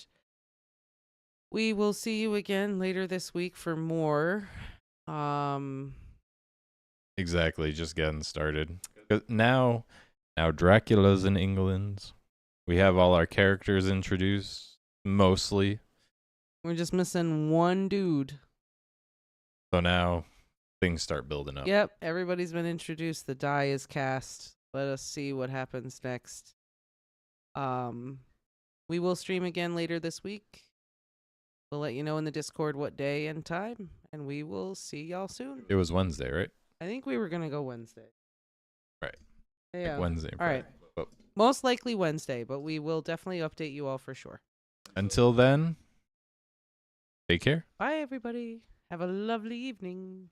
we will see you again later this week for more. Exactly, just getting started. 'Cause now Dracula's in England. We have all our characters introduced, mostly. We're just missing one dude. So now things start building up. Yep, everybody's been introduced. The die is cast. Let us see what happens next. We will stream again later this week. We'll let you know in the Discord what day and time, and we will see y'all soon. It was Wednesday, right? I think we were gonna go Wednesday. Right. Yeah. Like Wednesday. All right. But Most likely Wednesday, but we will definitely update you all for sure. until then, take care. Bye, everybody. Have a lovely evening.